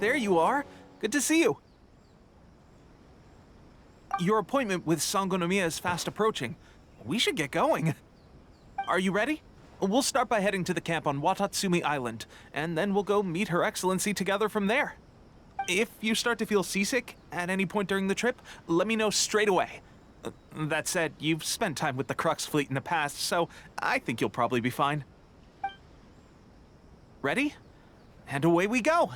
there you are. Good to see you. Your appointment with Sangonomiya is fast approaching. We should get going. Are you ready? We'll start by heading to the camp on Watatsumi Island, and then we'll go meet Her Excellency together from there. If you start to feel seasick at any point during the trip, let me know straight away. That said, you've spent time with the Crux fleet in the past, so I think you'll probably be fine. Ready? And away we go!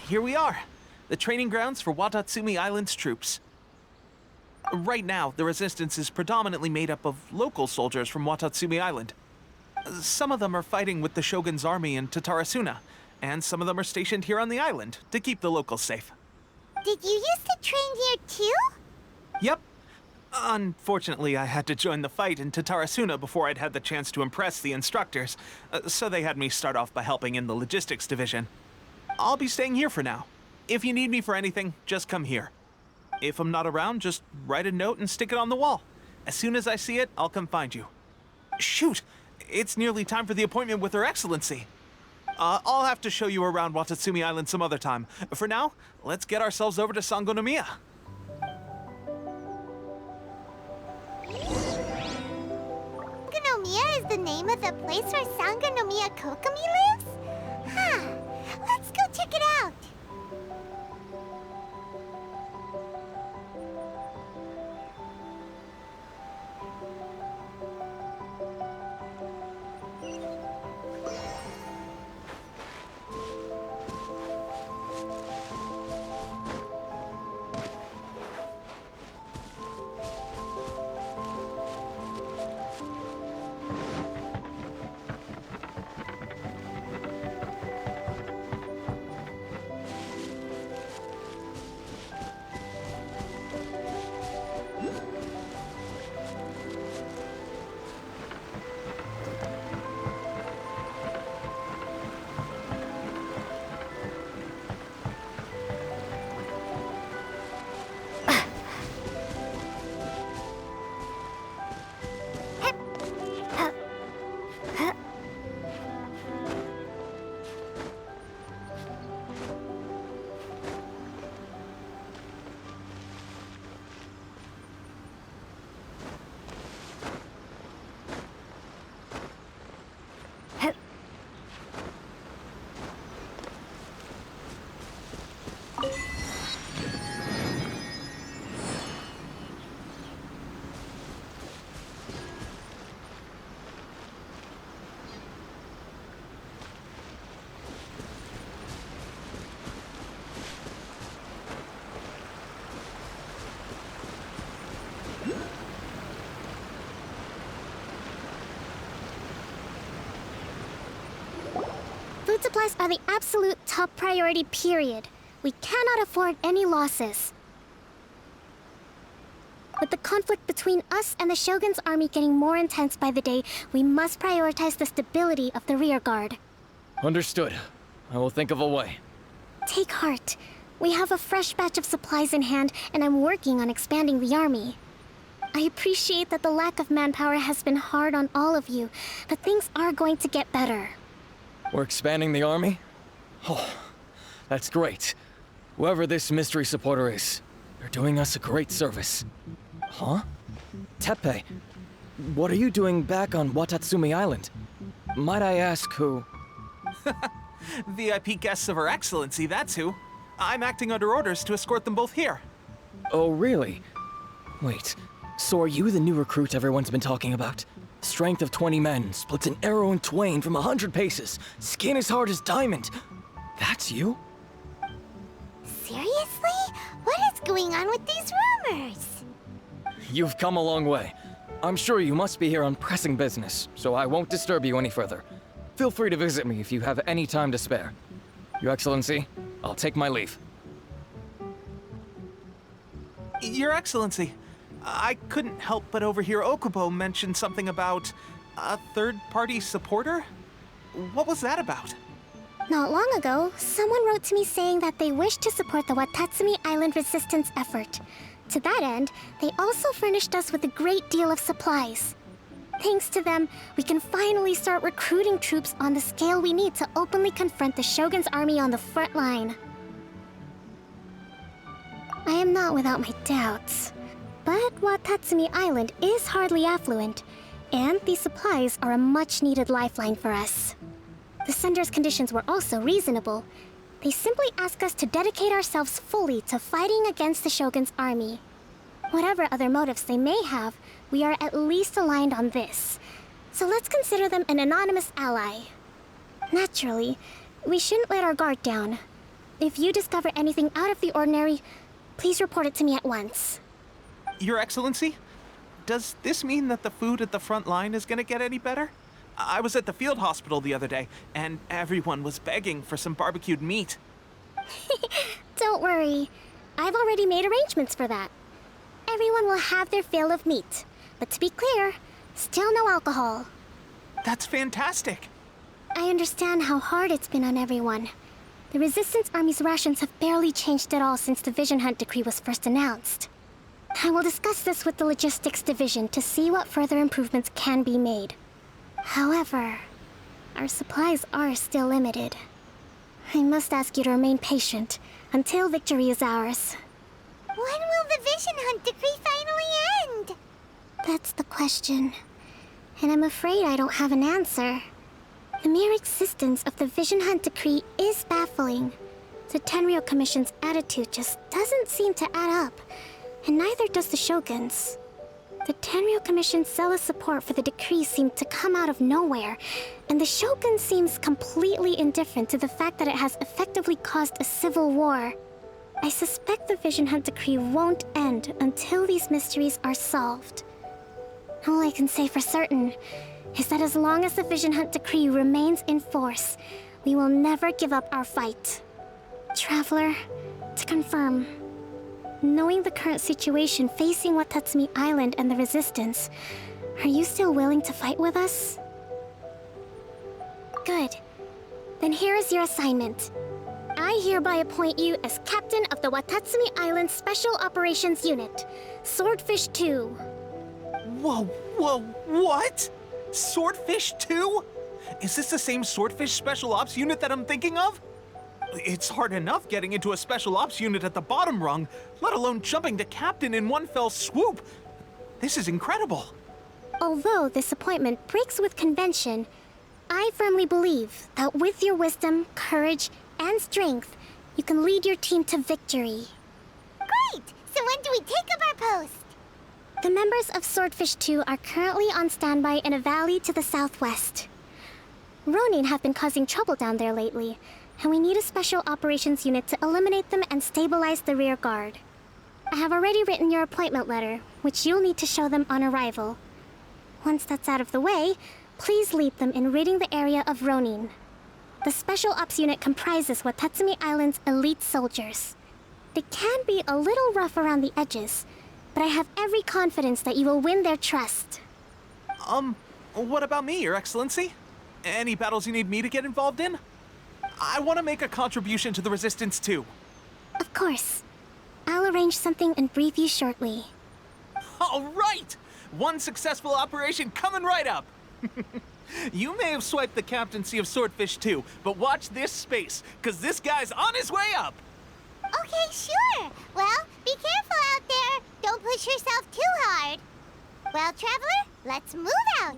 Here we are, the training grounds for Watatsumi Island's troops. Right now, the resistance is predominantly made up of local soldiers from Watatsumi Island. Some of them are fighting with the Shogun's army in Tatarasuna, and some of them are stationed here on the island to keep the locals safe. Did you used to train here too? Yep. Unfortunately, I had to join the fight in Tatarasuna before I'd had the chance to impress the instructors, so they had me start off by helping in the logistics division. I'll be staying here for now. If you need me for anything, just come here. If I'm not around, just write a note and stick it on the wall. As soon as I see it, I'll come find you. Shoot! It's nearly time for the appointment with Her Excellency. I'll have to show you around Watatsumi Island some other time. For now, let's get ourselves over to Sangonomiya. Sangonomiya is the name of the place where Sangonomiya Kokomi lives? Huh. Let's go check it out. Food supplies are the absolute top priority, period. We cannot afford any losses. With the conflict between us and the Shogun's army getting more intense by the day, we must prioritize the stability of the rear guard. Understood. I will think of a way. Take heart. We have a fresh batch of supplies in hand, and I'm working on expanding the army. I appreciate that the lack of manpower has been hard on all of you, but things are going to get better. We're expanding the army? Oh, that's great. Whoever this mystery supporter is, they're doing us a great service. Huh? Teppei, what are you doing back on Watatsumi Island? Might I ask who? VIP guests of Her Excellency, that's who. I'm acting under orders to escort them both here. Oh, really? Wait, so are you the new recruit everyone's been talking about? Strength of 20 men, splits an arrow in twain from 100 paces, skin as hard as diamond. That's you? Seriously? What is going on with these rumors? You've come a long way. I'm sure you must be here on pressing business, so I won't disturb you any further. Feel free to visit me if you have any time to spare. Your Excellency, I'll take my leave. Your Excellency, I couldn't help but overhear Okubo mention something about a third-party supporter? What was that about? Not long ago, someone wrote to me saying that they wish to support the Watatsumi Island resistance effort. To that end, they also furnished us with a great deal of supplies. Thanks to them, we can finally start recruiting troops on the scale we need to openly confront the Shogun's army on the front line. I am not without my doubts, but Watatsumi Island is hardly affluent, and these supplies are a much-needed lifeline for us. The sender's conditions were also reasonable. They simply ask us to dedicate ourselves fully to fighting against the Shogun's army. Whatever other motives they may have, we are at least aligned on this. So let's consider them an anonymous ally. Naturally, we shouldn't let our guard down. If you discover anything out of the ordinary, please report it to me at once. Your Excellency, does this mean that the food at the front line is gonna get any better? I was at the field hospital the other day, and everyone was begging for some barbecued meat. Don't worry. I've already made arrangements for that. Everyone will have their fill of meat. But to be clear, still no alcohol. That's fantastic. I understand how hard it's been on everyone. The Resistance Army's rations have barely changed at all since the Vision Hunt decree was first announced. I will discuss this with the Logistics Division to see what further improvements can be made. However, our supplies are still limited. I must ask you to remain patient until victory is ours. When will the Vision Hunt decree finally end? That's the question. And I'm afraid I don't have an answer. The mere existence of the Vision Hunt decree is baffling. The Tenryou Commission's attitude just doesn't seem to add up, and neither does the Shogun's. The Tenryou Commission's zealous support for the decree seemed to come out of nowhere, and the Shogun seems completely indifferent to the fact that it has effectively caused a civil war. I suspect the Vision Hunt decree won't end until these mysteries are solved. All I can say for certain is that as long as the Vision Hunt decree remains in force, we will never give up our fight. Traveler, to confirm, knowing the current situation facing Watatsumi Island and the Resistance, are you still willing to fight with us? Good. Then here is your assignment. I hereby appoint you as Captain of the Watatsumi Island Special Operations Unit, Swordfish 2. Whoa, what? Swordfish 2? Is this the same Swordfish Special Ops unit that I'm thinking of? It's hard enough getting into a Special Ops unit at the bottom rung, let alone jumping to Captain in one fell swoop. This is incredible. Although this appointment breaks with convention, I firmly believe that with your wisdom, courage, and strength, you can lead your team to victory. Great! So when do we take up our post? The members of Swordfish 2 are currently on standby in a valley to the southwest. Ronin have been causing trouble down there lately, and we need a special operations unit to eliminate them and stabilize the rear guard. I have already written your appointment letter, which you'll need to show them on arrival. Once that's out of the way, please lead them in ridding the area of Ronin. The Special Ops Unit comprises Watatsumi Island's elite soldiers. They can be a little rough around the edges, but I have every confidence that you will win their trust. What about me, Your Excellency? Any battles you need me to get involved in? I want to make a contribution to the Resistance too. Of course. I'll arrange something and brief you shortly. All right! One successful operation coming right up! You may have swiped the captaincy of Swordfish too, but watch this space, because this guy's on his way up! Okay, sure. Well, be careful out there. Don't push yourself too hard. Well, Traveler, let's move out.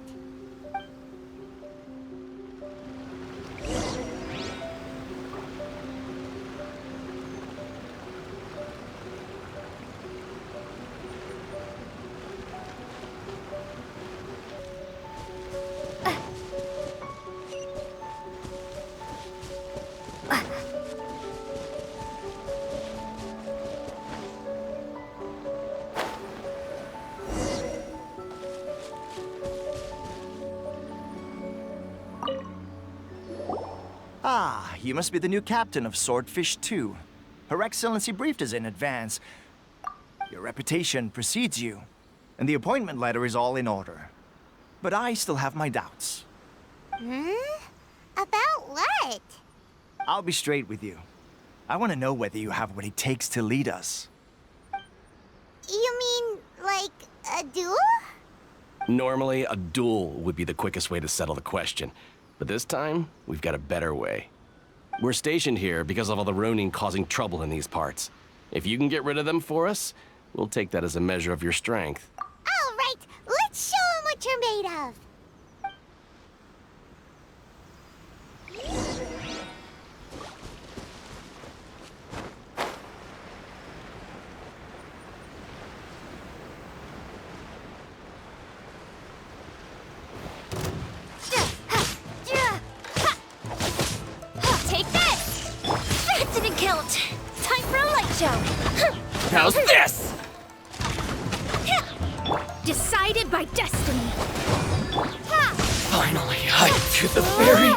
Ah, you must be the new captain of Swordfish 2. Her Excellency briefed us in advance. Your reputation precedes you, and the appointment letter is all in order. But I still have my doubts. About what? I'll be straight with you. I want to know whether you have what it takes to lead us. You mean, like, a duel? Normally, a duel would be the quickest way to settle the question. But this time, we've got a better way. We're stationed here because of all the Ronin causing trouble in these parts. If you can get rid of them for us, we'll take that as a measure of your strength. All right, let's show 'em what you're made of. Take this! That didn't count! Time for a light show! How's this? Decided by destiny! Finally, hype to the very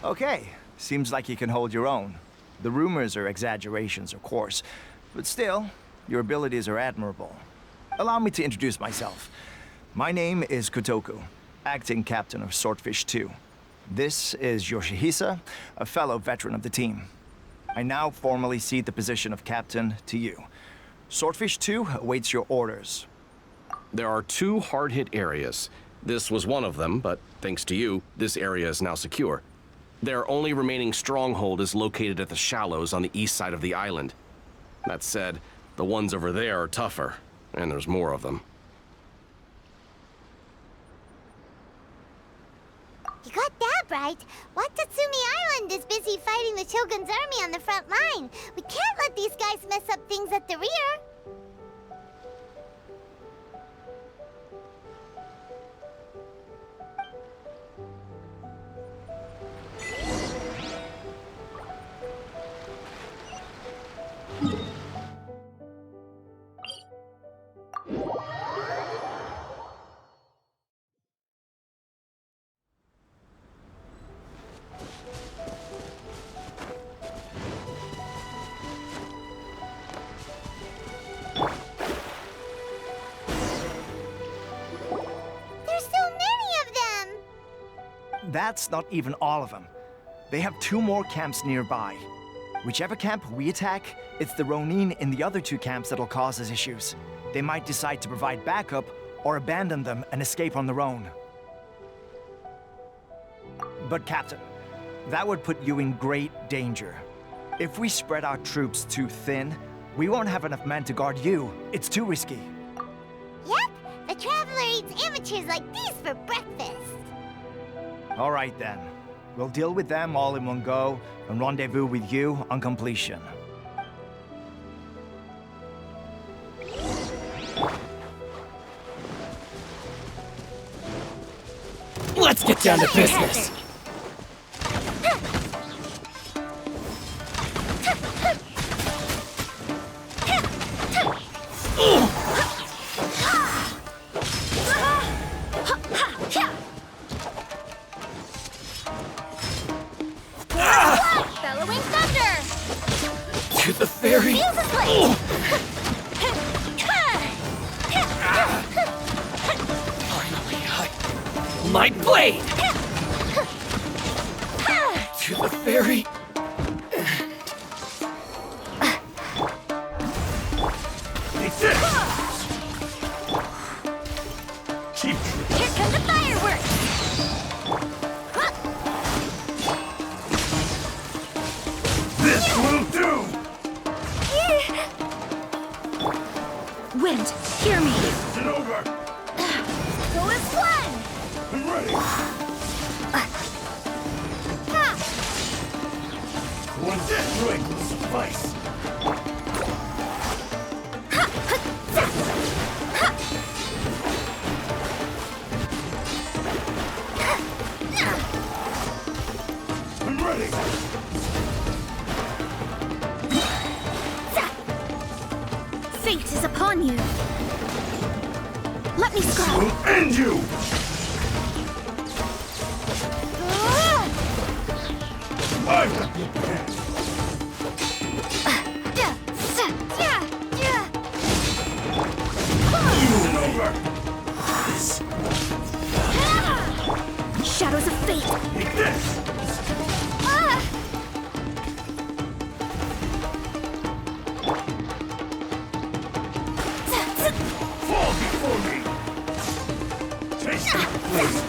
Okay, seems like you can hold your own. The rumors are exaggerations, of course, but still, your abilities are admirable. Allow me to introduce myself. My name is Kotoku, acting captain of Swordfish 2. This is Yoshihisa, a fellow veteran of the team. I now formally cede the position of captain to you. Swordfish 2 awaits your orders. There are 2 hard-hit areas. This was one of them, but thanks to you, this area is now secure. Their only remaining stronghold is located at the shallows on the east side of the island. That said, the ones over there are tougher, and there's more of them. You got that right. Watatsumi Island is busy fighting the Shogun's army on the front line. We can't let these guys mess up things at the rear. There's so many of them! That's not even all of them. They have 2 more camps nearby. Whichever camp we attack, it's the Ronin in the other 2 camps that'll cause us issues. They might decide to provide backup or abandon them and escape on their own. But Captain, that would put you in great danger. If we spread our troops too thin, we won't have enough men to guard you. It's too risky. Yep, the Traveler eats amateurs like these for breakfast. All right then. We'll deal with them all in one go and rendezvous with you on completion. Let's get down to business. My blade! To the very... Here come the fireworks! This will do! Wind, hear me. And over! Go as one! I'm ready! One death drink will suffice! I'm ready! Fate is upon you. Let me scry. We'll end you! I have your back. And over! Shadows of fate. Take this! Fall before me! Taste my poison!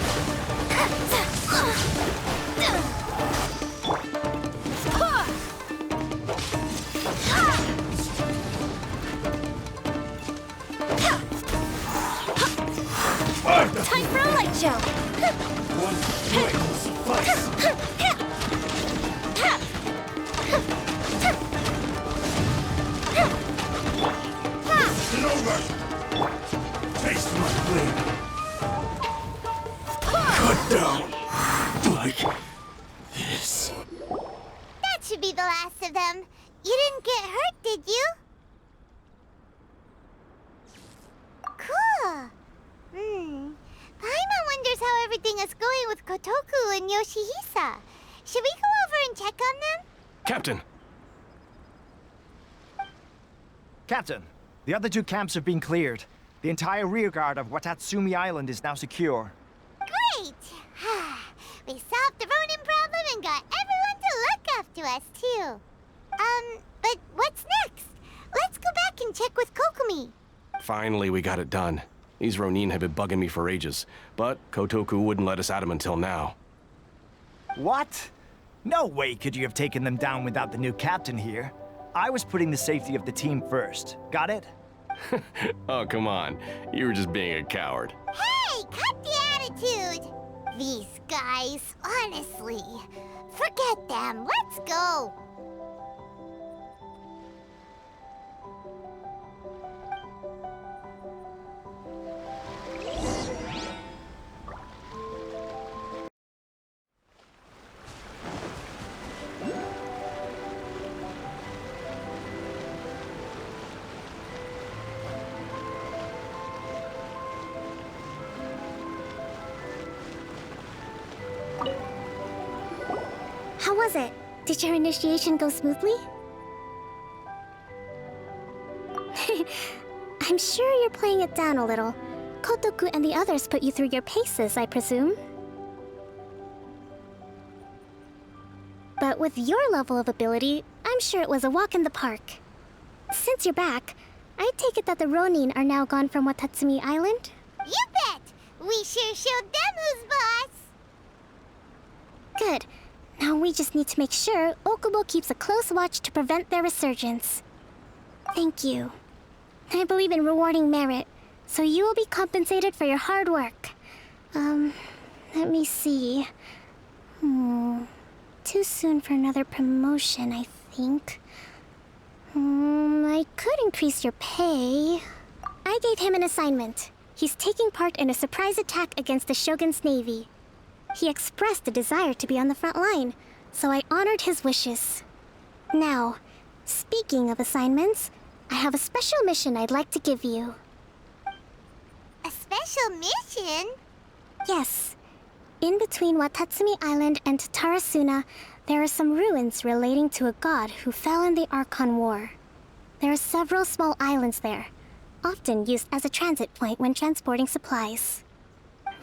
Time for a light show! One drink will suffice! And over! Taste my blade! Cut down! Like this. That should be the last of them. You didn't get hurt, did you? Cool. Paimon wonders how everything is going with Kotoku and Yoshihisa. Should we go over and check on them? Captain! Captain, the other two camps have been cleared. The entire rearguard of Watatsumi Island is now secure. Great! We solved the Ronin problem and got everyone to look after us, too. But what's next? Let's go back and check with Kokumi. Finally, we got it done. These Ronin have been bugging me for ages, but Kotoku wouldn't let us at them until now. What? No way could you have taken them down without the new captain here. I was putting the safety of the team first. Got it? Oh, come on. You were just being a coward. Hey, cut the attitude! These guys, honestly. Forget them. Let's go. How was it? Did your initiation go smoothly? I'm sure you're playing it down a little. Kotoku and the others put you through your paces, I presume. But with your level of ability, I'm sure it was a walk in the park. Since you're back, I take it that the Ronin are now gone from Watatsumi Island? You bet! We sure showed them who's boss! Good. Now we just need to make sure Okubo keeps a close watch to prevent their resurgence. Thank you. I believe in rewarding merit, so you will be compensated for your hard work. Let me see. Too soon for another promotion, I think. I could increase your pay. I gave him an assignment. He's taking part in a surprise attack against the Shogun's navy. He expressed a desire to be on the front line, so I honored his wishes. Now, speaking of assignments, I have a special mission I'd like to give you. A special mission? Yes. In between Watatsumi Island and Tarasuna, there are some ruins relating to a god who fell in the Archon War. There are several small islands there, often used as a transit point when transporting supplies.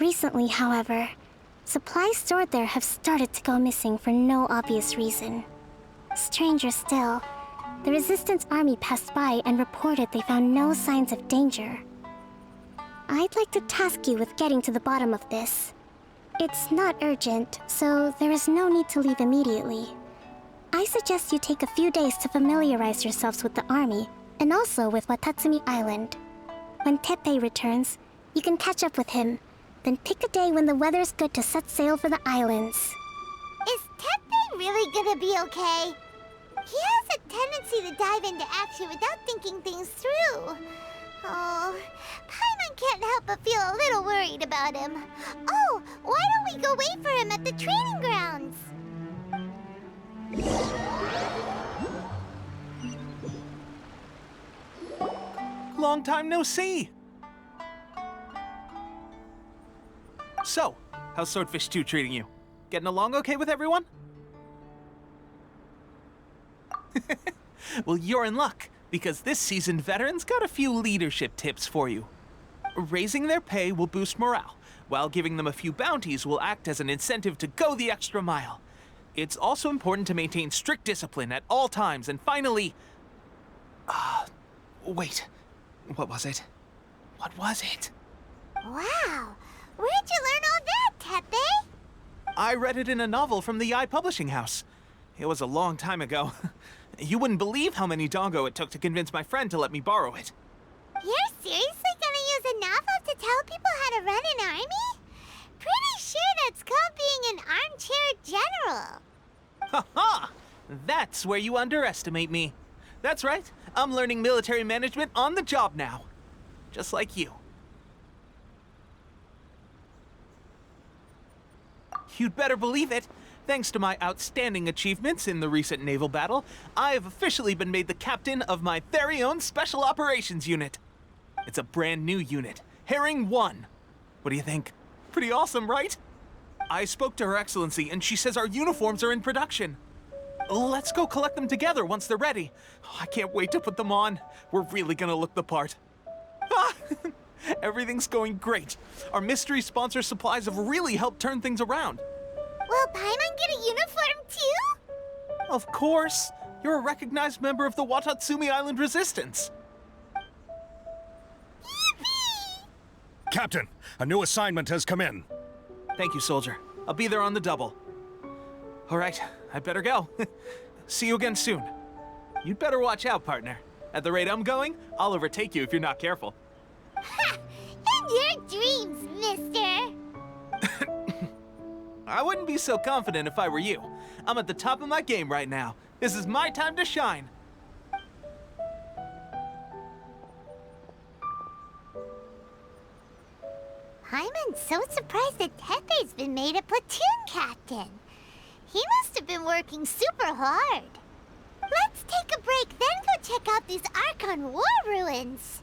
Recently, however, supplies stored there have started to go missing for no obvious reason. Stranger still, the Resistance army passed by and reported they found no signs of danger. I'd like to task you with getting to the bottom of this. It's not urgent, so there is no need to leave immediately. I suggest you take a few days to familiarize yourselves with the army, and also with Watatsumi Island. When Teppei returns, you can catch up with him, then pick a day when the weather's good to set sail for the islands. Is Teppei really gonna be okay? He has a tendency to dive into action without thinking things through. Oh, Paimon can't help but feel a little worried about him. Oh, why don't we go wait for him at the training grounds? Long time no see! So, how's Swordfish 2 treating you? Getting along okay with everyone? Well, you're in luck, because this seasoned veteran's got a few leadership tips for you. Raising their pay will boost morale, while giving them a few bounties will act as an incentive to go the extra mile. It's also important to maintain strict discipline at all times, and finally... wait. What was it? What was it? Wow, where'd you learn all that, Teppei? I read it in a novel from the Publishing House. It was a long time ago. You wouldn't believe how many doggo it took to convince my friend to let me borrow it. You're seriously gonna use a novel to tell people how to run an army? Pretty sure that's called being an armchair general. Ha ha! That's where you underestimate me. That's right. I'm learning military management on the job now. Just like you. You'd better believe it. Thanks to my outstanding achievements in the recent naval battle, I have officially been made the captain of my very own Special Operations Unit. It's a brand new unit, Herring 1. What do you think? Pretty awesome, right? I spoke to Her Excellency, and she says our uniforms are in production. Let's go collect them together once they're ready. I can't wait to put them on. We're really gonna look the part. Ah! Everything's going great. Our mystery sponsor supplies have really helped turn things around. Will Paimon get a uniform too? Of course. You're a recognized member of the Watatsumi Island Resistance. Yippee! Captain, a new assignment has come in. Thank you, soldier. I'll be there on the double. All right, I better go. See you again soon. You'd better watch out, partner. At the rate I'm going, I'll overtake you if you're not careful. Ha! In your dreams, mister! I wouldn't be so confident if I were you. I'm at the top of my game right now. This is my time to shine. Paimon's so surprised that Teppei's been made a platoon captain. He must have been working super hard. Let's take a break, then go check out these Archon War ruins.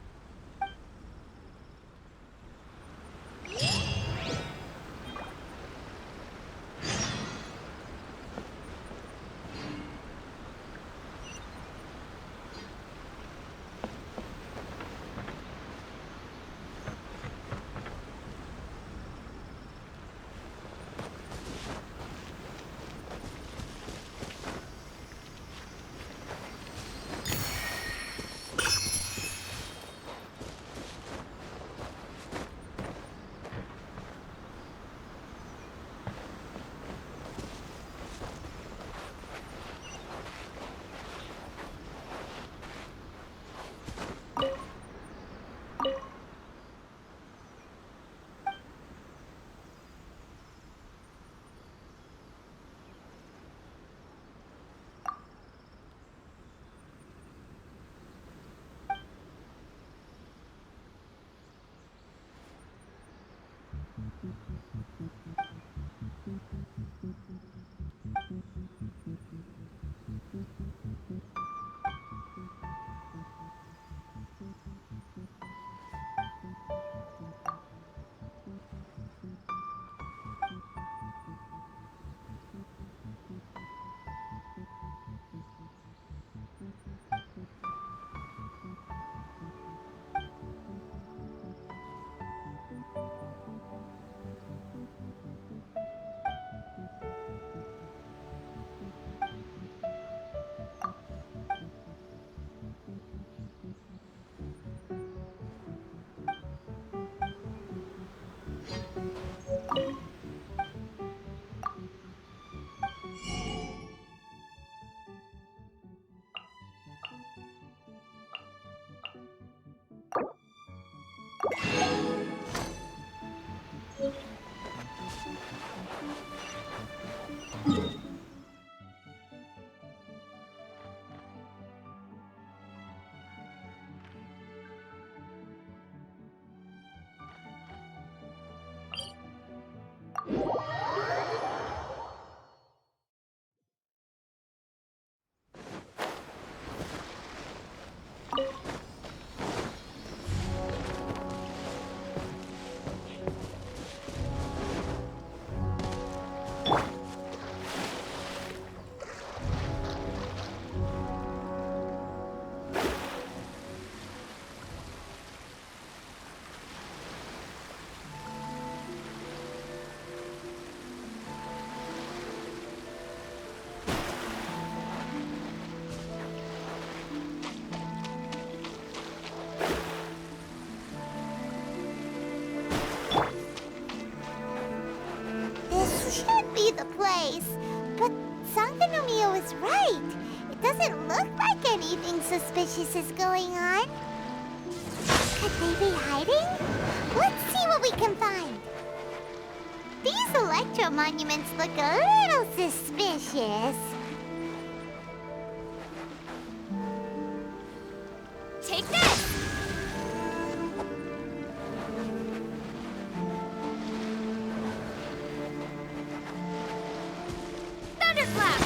Should be the place. But Sankanomiya was right. It doesn't look like anything suspicious is going on. Could they be hiding? Let's see what we can find. These electro monuments look a little suspicious. Take this! Thunderclap!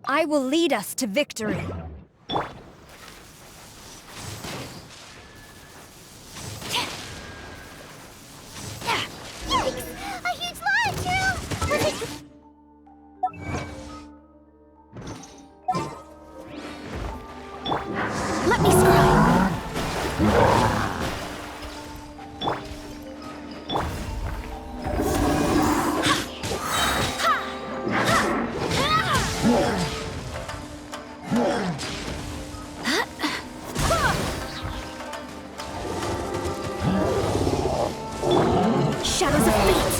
I will lead us to victory. Yikes! A huge launcher! Was it... Let me scry. Shadows of fate.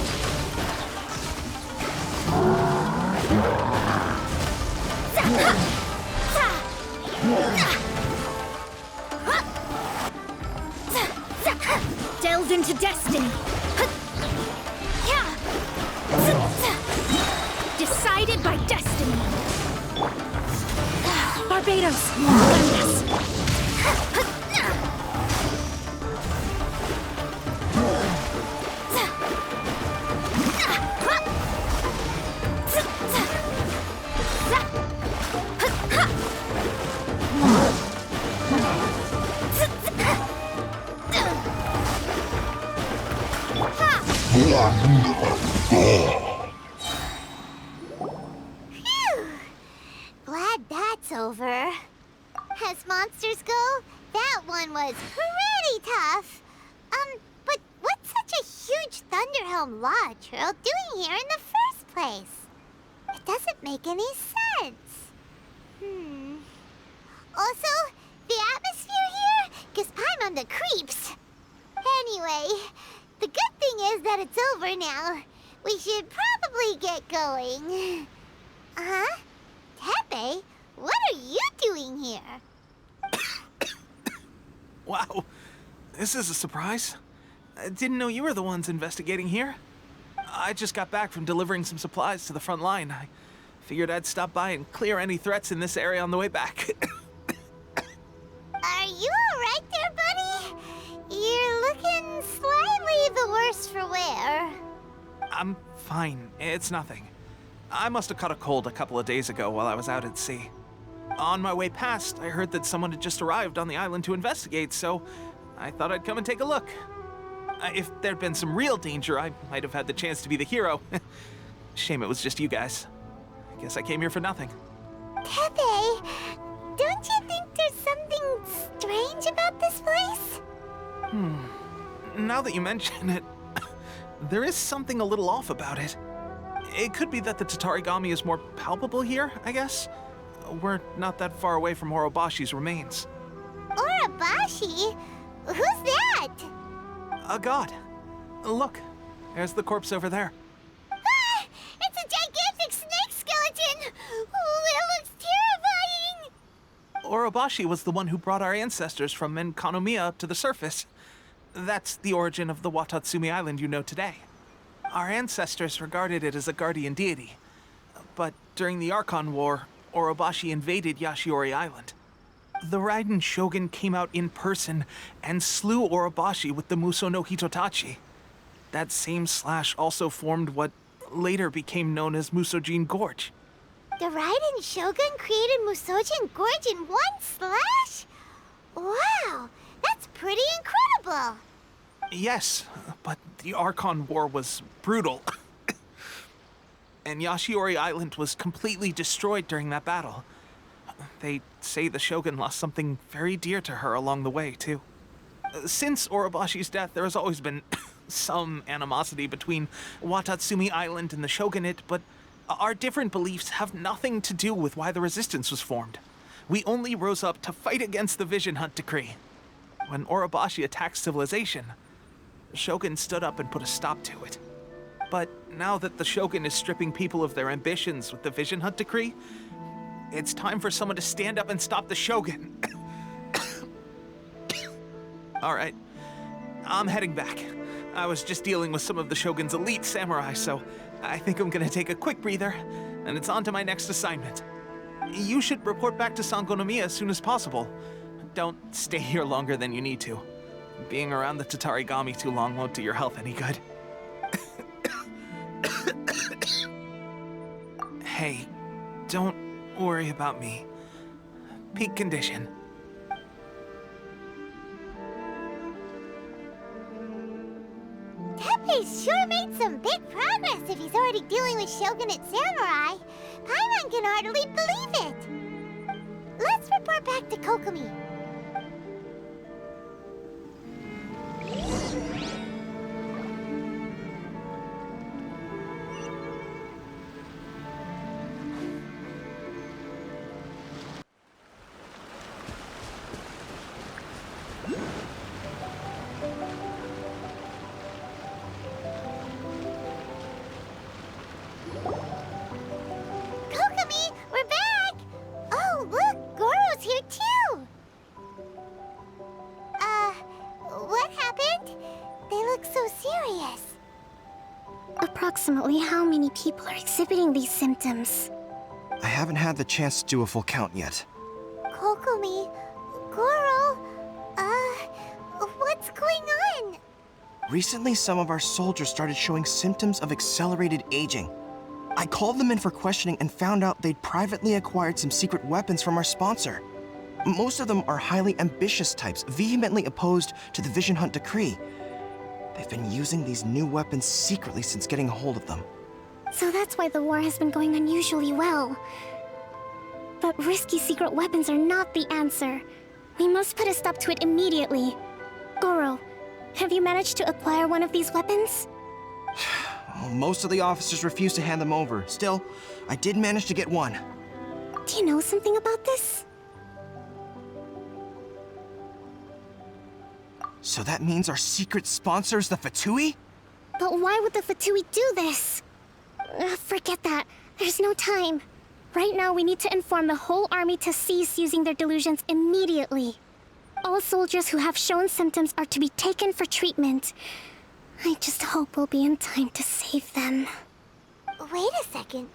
Delved into destiny. Decided by destiny. Barbados, lend us. Phew! Glad that's over. As monsters go, that one was pretty tough. But what's such a huge Thunderhelm Law Trail doing here in the first place? It doesn't make any sense. Also, the atmosphere here gives Paimon the creeps. Anyway, the good thing is that it's over now. We should probably get going. Huh? Tepe, what are you doing here? Wow, this is a surprise. I didn't know you were the ones investigating here. I just got back from delivering some supplies to the front line. I figured I'd stop by and clear any threats in this area on the way back. Are you alright there, buddy? You're looking slightly the worse for wear. I'm fine. It's nothing. I must have caught a cold a couple of days ago while I was out at sea. On my way past, I heard that someone had just arrived on the island to investigate, so I thought I'd come and take a look. If there'd been some real danger, I might have had the chance to be the hero. Shame it was just you guys. I guess I came here for nothing. Tepe, don't you think there's something strange about this place? Now that you mention it, there is something a little off about it. It could be that the Tatarigami is more palpable here, I guess. We're not that far away from Horobashi's remains. Orobashi? Who's that? A god. Look, there's the corpse over there. Ah! It's a gigantic snake skeleton! Oh, it looks terrifying! Orobashi was the one who brought our ancestors from Menkanomiya up to the surface. That's the origin of the Watatsumi Island you know today. Our ancestors regarded it as a guardian deity. But during the Archon War, Orobashi invaded Yashiori Island. The Raiden Shogun came out in person and slew Orobashi with the Muso no Hitotachi. That same slash also formed what later became known as Musojin Gorge. The Raiden Shogun created Musojin Gorge in one slash? Wow, that's pretty incredible! Yes, but the Archon War was brutal. And Yashiori Island was completely destroyed during that battle. They say the Shogun lost something very dear to her along the way, too. Since Orobashi's death, there has always been some animosity between Watatsumi Island and the Shogunate, but our different beliefs have nothing to do with why the resistance was formed. We only rose up to fight against the Vision Hunt Decree. When Orobashi attacked civilization, the Shogun stood up and put a stop to it. But now that the Shogun is stripping people of their ambitions with the Vision Hunt Decree, it's time for someone to stand up and stop the Shogun. All right, I'm heading back. I was just dealing with some of the Shogun's elite samurai, so I think I'm gonna take a quick breather, and it's on to my next assignment. You should report back to Sangonomiya as soon as possible. Don't stay here longer than you need to. Being around the Tatarigami too long won't do your health any good. Hey, don't worry about me. Peak condition. Teppei's sure made some big progress if he's already dealing with Shogunate samurai. Paimon can hardly believe it. Let's report back to Kokomi. Kokomi, we're back! Oh, look, Goro's here too! What happened? They look so serious. Approximately how many people are exhibiting these symptoms? I haven't had the chance to do a full count yet. Kokomi, Goro, what's going on? Recently, some of our soldiers started showing symptoms of accelerated aging. I called them in for questioning and found out they'd privately acquired some secret weapons from our sponsor. Most of them are highly ambitious types, vehemently opposed to the Vision Hunt Decree. They've been using these new weapons secretly since getting a hold of them. So that's why the war has been going unusually well. But risky secret weapons are not the answer. We must put a stop to it immediately. Goro, have you managed to acquire one of these weapons? Most of the officers refuse to hand them over. Still, I did manage to get one. Do you know something about this? So that means our secret sponsor is the Fatui? But why would the Fatui do this? Forget that. There's no time. Right now, we need to inform the whole army to cease using their delusions immediately. All soldiers who have shown symptoms are to be taken for treatment. I just hope we'll be in time to save them. Wait a second.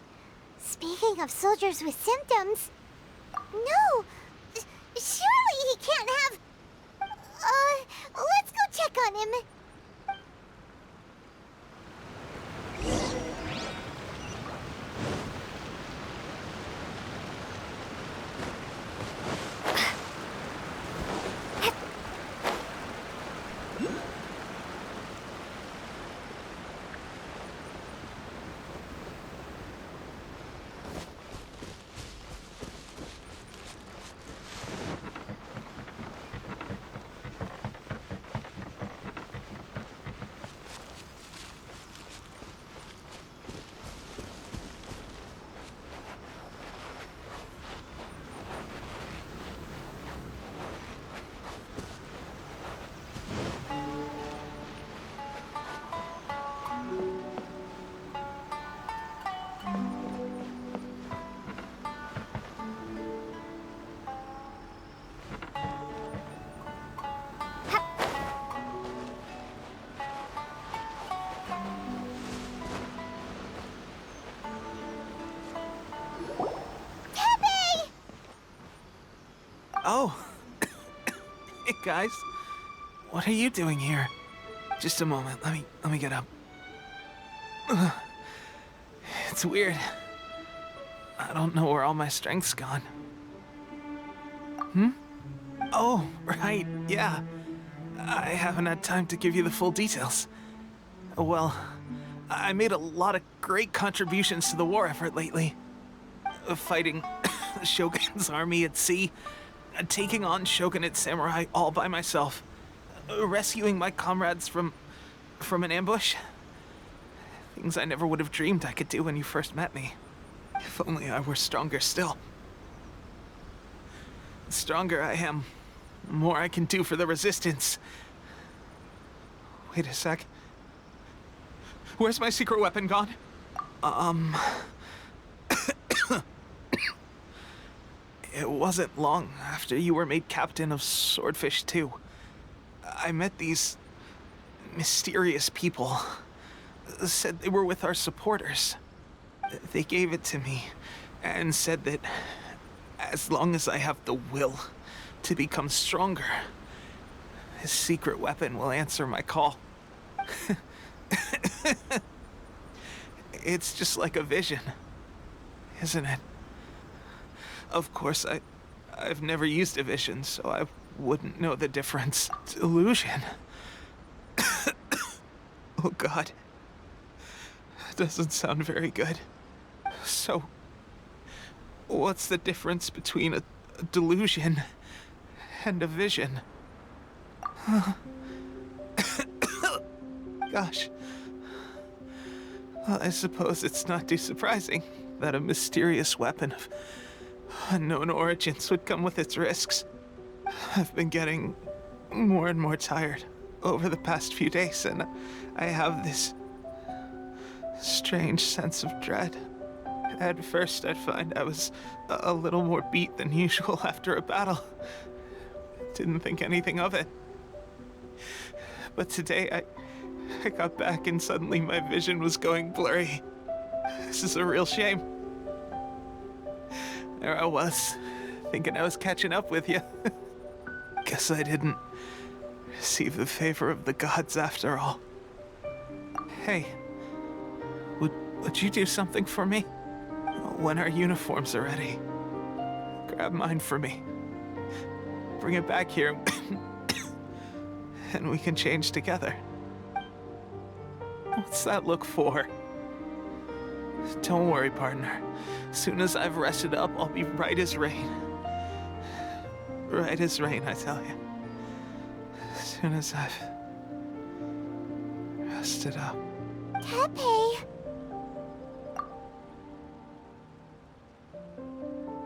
Speaking of soldiers with symptoms... No! Surely he can't have... let's go check on him. Oh. Hey, guys. What are you doing here? Just a moment. Let me get up. Ugh. It's weird. I don't know where all my strength's gone. Oh, right, yeah. I haven't had time to give you the full details. Well, I made a lot of great contributions to the war effort lately. Fighting the Shogun's army at sea, taking on Shogunate samurai all by myself, rescuing my comrades from an ambush. Things I never would have dreamed I could do when you first met me. If only I were stronger still. The stronger I am, the more I can do for the Resistance. Wait a sec. Where's my secret weapon gone? It wasn't long after you were made captain of Swordfish 2. I met these mysterious people. Said they were with our supporters. They gave it to me and said that as long as I have the will to become stronger, his secret weapon will answer my call. It's just like a vision, isn't it? Of course, I've never used a vision, so I wouldn't know the difference. Delusion. Oh God. That doesn't sound very good. So, what's the difference between a delusion and a vision? Gosh. Well, I suppose it's not too surprising that a mysterious weapon of unknown origins would come with its risks. I've been getting more and more tired over the past few days, and I have this strange sense of dread. At first, I'd find I was a little more beat than usual after a battle. Didn't think anything of it. But today, I got back and suddenly my vision was going blurry. This is a real shame. There I was, thinking I was catching up with you. Guess I didn't receive the favor of the gods after all. Hey, would you do something for me? When our uniforms are ready, grab mine for me. Bring it back here, and we can change together. What's that look for? Don't worry, partner. As soon as I've rested up, I'll be right as rain. Right as rain, I tell you. As soon as I've rested up. Tepe!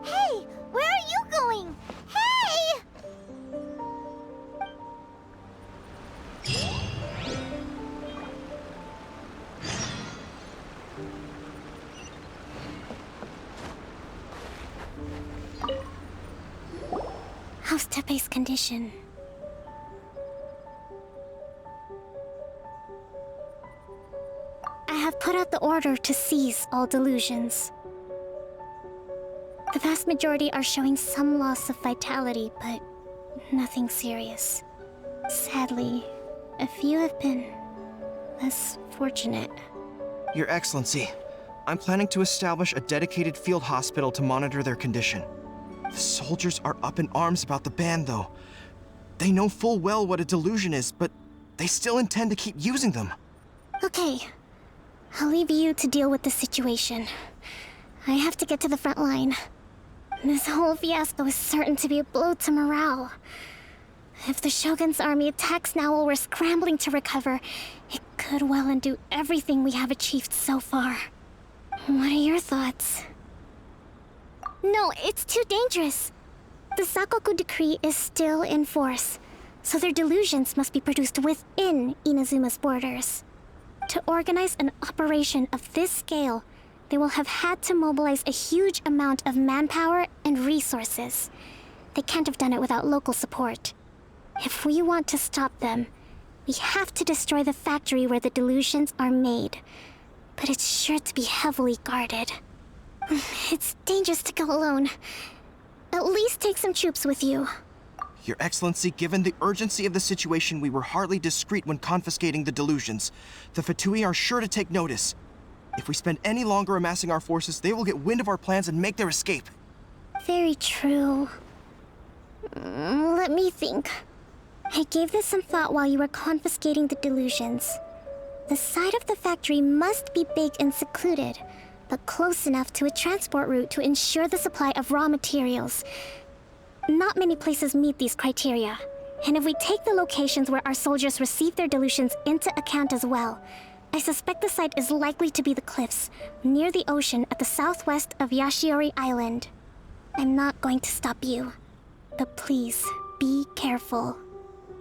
Hey! Where are you going? Hey! How's Tepe's condition? I have put out the order to seize all delusions. The vast majority are showing some loss of vitality, but nothing serious. Sadly, a few have been less fortunate. Your Excellency, I'm planning to establish a dedicated field hospital to monitor their condition. The soldiers are up in arms about the ban, though. They know full well what a delusion is, but they still intend to keep using them. Okay, I'll leave you to deal with the situation. I have to get to the front line. This whole fiasco is certain to be a blow to morale. If the Shogun's army attacks now while we're scrambling to recover, it could well undo everything we have achieved so far. What are your thoughts? No, it's too dangerous. The Sakoku decree is still in force, so their delusions must be produced within Inazuma's borders. To organize an operation of this scale, they will have had to mobilize a huge amount of manpower and resources. They can't have done it without local support. If we want to stop them, we have to destroy the factory where the delusions are made. But it's sure to be heavily guarded. It's dangerous to go alone. At least take some troops with you. Your Excellency, given the urgency of the situation, we were hardly discreet when confiscating the delusions. The Fatui are sure to take notice. If we spend any longer amassing our forces, they will get wind of our plans and make their escape. Very true. Let me think. I gave this some thought while you were confiscating the delusions. The side of the factory must be big and secluded, but close enough to a transport route to ensure the supply of raw materials. Not many places meet these criteria, and if we take the locations where our soldiers receive their delusions into account as well, I suspect the site is likely to be the cliffs, near the ocean at the southwest of Yashiori Island. I'm not going to stop you, but please, be careful.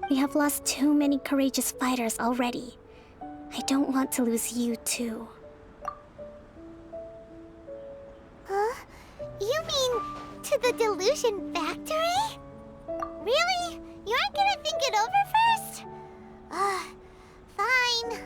We have lost too many courageous fighters already. I don't want to lose you too. Huh? You mean to the delusion factory? Really? You aren't gonna think it over first? Fine.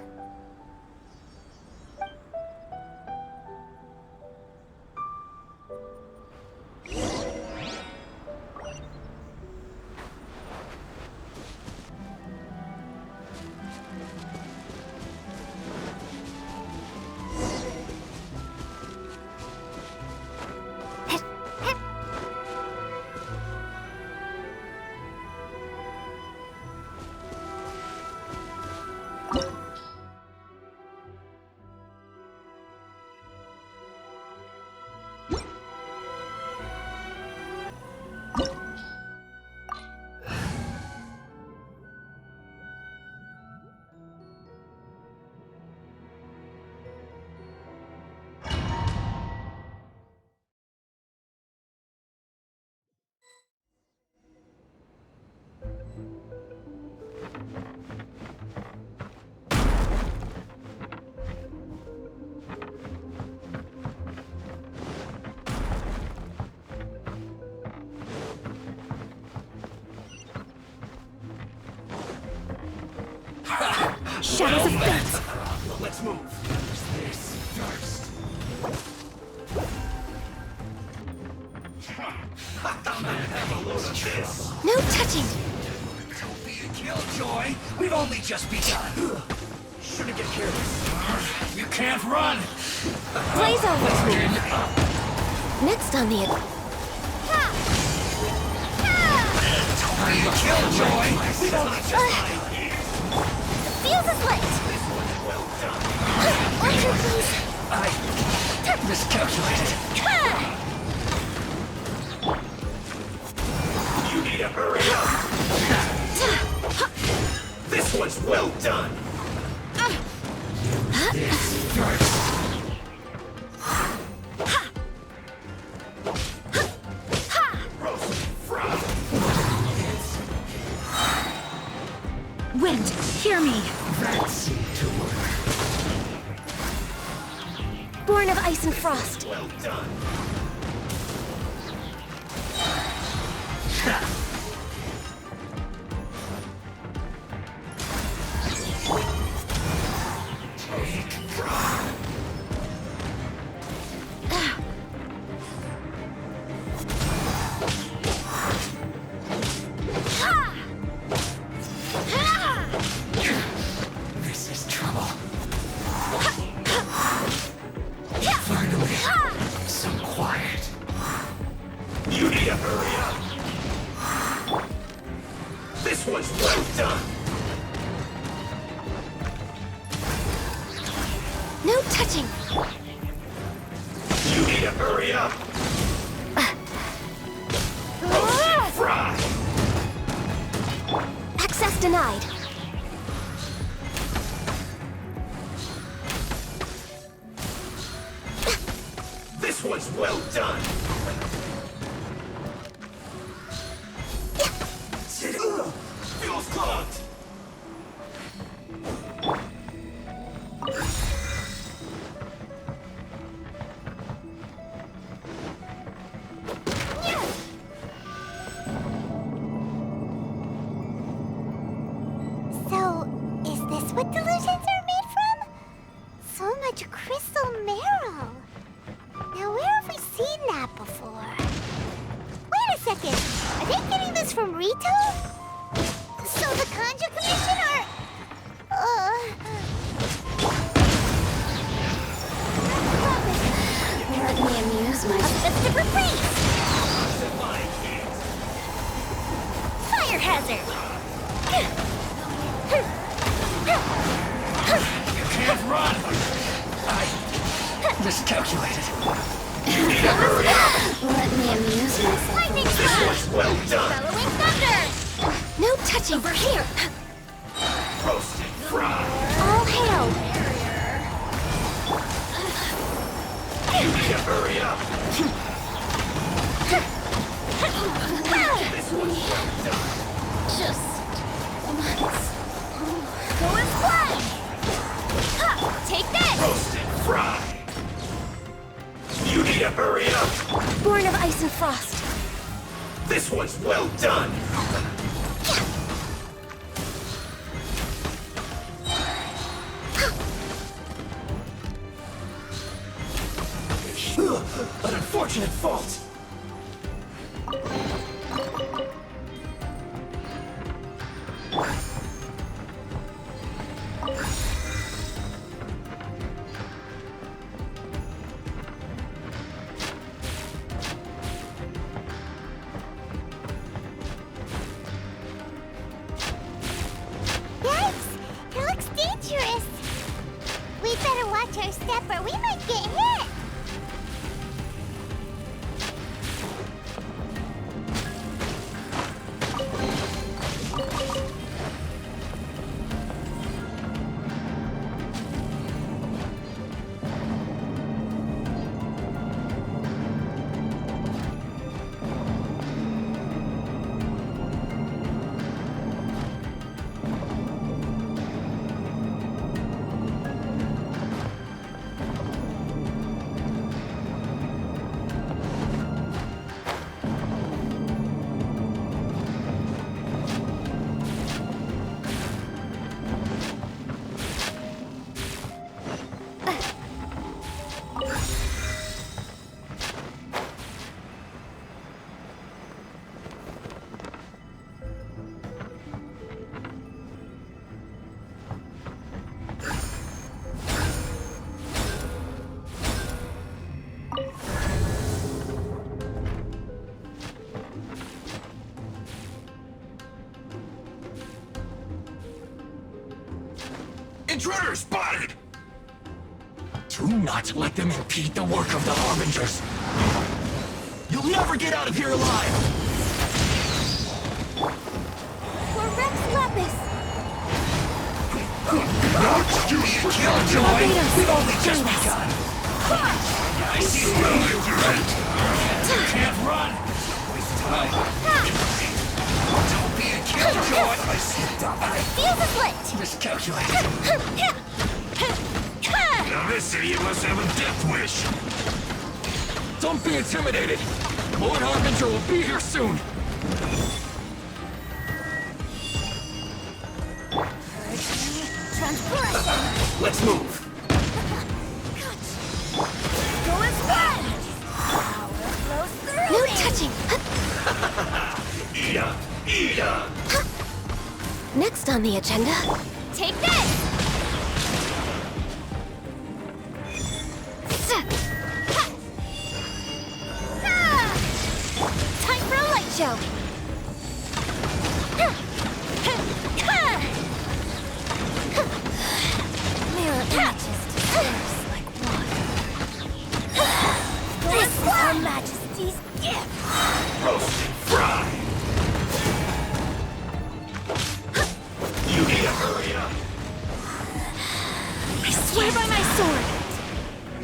Shadows of fate! Let's move. This first. Have a load of this. No touching! Don't be a killjoy. We've only just begun. Shouldn't get careless. You can't run. Blaze over! Next on the... Don't be a killjoy. We've only just begun. Fuse is lit! Watcher, please! I miscalculated. You need to hurry up. This one's well done. This first. Roast frog. Wind, hear me! That seemed to work. Born of ice and frost. Well done. Take frog. This is trouble. Finally, some quiet. You need to hurry up. This one's well done. No touching! You need to hurry up. Roasted fry. Access denied. This one's well done. Fuel's clogged. So, is this what delusions are made from? So much crystal marrow. Now, where have we seen that before? Wait a Rito? So the Conjure Commission are... Let me amuse myself. Festive Reprise! Fire Hazard! You can't run! I miscalculated. Let me amuse myself. Lightning This Slash! was well done! Bellowing Thunder! No touching. Over here. Roasted fried! All hail. You need to hurry up! This was well done! Just once. Go and play! Take this! Roasted fried! You need to hurry up! Born of ice and frost. This was well done! An unfortunate fault! Yikes! It looks dangerous! We better watch our step or we might get hit! Intruder spotted! Do not let them impede the work of the Harbingers! You'll never get out of here alive! For Rex Lapis! Killjoy! We've only just begun! I see you! You can't run! Waste time! Don't be a killjoy! I slipped up! Fuse is lit! Miscalculated! Now this idiot must have a death wish! Don't be intimidated. Lord Harbinger will be here soon. Transformation! Let's move! Go and spread! Power flows through No me! touching. Eat up! Eat up! Next on the agenda. Take this! Time for a light show. Mirror images disperse like water. This is Her Majesty's gift. Roasted fried! You need to hurry up! I swear by my sword.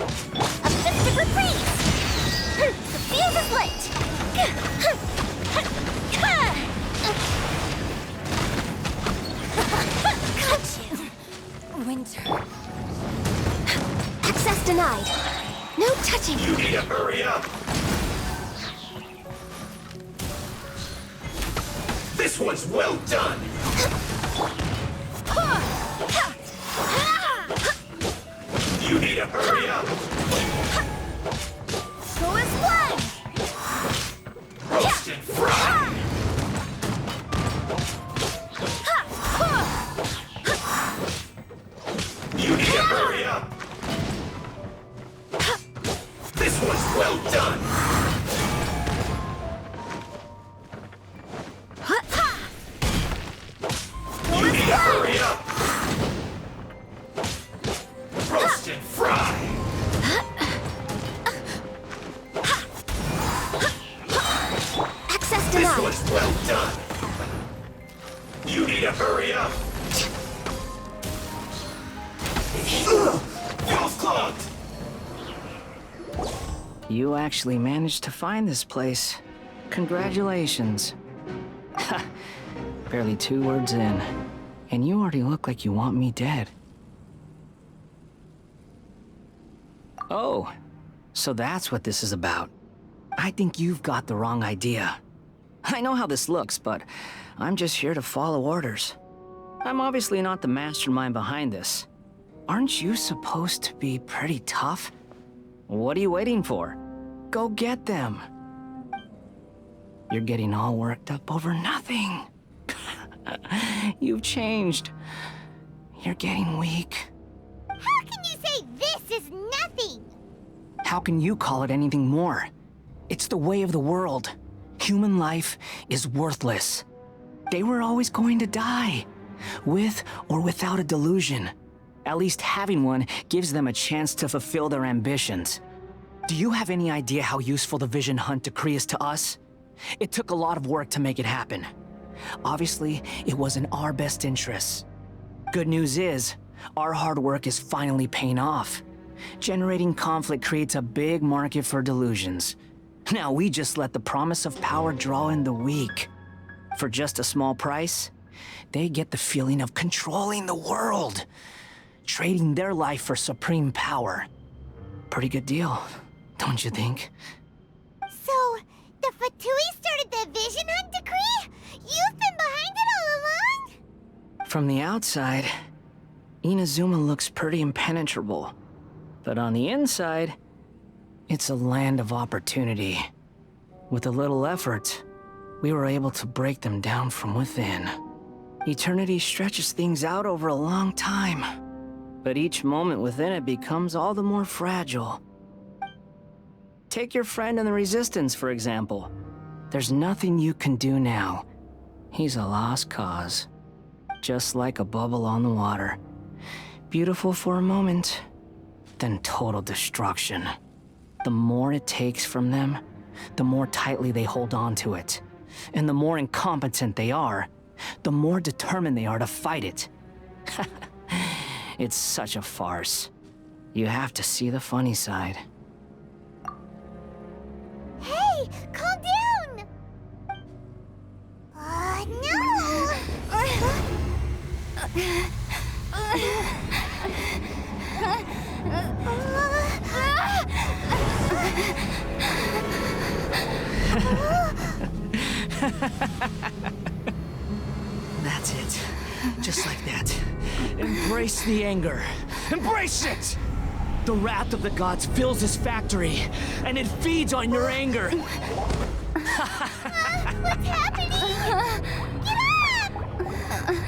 A festive reprise! The fuse is lit! Got you. Winter. Access denied. No touching. You need to hurry up! This one's well done! You need to hurry up! Go and spread! Roasted fried! almost done. You need to hurry up. Fuel's clogged. You actually managed to find this place. Congratulations. Ha! Barely 2 words in, and you already look like you want me dead. Oh, so that's what this is about. I think you've got the wrong idea. I know how this looks, but I'm just here to follow orders. I'm obviously not the mastermind behind this. Aren't you supposed to be pretty tough? What are you waiting for? Go get them. You're getting all worked up over nothing. You've changed. You're getting weak. How can you say this is nothing? How can you call it anything more? It's the way of the world. Human life is worthless. They were always going to die, with or without a delusion. At least having one gives them a chance to fulfill their ambitions. Do you have any idea how useful the Vision Hunt decree is to us? It took a lot of work to make it happen. Obviously, it was in our best interests. Good news is, our hard work is finally paying off. Generating conflict creates a big market for delusions. Now we just let the promise of power draw in the weak. For just a small price, they get the feeling of controlling the world, trading their life for supreme power. Pretty good deal, don't you think? So, the Fatui started the Vision Hunt decree? You've been behind it all along? From the outside, Inazuma looks pretty impenetrable. But on the inside, it's a land of opportunity. With a little effort, we were able to break them down from within. Eternity stretches things out over a long time, but each moment within it becomes all the more fragile. Take your friend in the Resistance, for example. There's nothing you can do now. He's a lost cause. Just like a bubble on the water. Beautiful for a moment, then total destruction. The more it takes from them, the more tightly they hold on to it. And the more incompetent they are, the more determined they are to fight it. It's such a farce. You have to see the funny side. Hey, calm down! No! That's it. Just like that. Embrace the anger. Embrace it! The wrath of the gods fills this factory, and it feeds on your anger. What's happening? Get up!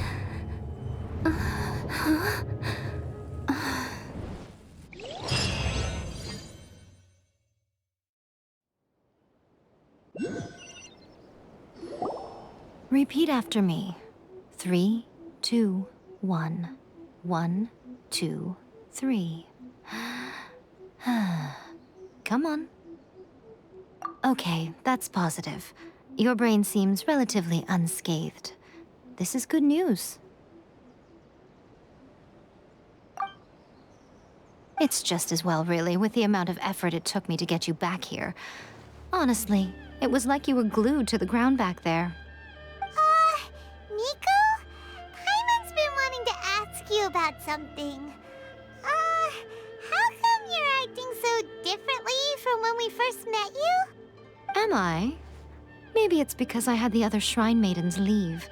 Repeat after me. 3, 2, 1. 1, 2, 3. Come on. Okay, that's positive. Your brain seems relatively unscathed. This is good news. It's just as well, really, with the amount of effort it took me to get you back here. Honestly, it was like you were glued to the ground back there. Nico? Paimon's been wanting to ask you about something. How come you're acting so differently from when we first met you? Am I? Maybe it's because I had the other Shrine Maidens leave.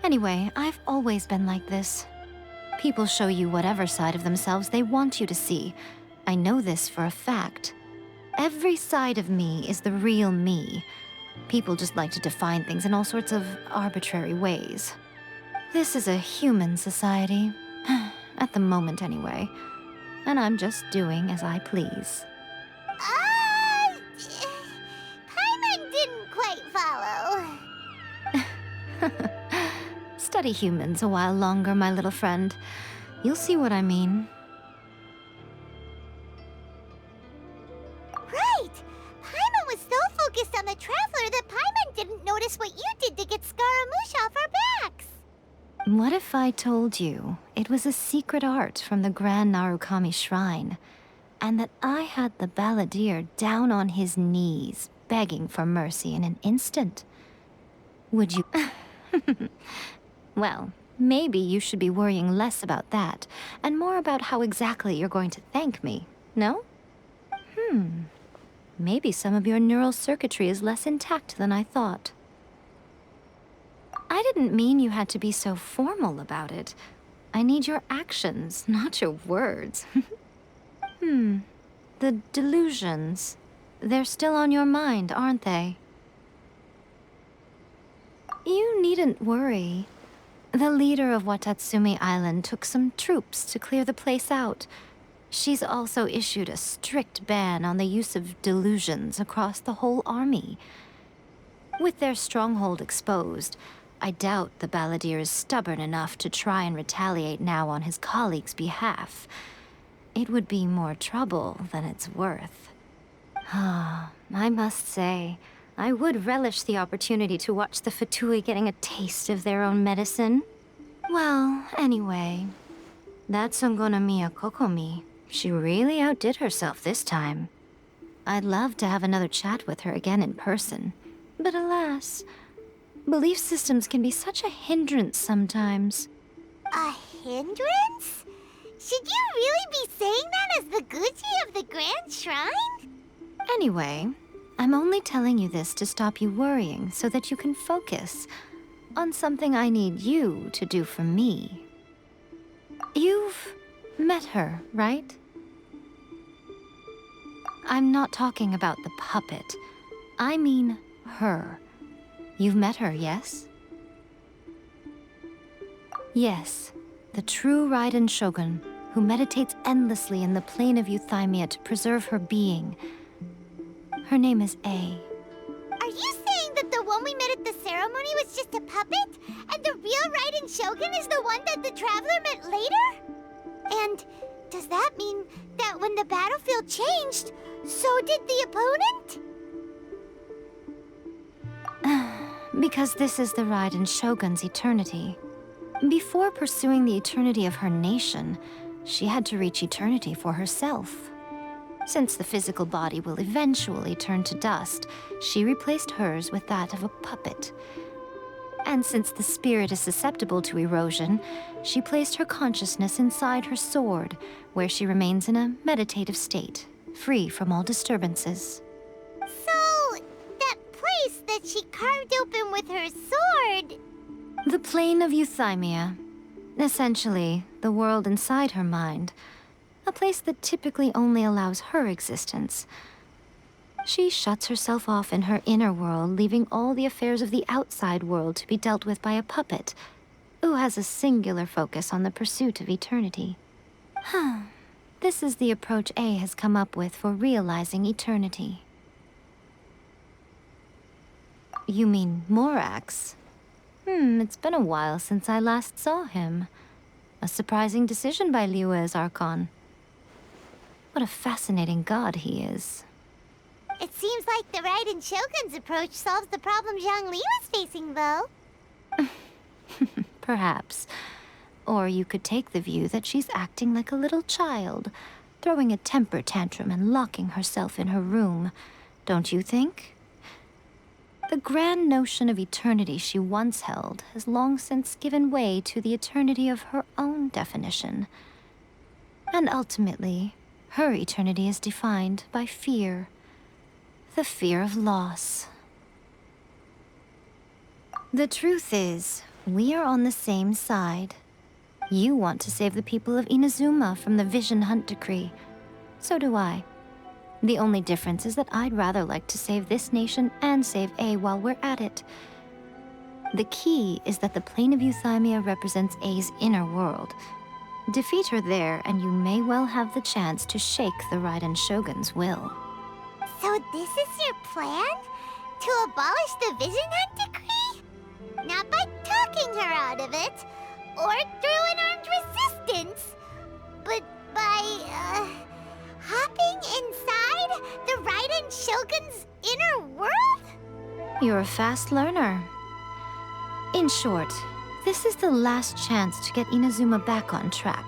Anyway, I've always been like this. People show you whatever side of themselves they want you to see. I know this for a fact. Every side of me is the real me. People just like to define things in all sorts of arbitrary ways. This is a human society. At the moment, anyway. And I'm just doing as I please. Paimon didn't quite follow. Study humans a while longer, my little friend. You'll see what I mean. Right! Paimon was so focused on the Traveler that Paimon didn't notice what you did What if I told you it was a secret art from the Grand Narukami Shrine, and that I had the balladeer down on his knees, begging for mercy in an instant? Would you... Well, maybe you should be worrying less about that, and more about how exactly you're going to thank me, no? Maybe some of your neural circuitry is less intact than I thought. I didn't mean you had to be so formal about it. I need your actions, not your words. The delusions. They're still on your mind, aren't they? You needn't worry. The leader of Watatsumi Island took some troops to clear the place out. She's also issued a strict ban on the use of delusions across the whole army. With their stronghold exposed, I doubt the balladeer is stubborn enough to try and retaliate now on his colleagues' behalf. It would be more trouble than it's worth. I must say, I would relish the opportunity to watch the Fatui getting a taste of their own medicine. Well, anyway, that Songonamiya Kokomi, she really outdid herself this time. I'd love to have another chat with her again in person, but alas, belief systems can be such a hindrance sometimes. A hindrance? Should you really be saying that as the Gucci of the Grand Shrine? Anyway, I'm only telling you this to stop you worrying so that you can focus on something I need you to do for me. You've met her, right? I'm not talking about the puppet. I mean her. You've met her, yes? Yes, the true Raiden Shogun, who meditates endlessly in the plane of Euthymia to preserve her being. Her name is A. Are you saying that the one we met at the ceremony was just a puppet? And the real Raiden Shogun is the one that the Traveler met later? And does that mean that when the battlefield changed, so did the opponent? Because this is the Raiden Shogun's eternity. Before pursuing the eternity of her nation, she had to reach eternity for herself. Since the physical body will eventually turn to dust, she replaced hers with that of a puppet. And since the spirit is susceptible to erosion, she placed her consciousness inside her sword, where she remains in a meditative state, free from all disturbances. So, that place that she carved open with her sword... The plane of Euthymia. Essentially, the world inside her mind. A place that typically only allows her existence. She shuts herself off in her inner world, leaving all the affairs of the outside world to be dealt with by a puppet, who has a singular focus on the pursuit of eternity. This is the approach A has come up with for realizing eternity. You mean Morax? It's been a while since I last saw him. A surprising decision by Liyue's Archon. What a fascinating god he is. It seems like the Raiden Shogun's approach solves the problem Zhang Li was facing, though. Perhaps. Or you could take the view that she's acting like a little child, throwing a temper tantrum and locking herself in her room. Don't you think? The grand notion of eternity she once held has long since given way to the eternity of her own definition. And ultimately, her eternity is defined by fear. The fear of loss. The truth is, we are on the same side. You want to save the people of Inazuma from the Vision Hunt decree. So do I. The only difference is that I'd rather like to save this nation and save A while we're at it. The key is that the plane of Euthymia represents A's inner world. Defeat her there, and you may well have the chance to shake the Raiden Shogun's will. So this is your plan? To abolish the Vision Hunt decree? Not by talking her out of it, or through an armed resistance, but by, hopping inside the Raiden Shogun's inner world? You're a fast learner. In short, This is the last chance to get Inazuma back on track.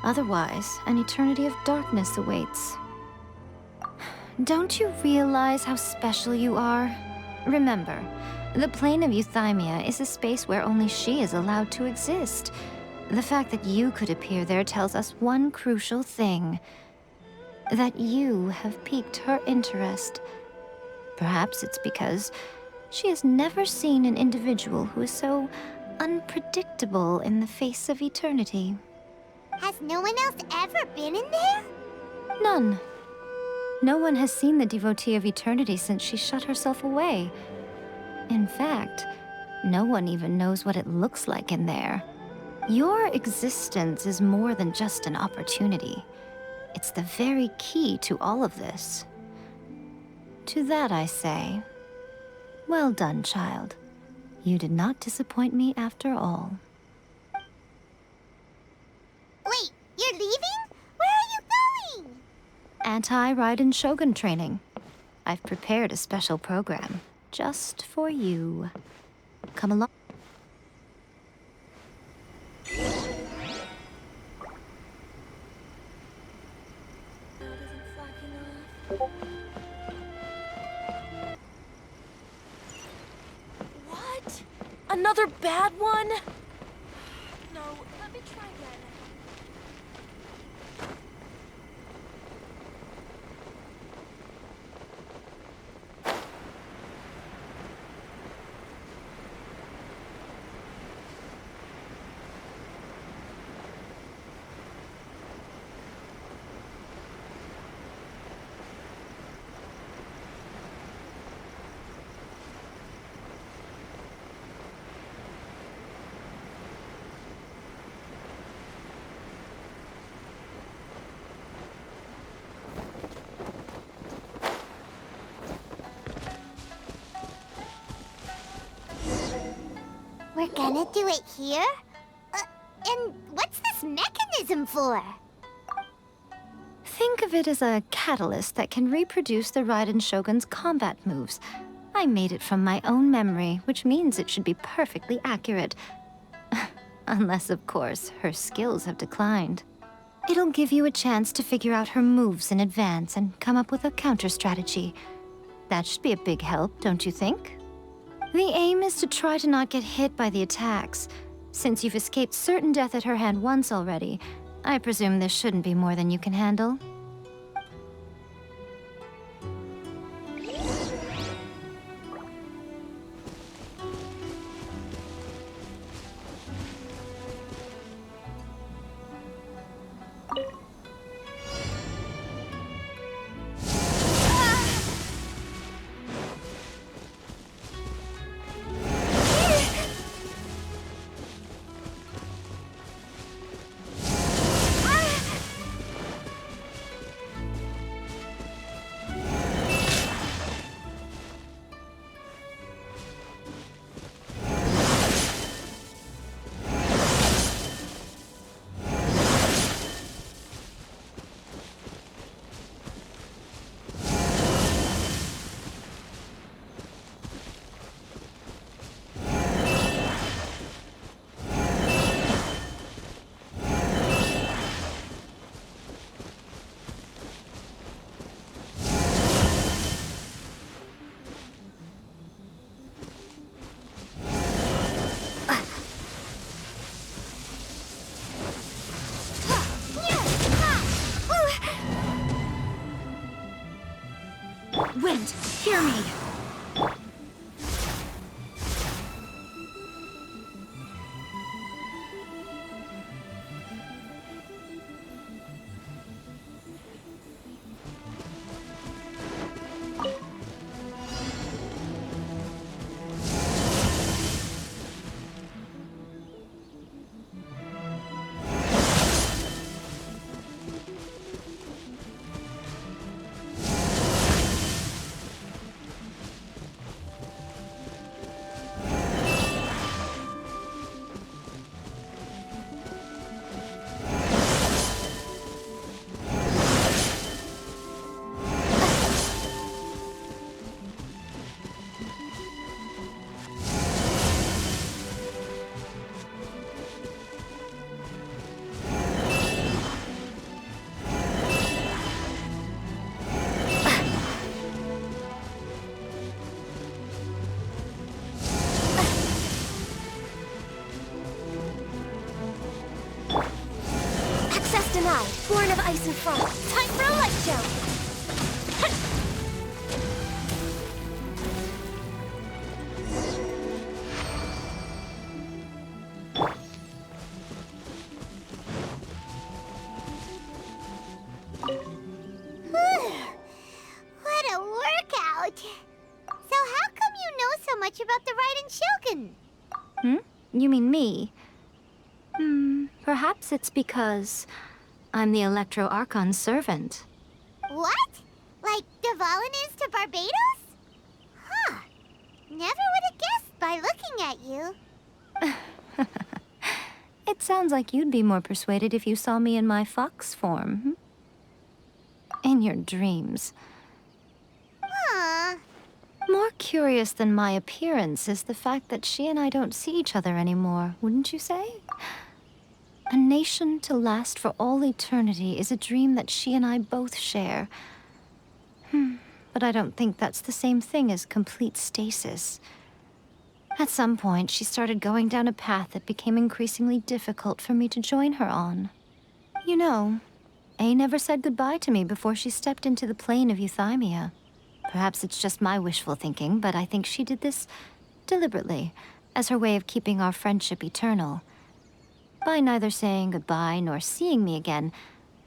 Otherwise, an eternity of darkness awaits. Don't you realize how special you are? Remember, the plane of Euthymia is a space where only she is allowed to exist. The fact that you could appear there tells us one crucial thing. That you have piqued her interest. Perhaps it's because she has never seen an individual who is so unpredictable in the face of eternity. Has no one else ever been in there? None. No one has seen the devotee of eternity since she shut herself away. In fact, no one even knows what it looks like in there. Your existence is more than just an opportunity. It's the very key to all of this. To that I say, well done, child. You did not disappoint me after all. Wait, you're leaving? Where are you going? Anti-Raiden Shogun training. I've prepared a special program just for you. Come along. What? Another bad one? No, let me try again. We're gonna do it here? And what's this mechanism for? Think of it as a catalyst that can reproduce the Raiden Shogun's combat moves. I made it from my own memory, which means it should be perfectly accurate. Unless, of course, her skills have declined. It'll give you a chance to figure out her moves in advance and come up with a counter-strategy. That should be a big help, don't you think? The aim is to try to not get hit by the attacks. Since you've escaped certain death at her hand once already, I presume this shouldn't be more than you can handle. I, born of ice and frost. Time for a light show! What a workout! So how come you know so much about the Raiden Shogun? You mean me? Perhaps it's because I'm the Electro Archon's servant. What? Like Devalin is to Barbados? Huh. Never would have guessed by looking at you. It sounds like you'd be more persuaded if you saw me in my fox form. In your dreams. Aw. More curious than my appearance is the fact that she and I don't see each other anymore, wouldn't you say? A nation to last for all eternity is a dream that she and I both share. But I don't think that's the same thing as complete stasis. At some point, she started going down a path that became increasingly difficult for me to join her on. You know, A never said goodbye to me before she stepped into the plane of euthymia. Perhaps it's just my wishful thinking, but I think she did this deliberately, as her way of keeping our friendship eternal. By neither saying goodbye nor seeing me again,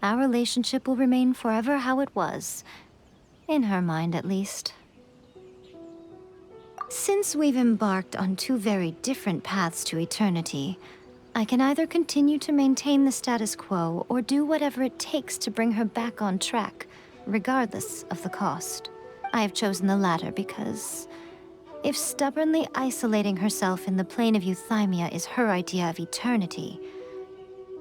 our relationship will remain forever how it was. In her mind, at least. Since we've embarked on two very different paths to eternity, I can either continue to maintain the status quo or do whatever it takes to bring her back on track, regardless of the cost. I have chosen the latter because if stubbornly isolating herself in the plane of euthymia is her idea of eternity,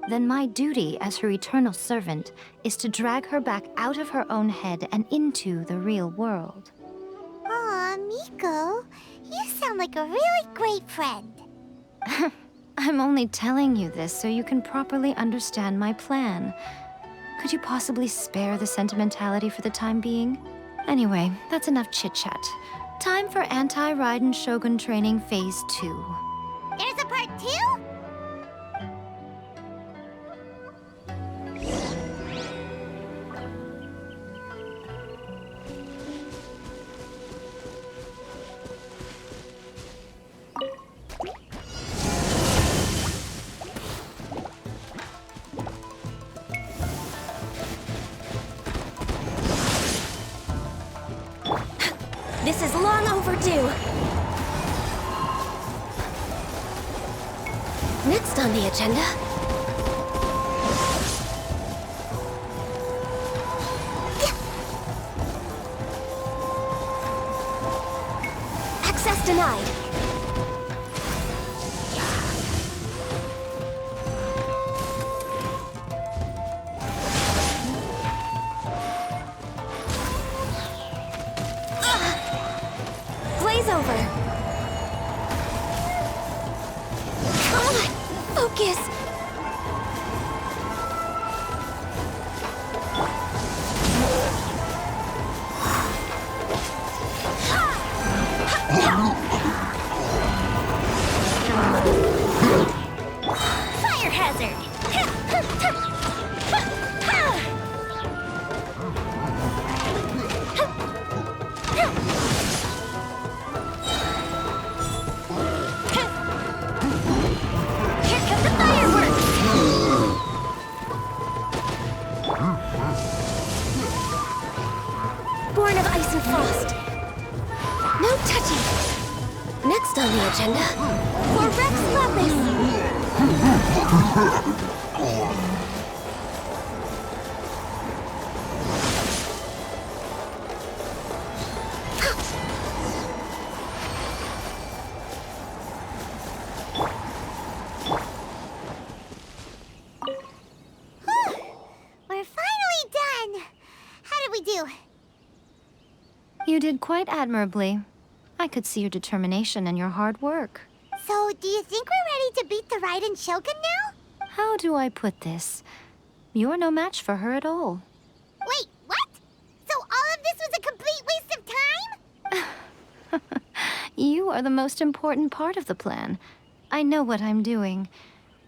then my duty as her eternal servant is to drag her back out of her own head and into the real world. Aw, Miko, you sound like a really great friend. I'm only telling you this so you can properly understand my plan. Could you possibly spare the sentimentality for the time being? Anyway, that's enough chit-chat. Time for Anti-Raiden Shogun Training Phase 2. There's a part 2? This is long overdue. Next on the agenda... Access denied. Blaze over. Come on, focus. Fire hazard. Here come the fireworks! Born of ice and frost. No touching. Next on the agenda, for Rex Lapis. We're finally done. How did we do? You did quite admirably. I could see your determination and your hard work. So, do you think we're ready to beat the Raiden Shogun now? How do I put this? You're no match for her at all. Wait, what? So all of this was a complete waste of time? You are the most important part of the plan. I know what I'm doing.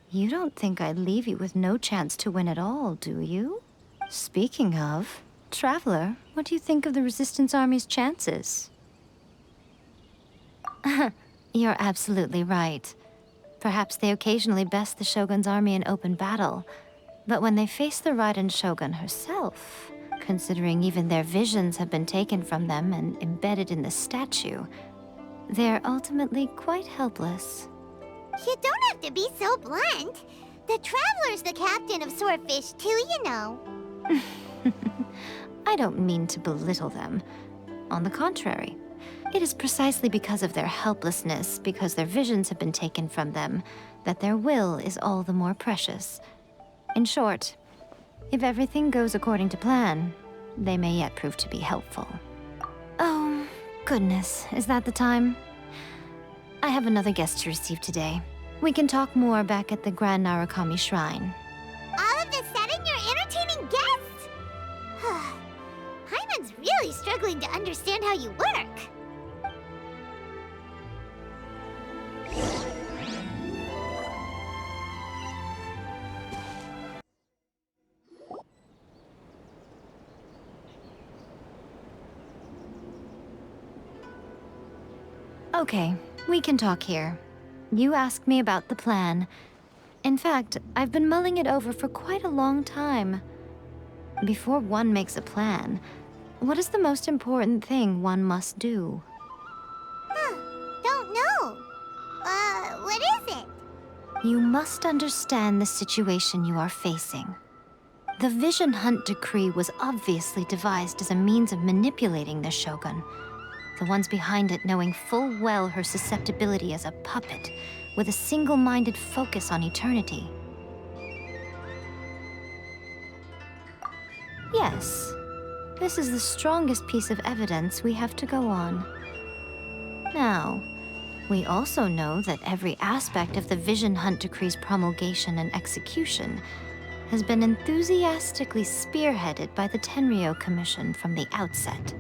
You don't think I'd leave you with no chance to win at all, do you? Speaking of, Traveler, what do you think of the Resistance Army's chances? You're absolutely right. Perhaps they occasionally best the Shogun's army in open battle, but when they face the Raiden Shogun herself, considering even their visions have been taken from them and embedded in the statue, they're ultimately quite helpless. You don't have to be so blunt. The Traveler's the captain of Swordfish too, you know. I don't mean to belittle them. On the contrary, it is precisely because of their helplessness, because their visions have been taken from them, that their will is all the more precious. In short, if everything goes according to plan, they may yet prove to be helpful. Oh, goodness, is that the time? I have another guest to receive today. We can talk more back at the Grand Narukami Shrine. All of a sudden, you're entertaining guests? Paimon's really struggling to understand how you work. Okay, we can talk here. You asked me about the plan. In fact, I've been mulling it over for quite a long time. Before one makes a plan, what is the most important thing one must do? Don't know. What is it? You must understand the situation you are facing. The Vision Hunt Decree was obviously devised as a means of manipulating the Shogun, the ones behind it knowing full well her susceptibility as a puppet, with a single-minded focus on eternity. Yes, this is the strongest piece of evidence we have to go on. Now, we also know that every aspect of the Vision Hunt Decree's promulgation and execution has been enthusiastically spearheaded by the Tenryou Commission from the outset.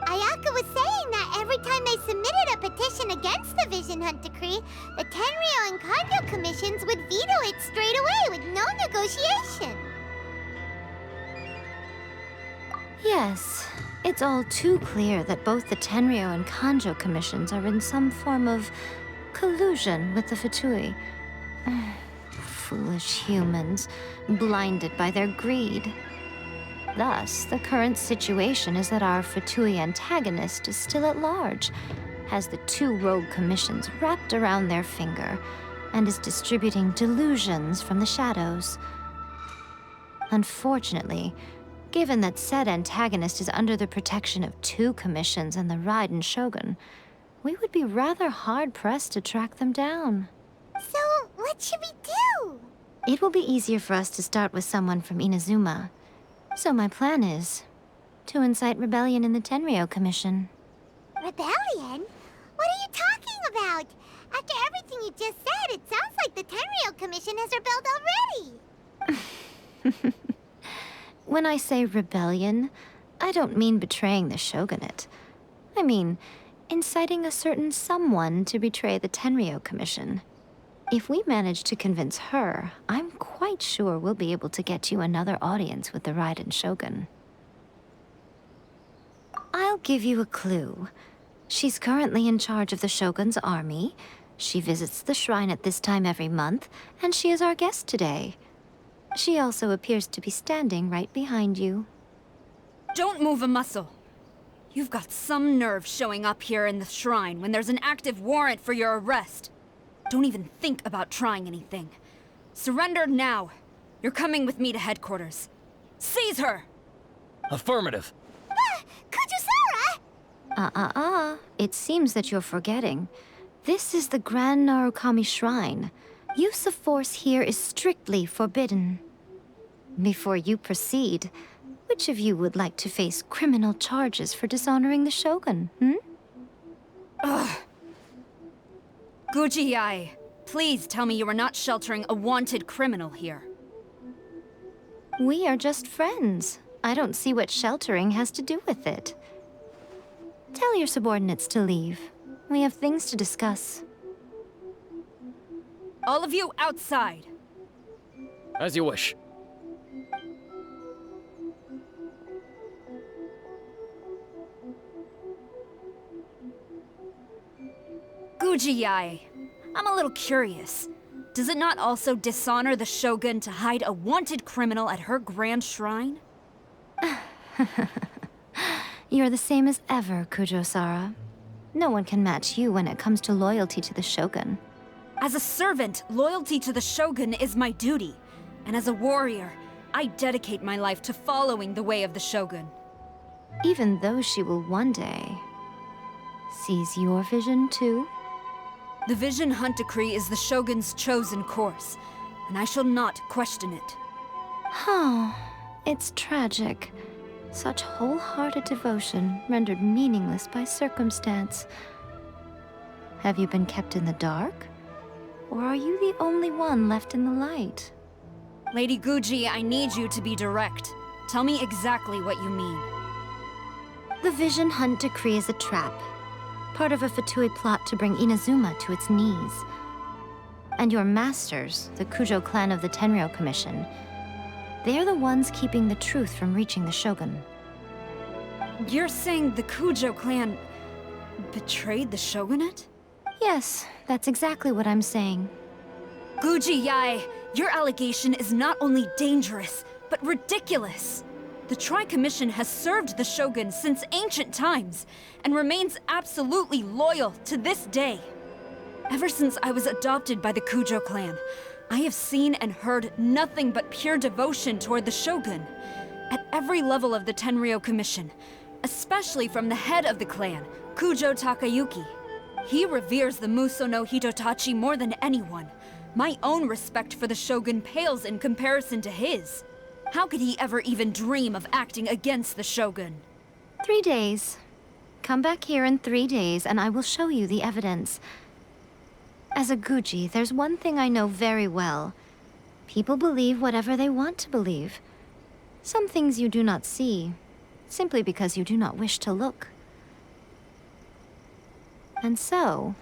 Ayaka was saying that every time they submitted a petition against the Vision Hunt Decree, the Tenryou and Kanjo commissions would veto it straight away with no negotiation. Yes, it's all too clear that both the Tenryou and Kanjo commissions are in some form of collusion with the Fatui. Foolish humans, blinded by their greed. Thus, the current situation is that our Fatui antagonist is still at large, has the two rogue commissions wrapped around their finger, and is distributing delusions from the shadows. Unfortunately, given that said antagonist is under the protection of two commissions and the Raiden Shogun, we would be rather hard-pressed to track them down. So, what should we do? It will be easier for us to start with someone from Inazuma. So my plan is to incite rebellion in the Tenryou Commission. Rebellion? What are you talking about? After everything you just said, it sounds like the Tenryou Commission has rebelled already. When I say rebellion, I don't mean betraying the shogunate. I mean inciting a certain someone to betray the Tenryou Commission. If we manage to convince her, I'm quite sure we'll be able to get you another audience with the Raiden Shogun. I'll give you a clue. She's currently in charge of the Shogun's army. She visits the shrine at this time every month, and she is our guest today. She also appears to be standing right behind you. Don't move a muscle. You've got some nerve showing up here in the shrine when there's an active warrant for your arrest. Don't even think about trying anything. Surrender now. You're coming with me to headquarters. Seize her! Affirmative. Kujusara! It seems that you're forgetting. This is the Grand Narukami Shrine. Use of force here is strictly forbidden. Before you proceed, which of you would like to face criminal charges for dishonoring the Shogun, Ugh. Guji-ai, please tell me you are not sheltering a wanted criminal here. We are just friends. I don't see what sheltering has to do with it. Tell your subordinates to leave. We have things to discuss. All of you outside. As you wish. Gujiyai, I'm a little curious. Does it not also dishonor the Shogun to hide a wanted criminal at her grand shrine? You're the same as ever, Kujo-Sara. No one can match you when it comes to loyalty to the Shogun. As a servant, loyalty to the Shogun is my duty. And as a warrior, I dedicate my life to following the way of the Shogun. Even though she will one day seize your vision too? The Vision Hunt Decree is the Shogun's chosen course, and I shall not question it. Oh, it's tragic. Such wholehearted devotion rendered meaningless by circumstance. Have you been kept in the dark? Or are you the only one left in the light? Lady Guji, I need you to be direct. Tell me exactly what you mean. The Vision Hunt Decree is a trap. Part of a Fatui plot to bring Inazuma to its knees. And your masters, the Kujo clan of the Tenryou Commission, they're the ones keeping the truth from reaching the Shogun. You're saying the Kujo clan betrayed the Shogunate? Yes, that's exactly what I'm saying. Guji Yae, your allegation is not only dangerous, but ridiculous. The Tri-Commission has served the Shogun since ancient times, and remains absolutely loyal to this day. Ever since I was adopted by the Kujo clan, I have seen and heard nothing but pure devotion toward the Shogun. At every level of the Tenryou Commission, especially from the head of the clan, Kujo Takayuki. He reveres the Muso no Hitotachi more than anyone. My own respect for the Shogun pales in comparison to his. How could he ever even dream of acting against the Shogun? 3 days. Come back here in 3 days and I will show you the evidence. As a Guji, there's one thing I know very well. People believe whatever they want to believe. Some things you do not see, simply because you do not wish to look. And so,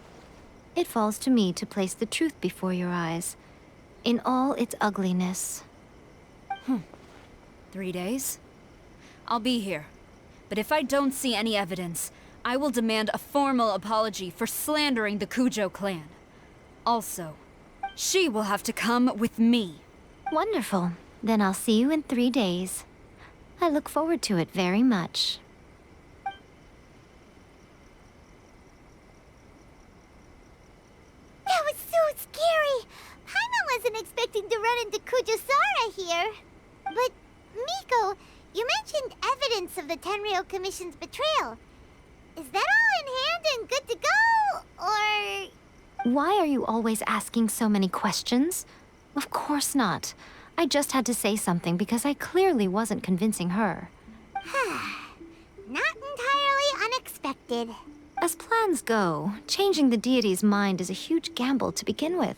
it falls to me to place the truth before your eyes, in all its ugliness. 3 days? I'll be here. But if I don't see any evidence, I will demand a formal apology for slandering the Kujo clan. Also, she will have to come with me. Wonderful. Then I'll see you in 3 days. I look forward to it very much. That was so scary! Paimon wasn't expecting to run into Kujo-Sara here. But, Miko, you mentioned evidence of the Tenryou Commission's betrayal. Is that all in hand and good to go, or...? Why are you always asking so many questions? Of course not. I just had to say something because I clearly wasn't convincing her. Not entirely unexpected. As plans go, changing the deity's mind is a huge gamble to begin with.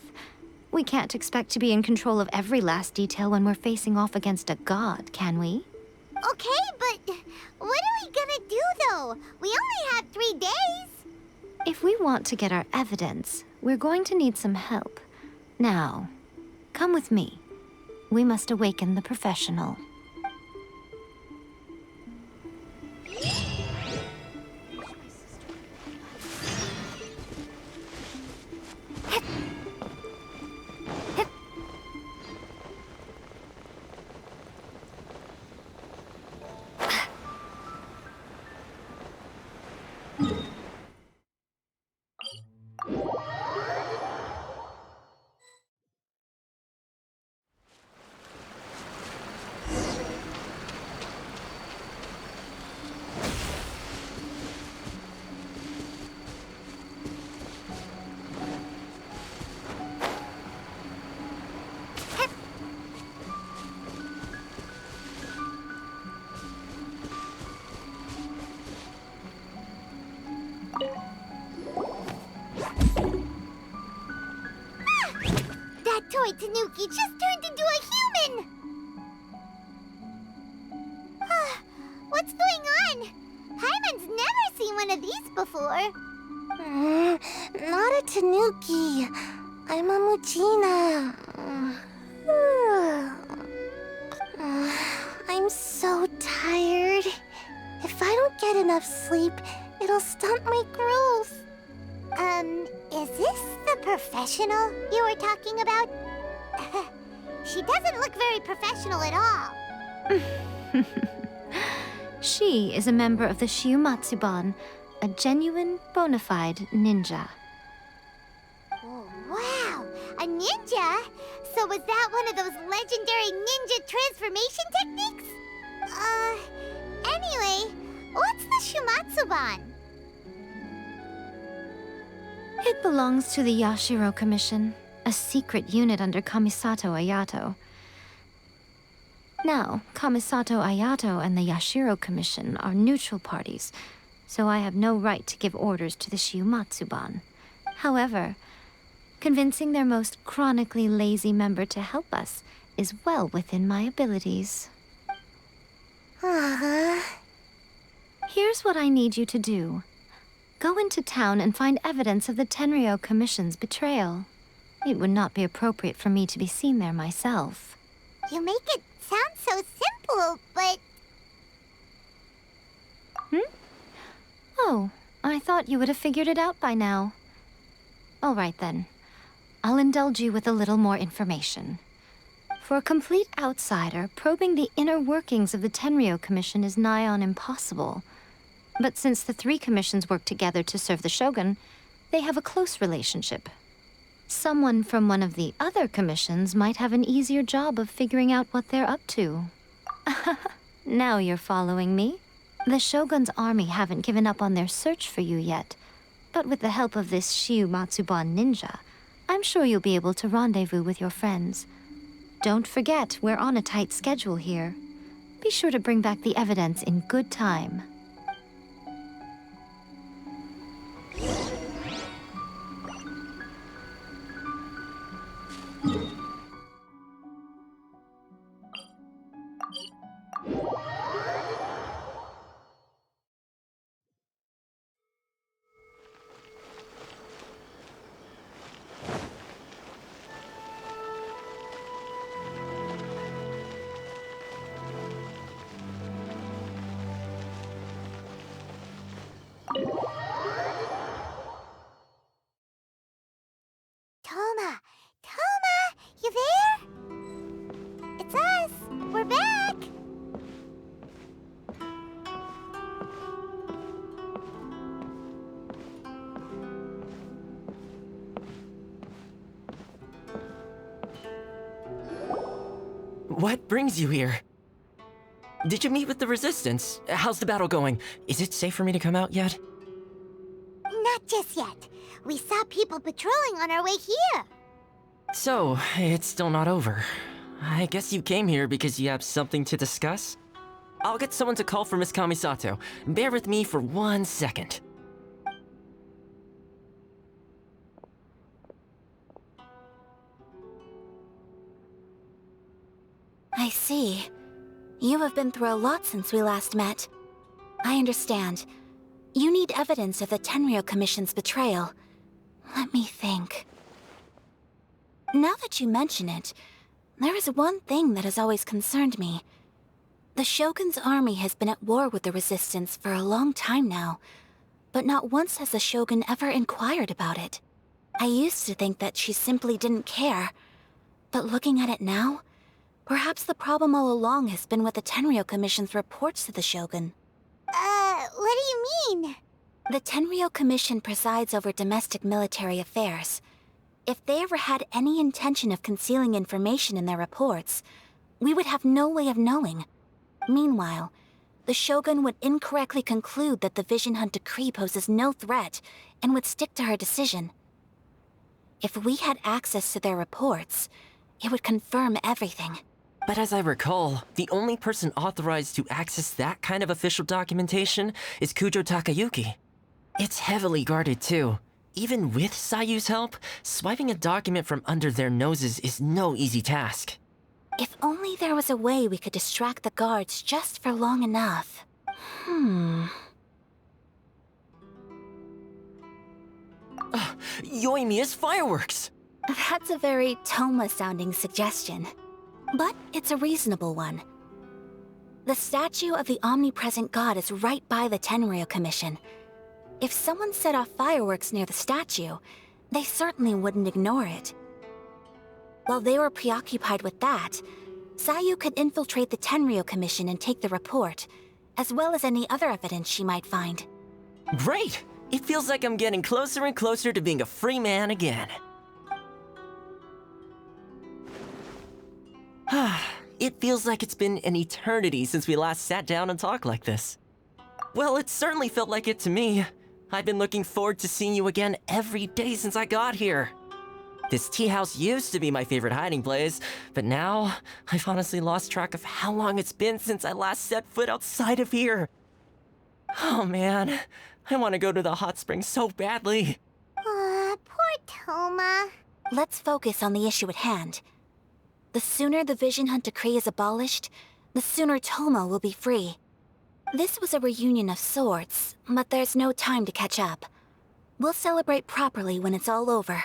We can't expect to be in control of every last detail when we're facing off against a god, can we? Okay, but what are we gonna do, though? We only have 3 days. If we want to get our evidence, we're going to need some help. Now, come with me. We must awaken the professional. That toy Tanuki just turned into a human! What's going on? Paimon's never seen one of these before. Not a Tanuki. I'm a Mujina. I'm so tired. If I don't get enough sleep, it'll stunt my growth. Is this the professional you were talking about? She doesn't look very professional at all. She is a member of the Shiumatsuban, a genuine, bona fide ninja. Oh, wow, a ninja? So was that one of those legendary ninja transformation techniques? Anyway, what's the Shumatsuban? It belongs to the Yashiro Commission, a secret unit under Kamisato Ayato. Now, Kamisato Ayato and the Yashiro Commission are neutral parties, so I have no right to give orders to the Shiumatsuban. However, convincing their most chronically lazy member to help us is well within my abilities. Here's what I need you to do. Go into town and find evidence of the Tenryou Commission's betrayal. It would not be appropriate for me to be seen there myself. You make it sound so simple, but... Oh, I thought you would have figured it out by now. All right then. I'll indulge you with a little more information. For a complete outsider, probing the inner workings of the Tenryou Commission is nigh on impossible. But since the three commissions work together to serve the Shogun, they have a close relationship. Someone from one of the other commissions might have an easier job of figuring out what they're up to. Now you're following me. The Shogun's army haven't given up on their search for you yet, but with the help of this Shiumatsuban ninja, I'm sure you'll be able to rendezvous with your friends. Don't forget, we're on a tight schedule here. Be sure to bring back the evidence in good time. Toma, you there? It's us. We're back. What brings you here? Did you meet with the Resistance? How's the battle going? Is it safe for me to come out yet? Not just yet. We saw people patrolling on our way here. So, it's still not over. I guess you came here because you have something to discuss? I'll get someone to call for Miss Kamisato. Bear with me for 1 second. I see. You have been through a lot since we last met. I understand. You need evidence of the Tenryou Commission's betrayal. Let me think. Now that you mention it, there is one thing that has always concerned me. The Shogun's army has been at war with the Resistance for a long time now, but not once has the Shogun ever inquired about it. I used to think that she simply didn't care, but looking at it now, perhaps the problem all along has been with the Tenryou Commission's reports to the Shogun. What do you mean? The Tenryou Commission presides over domestic military affairs. If they ever had any intention of concealing information in their reports, we would have no way of knowing. Meanwhile, the Shogun would incorrectly conclude that the Vision Hunt decree poses no threat and would stick to her decision. If we had access to their reports, it would confirm everything. But as I recall, the only person authorized to access that kind of official documentation is Kujo Takayuki. It's heavily guarded too. Even with Sayu's help, swiping a document from under their noses is no easy task. If only there was a way we could distract the guards just for long enough. Yoimiya's fireworks! That's a very Toma-sounding suggestion. But it's a reasonable one. The statue of the omnipresent god is right by the Tenryou Commission. If someone set off fireworks near the statue, they certainly wouldn't ignore it. While they were preoccupied with that, Sayu could infiltrate the Tenryou Commission and take the report, as well as any other evidence she might find. Great! It feels like I'm getting closer and closer to being a free man again. It feels like it's been an eternity since we last sat down and talked like this. Well, it certainly felt like it to me. I've been looking forward to seeing you again every day since I got here. This tea house used to be my favorite hiding place, but now I've honestly lost track of how long it's been since I last set foot outside of here. Oh man, I want to go to the hot springs so badly. Poor Toma. Let's focus on the issue at hand. The sooner the Vision Hunt Decree is abolished, the sooner Toma will be free. This was a reunion of sorts, but there's no time to catch up. We'll celebrate properly when it's all over.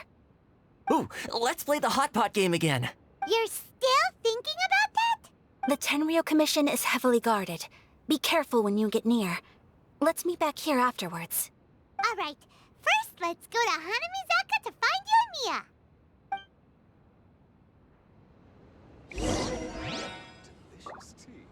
Ooh, let's play the hot pot game again. You're still thinking about that? The Tenryou Commission is heavily guarded. Be careful when you get near. Let's meet back here afterwards. Alright, first let's go to Hanamizaka to find Yoimiya. Delicious tea.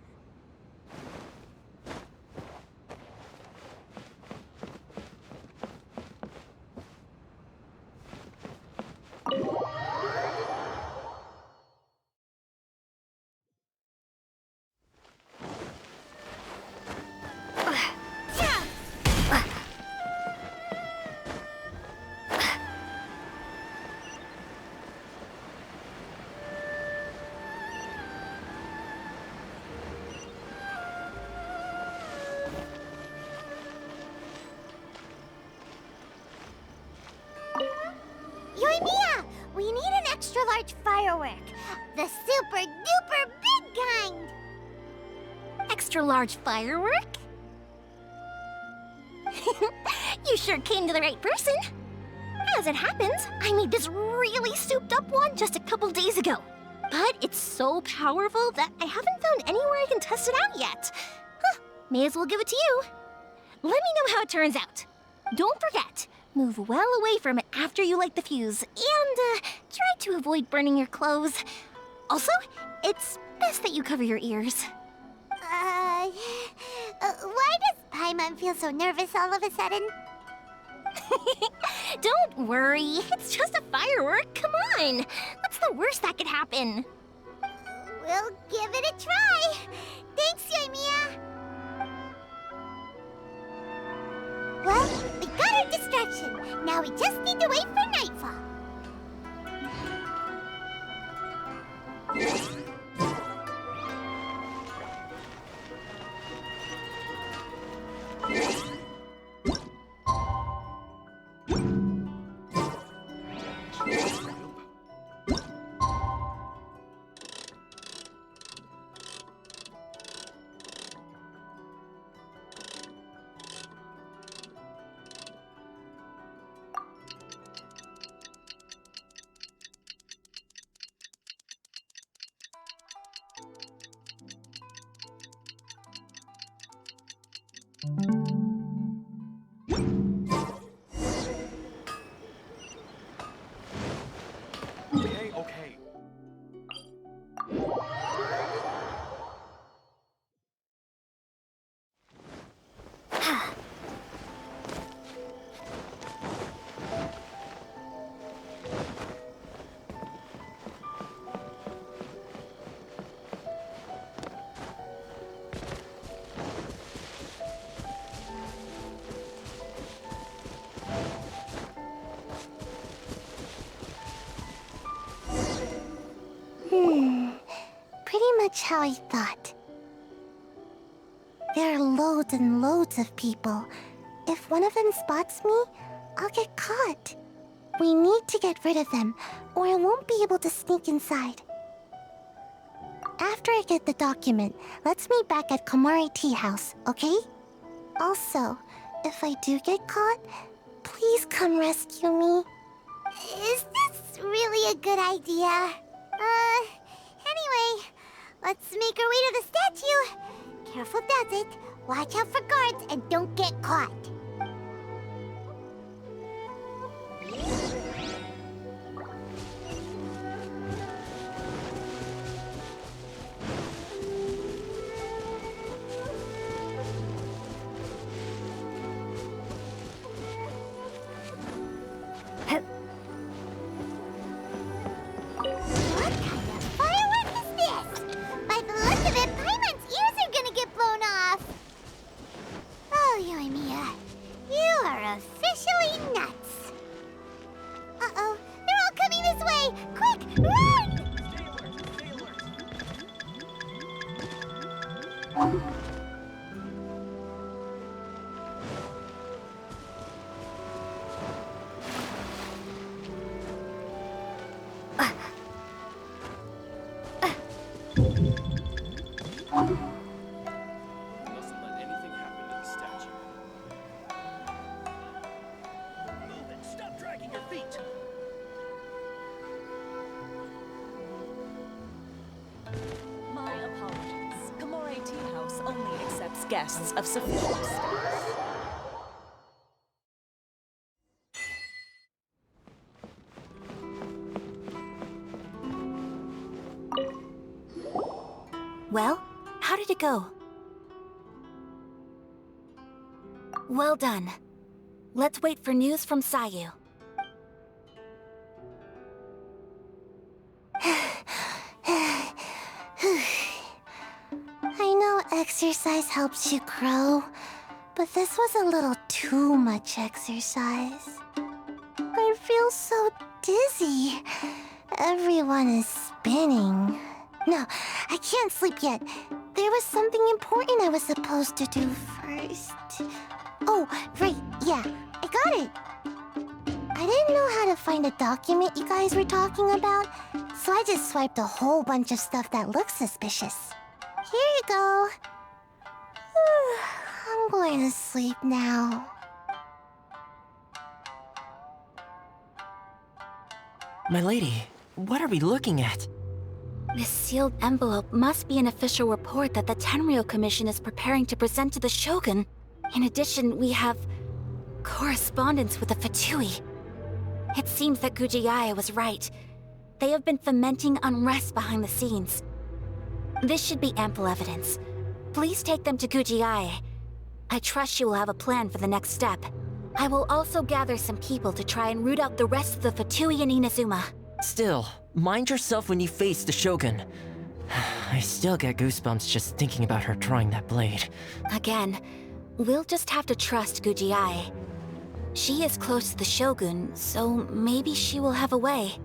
Yoimiya, we need an extra large firework. The super duper big kind. Extra large firework? You sure came to the right person. As it happens, I made this really souped up one just a couple days ago. But it's so powerful that I haven't found anywhere I can test it out yet. May as well give it to you. Let me know how it turns out. Don't forget, move well away from it after you light the fuse, and try to avoid burning your clothes. Also, it's best that you cover your ears. Why does Paimon feel so nervous all of a sudden? Don't worry, it's just a firework, come on! What's the worst that could happen? We'll give it a try. Thanks, Yoimiya. Well, we got our distraction. Now we just need to wait for nightfall. Okay. Pretty much how I thought. There are loads and loads of people. If one of them spots me, I'll get caught. We need to get rid of them, or I won't be able to sneak inside. After I get the document, let's meet back at Komari Tea House, okay? Also, if I do get caught, please come rescue me. Is this really a good idea. Anyway, let's make our way to the statue. Careful does it. Watch out for guards and don't get caught. What kind of firework is this? By the look of it, Paimon's ears are gonna get blown off. Oh, Yoimiya, you are officially nuts. Uh-oh, they're all coming this way! Quick, run! Mustn't let anything happen to the statue. Move it! Stop dragging your feet! My apologies. Kamore Tea House only accepts guests of sufficient status. Well, how did it go? Well done. Let's wait for news from Sayu. I know exercise helps you grow, but this was a little too much exercise. I feel so dizzy. Everyone is spinning. No, I can't sleep yet. There was something important I was supposed to do first. Oh, right, yeah, I got it. I didn't know how to find a document you guys were talking about, so I just swiped a whole bunch of stuff that looks suspicious. Here you go. I'm going to sleep now. My lady, what are we looking at? This sealed envelope must be an official report that the Tenryou Commission is preparing to present to the Shogun. In addition, we have correspondence with the Fatui. It seems that Gujiaya was right. They have been fomenting unrest behind the scenes. This should be ample evidence. Please take them to Gujiaya. I trust she will have a plan for the next step. I will also gather some people to try and root out the rest of the Fatui in Inazuma. Still, mind yourself when you face the Shogun. I still get goosebumps just thinking about her drawing that blade. Again, we'll just have to trust Gujiai. She is close to the Shogun, so maybe she will have a way.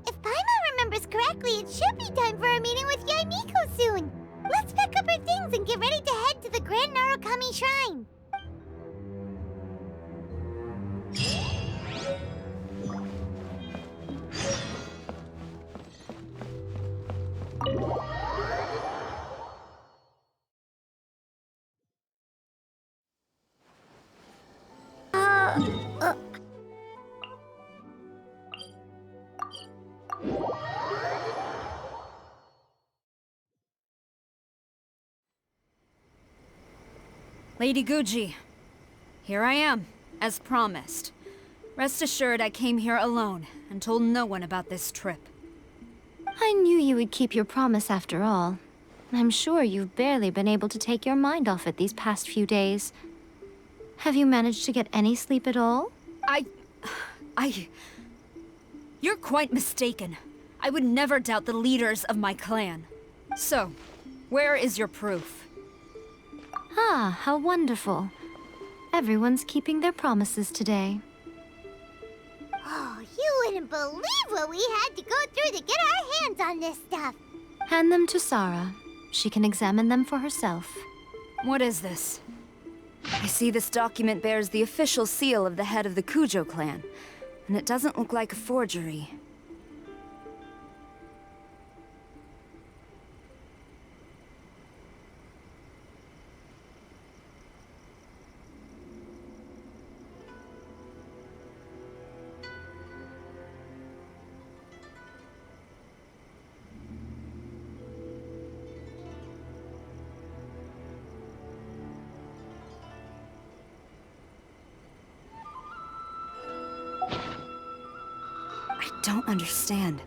If Paimon remembers correctly, it should be time for a meeting with Yaimiko soon. Let's pack up our things and get ready to head to the Grand Narukami Shrine. Lady Guji, here I am, as promised. Rest assured I came here alone and told no one about this trip. I knew you would keep your promise after all. I'm sure you've barely been able to take your mind off it these past few days. Have you managed to get any sleep at all? You're quite mistaken. I would never doubt the leaders of my clan. So, where is your proof? Ah, how wonderful. Everyone's keeping their promises today. Oh, you wouldn't believe what we had to go through to get our hands on this stuff. Hand them to Sarah. She can examine them for herself. What is this? I see this document bears the official seal of the head of the Kujo clan, and it doesn't look like a forgery. don't understand.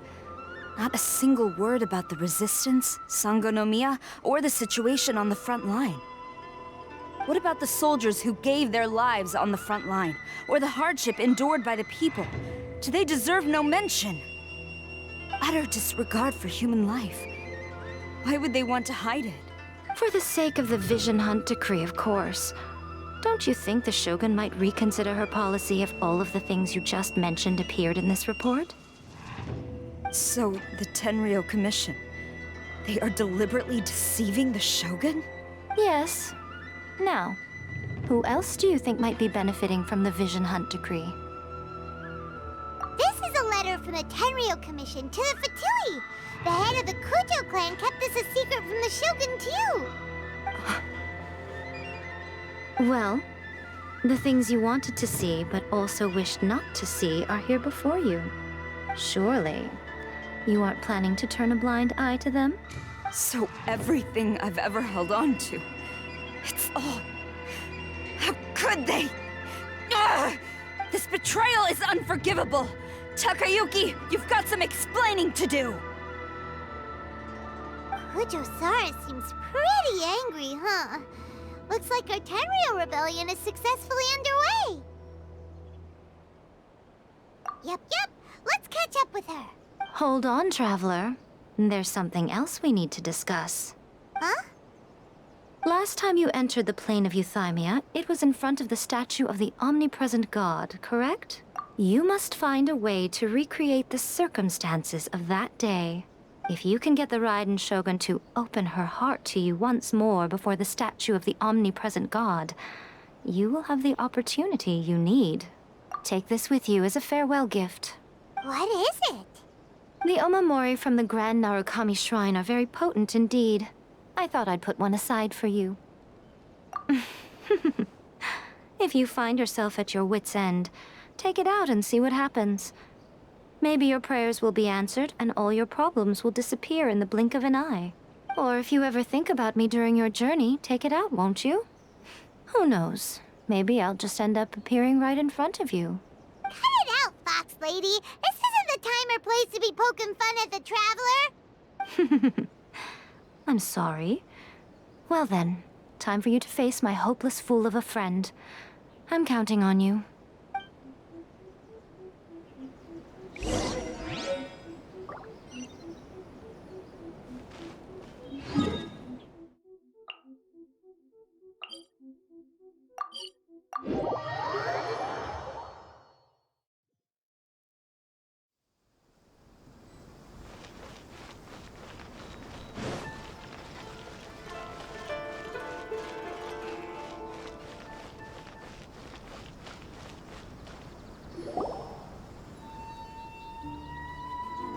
Not a single word about the resistance, Sangonomiya, or the situation on the front line. What about the soldiers who gave their lives on the front line, or the hardship endured by the people? Do they deserve no mention? Utter disregard for human life. Why would they want to hide it? For the sake of the Vision Hunt decree, of course. Don't you think the Shogun might reconsider her policy if all of the things you just mentioned appeared in this report? So, the Tenryou Commission, they are deliberately deceiving the Shogun? Yes. Now, who else do you think might be benefiting from the Vision Hunt decree? This is a letter from the Tenryou Commission to the Fatui. The head of the Kujo clan kept this a secret from the Shogun, too. Well, the things you wanted to see but also wished not to see are here before you. Surely, you aren't planning to turn a blind eye to them? So everything I've ever held on to, it's all... How could they? Ugh! This betrayal is unforgivable! Takayuki, you've got some explaining to do! Kujo-Sara seems pretty angry, huh? Looks like our Tenryou rebellion is successfully underway. Yep. Let's catch up with her. Hold on, Traveler. There's something else we need to discuss. Huh? Last time you entered the plane of Euthymia, it was in front of the statue of the omnipresent god, correct? You must find a way to recreate the circumstances of that day. If you can get the Raiden Shogun to open her heart to you once more before the statue of the omnipresent god, you will have the opportunity you need. Take this with you as a farewell gift. What is it? The Omamori from the Grand Narukami Shrine are very potent indeed. I thought I'd put one aside for you. If you find yourself at your wit's end, take it out and see what happens. Maybe your prayers will be answered and all your problems will disappear in the blink of an eye. Or if you ever think about me during your journey, take it out, won't you? Who knows? Maybe I'll just end up appearing right in front of you. Cut it out, Fox Lady! This isn't the time or place to be poking fun at the Traveler! I'm sorry. Well then, time for you to face my hopeless fool of a friend. I'm counting on you.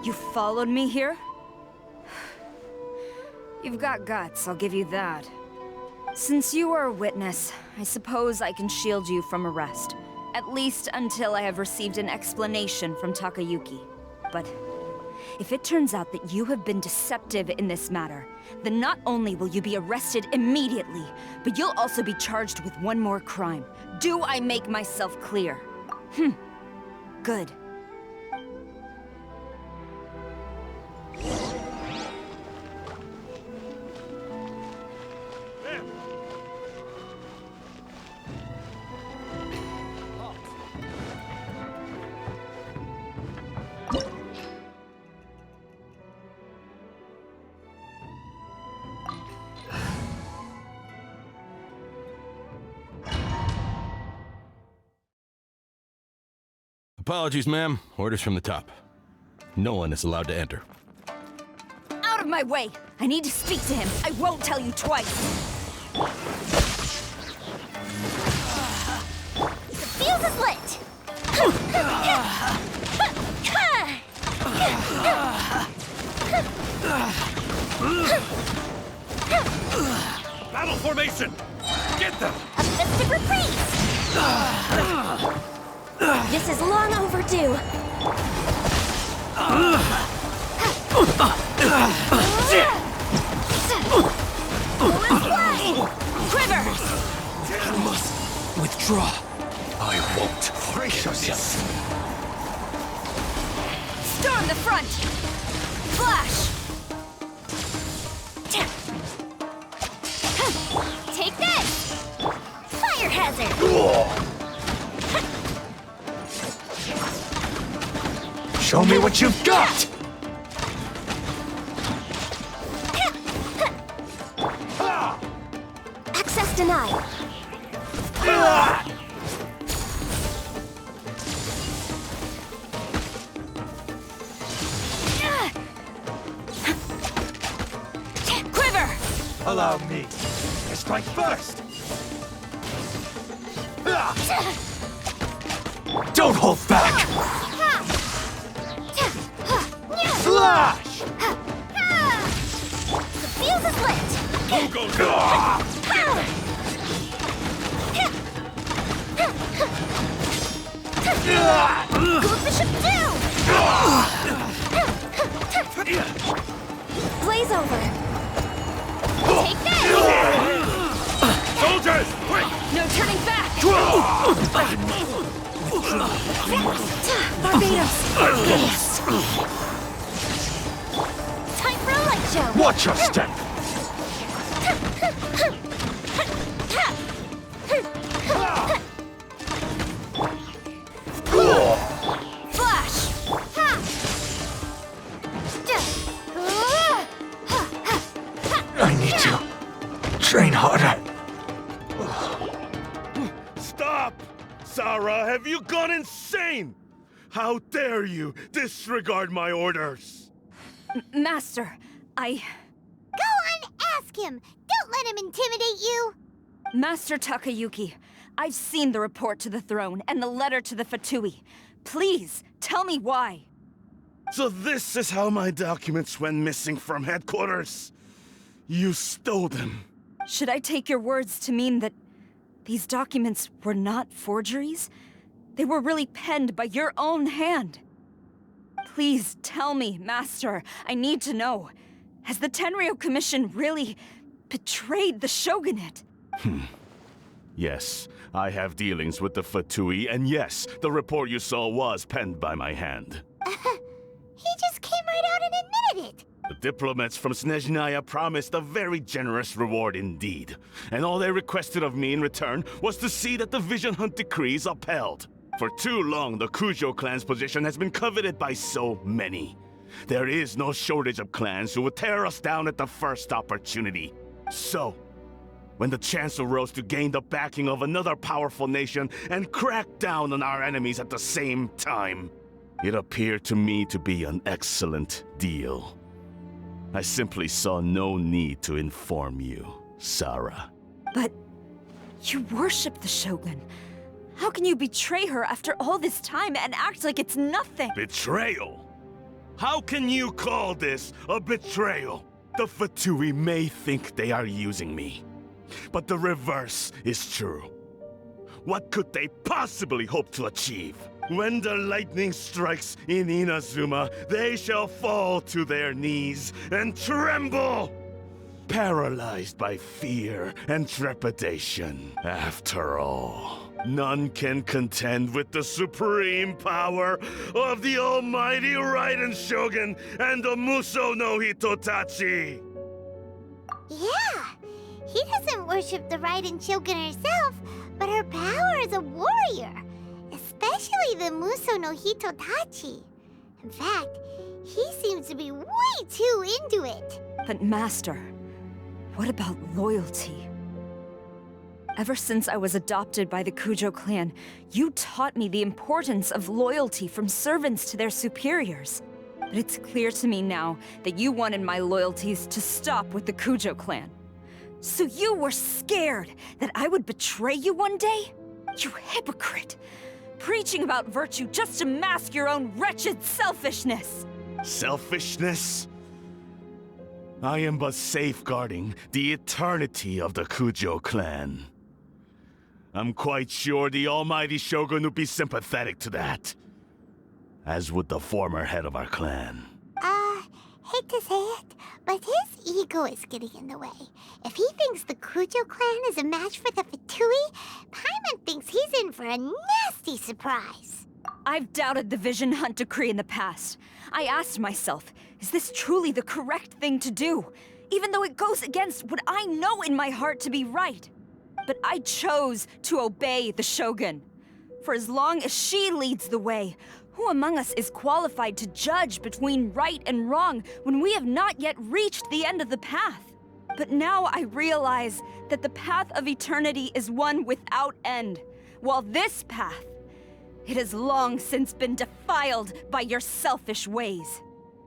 You followed me here? You've got guts, I'll give you that. Since you are a witness, I suppose I can shield you from arrest. At least until I have received an explanation from Takayuki. But if it turns out that you have been deceptive in this matter, then not only will you be arrested immediately, but you'll also be charged with one more crime. Do I make myself clear? Good. Apologies, ma'am. Orders from the top. No one is allowed to enter. Out of my way! I need to speak to him. I won't tell you twice. The fuse is lit! Battle formation! Get them! A mystic reprise! This is long overdue. Quivers! You must withdraw. I won't. Brace yourself. From the front! Flash! Take this! Fire hazard! Show me what you've got! Access denied. Quiver! Allow me to strike first! Don't hold back! Flash! The fuse is lit! Go, go, go! Go Bishop down! Blaze over. Take this! Soldiers, quick! No turning back! Barbados. Time for a light show! Watch your step! Flash! I need to train harder. Stop! Sarah, have you gone insane? How dare you disregard my orders? Master, Go on, ask him! Don't let him intimidate you! Master Takayuki, I've seen the report to the throne and the letter to the Fatui. Please, tell me why. So this is how my documents went missing from headquarters. You stole them. Should I take your words to mean that these documents were not forgeries? They were really penned by your own hand. Please tell me, Master. I need to know. Has the Tenryo Commission really betrayed the Shogunate? Yes, I have dealings with the Fatui, and yes, the report you saw was penned by my hand. He just came right out and admitted it! The diplomats from Snezhnaya promised a very generous reward indeed, and all they requested of me in return was to see that the Vision Hunt decree is upheld. For too long, the Kujo clan's position has been coveted by so many. There is no shortage of clans who would tear us down at the first opportunity. So, when the chance arose to gain the backing of another powerful nation and crack down on our enemies at the same time, it appeared to me to be an excellent deal. I simply saw no need to inform you, Sarah. But you worship the Shogun. How can you betray her after all this time and act like it's nothing? Betrayal? How can you call this a betrayal? The Fatui may think they are using me, but the reverse is true. What could they possibly hope to achieve? When the lightning strikes in Inazuma, they shall fall to their knees and tremble, paralyzed by fear and trepidation. After all, none can contend with the supreme power of the almighty Raiden Shogun and the Muso no Hitotachi! Yeah, he doesn't worship the Raiden Shogun herself, but her power as a warrior. Especially the Muso no Hitotachi. In fact, he seems to be way too into it. But Master, what about loyalty? Ever since I was adopted by the Kujo clan, you taught me the importance of loyalty from servants to their superiors. But it's clear to me now that you wanted my loyalties to stop with the Kujo clan. So you were scared that I would betray you one day? You hypocrite! Preaching about virtue just to mask your own wretched selfishness! Selfishness? I am but safeguarding the eternity of the Kujo clan. I'm quite sure the almighty Shogun would be sympathetic to that. As would the former head of our clan. Hate to say it, but his ego is getting in the way. If he thinks the Kujo clan is a match for the Fatui, Paimon thinks he's in for a nasty surprise. I've doubted the Vision Hunt decree in the past. I asked myself, is this truly the correct thing to do? Even though it goes against what I know in my heart to be right. But I chose to obey the Shogun. For as long as she leads the way, who among us is qualified to judge between right and wrong when we have not yet reached the end of the path? But now I realize that the path of eternity is one without end, while this path, it has long since been defiled by your selfish ways.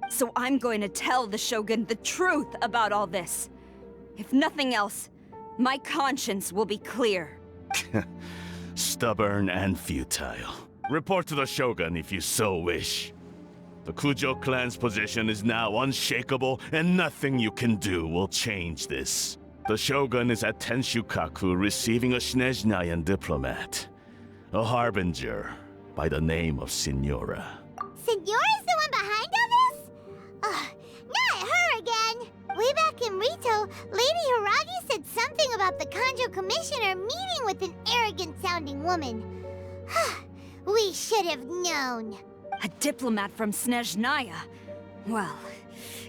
So I'm going to tell the Shogun the truth about all this. If nothing else, my conscience will be clear. Stubborn and futile. Report to the Shogun if you so wish. The Kujo clan's position is now unshakable, and nothing you can do will change this. The Shogun is at Tenshukaku receiving a Snezhnayan diplomat, a harbinger by the name of Signora. Signora's the one behind all this? Ugh, not her again! Way back in Rito, Lady Hiragi said something about the Kanjo Commissioner meeting with an arrogant-sounding woman. We should have known. A diplomat from Snezhnaya? Well,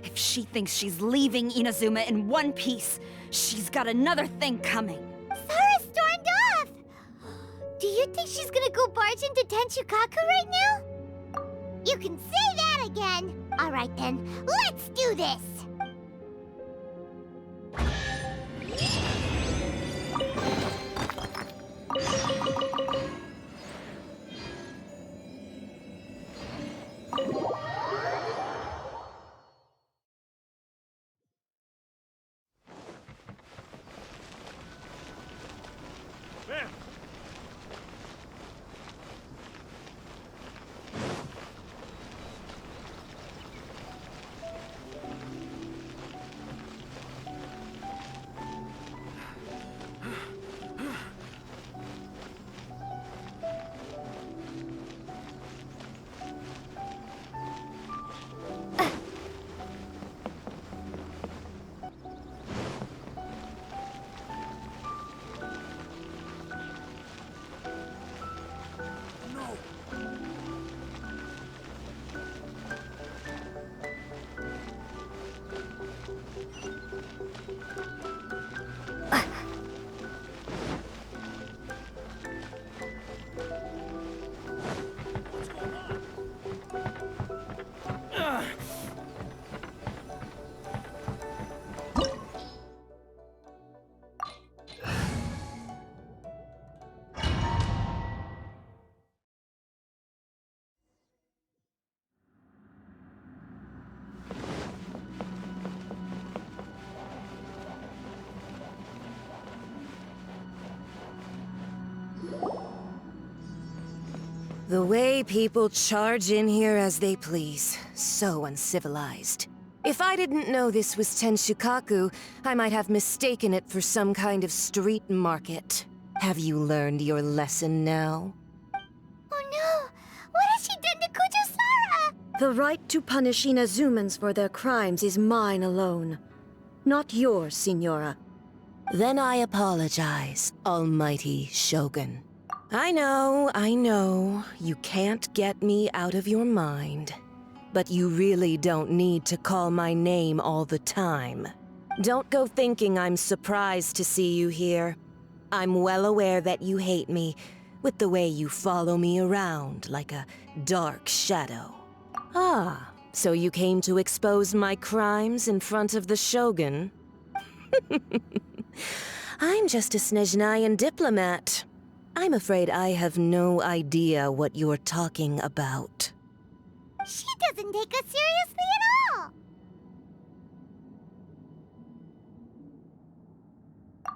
if she thinks she's leaving Inazuma in one piece, she's got another thing coming. Sara stormed off! Do you think she's gonna go barge into Tenshukaku right now? You can say that again! Alright then, let's do this! The way people charge in here as they please. So uncivilized. If I didn't know this was Tenshukaku, I might have mistaken it for some kind of street market. Have you learned your lesson now? Oh no! What has she done to Kujo-Sara? The right to punish Inazumans for their crimes is mine alone. Not yours, Signora. Then I apologize, Almighty Shogun. I know, you can't get me out of your mind. But you really don't need to call my name all the time. Don't go thinking I'm surprised to see you here. I'm well aware that you hate me, with the way you follow me around like a dark shadow. Ah, so you came to expose my crimes in front of the Shogun? I'm just a Snezhnayan diplomat. I'm afraid I have no idea what you're talking about. She doesn't take us seriously at all!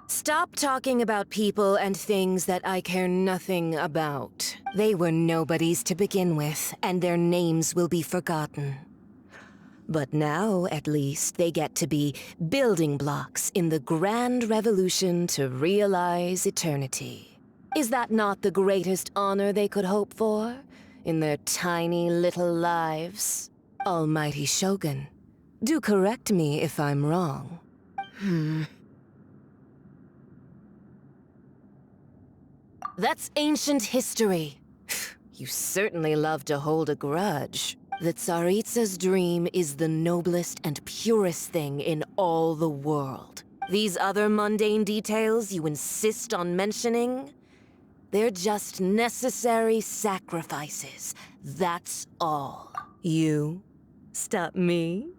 Stop talking about people and things that I care nothing about. They were nobodies to begin with, and their names will be forgotten. But now, at least, they get to be building blocks in the grand revolution to realize eternity. Is that not the greatest honor they could hope for in their tiny little lives? Almighty Shogun, do correct me if I'm wrong. That's ancient history. You certainly love to hold a grudge. The Tsaritsa's dream is the noblest and purest thing in all the world. These other mundane details you insist on mentioning, they're just necessary sacrifices. That's all. You stop me?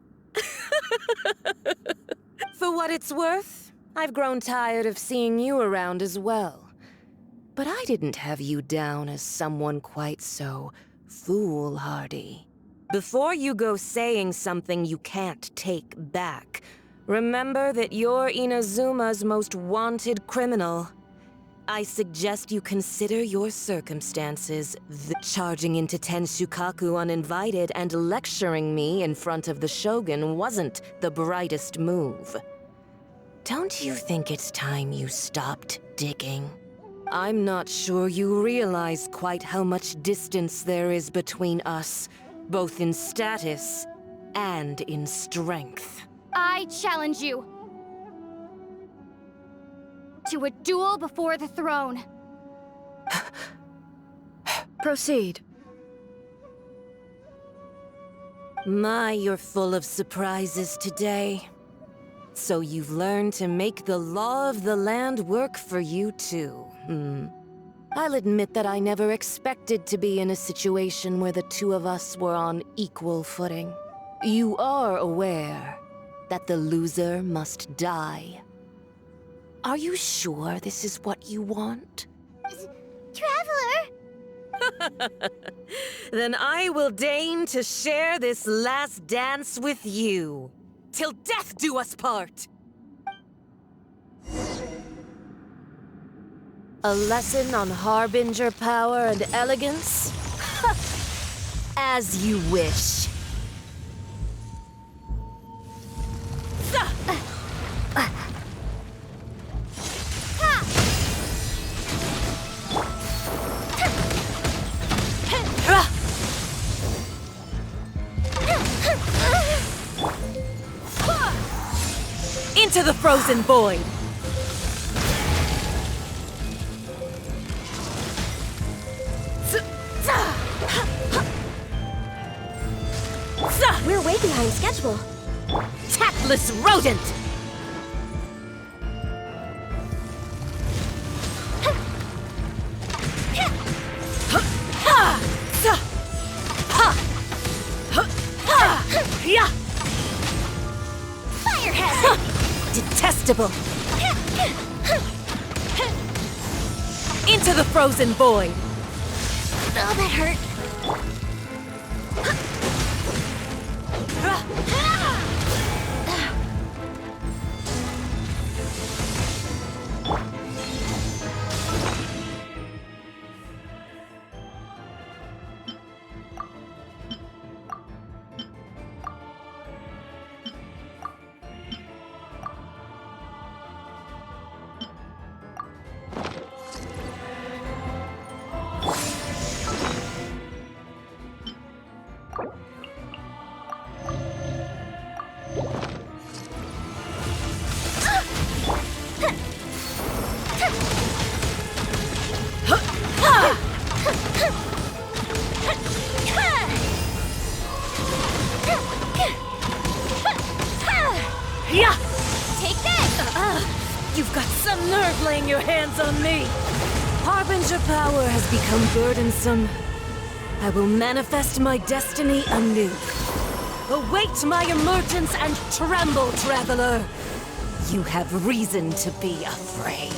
For what it's worth, I've grown tired of seeing you around as well. But I didn't have you down as someone quite so foolhardy. Before you go saying something you can't take back, remember that you're Inazuma's most wanted criminal. I suggest you consider your circumstances. Charging into Tenshukaku uninvited and lecturing me in front of the Shogun wasn't the brightest move. Don't you think it's time you stopped digging? I'm not sure you realize quite how much distance there is between us, both in status and in strength. I challenge you to a duel before the throne. Proceed. My, you're full of surprises today. So you've learned to make the law of the land work for you too, I'll admit that I never expected to be in a situation where the two of us were on equal footing. You are aware that the loser must die. Are you sure this is what you want? Traveler! Then I will deign to share this last dance with you. Till death do us part! A lesson on Harbinger power and elegance? As you wish. Into the frozen void! We're way behind schedule. Tactless rodent! Firehead! Detestable! Into the frozen void! Oh, that hurt. Take this! You've got some nerve laying your hands on me! Harbinger power has become burdensome. I will manifest my destiny anew. Await my emergence and tremble, traveler! You have reason to be afraid.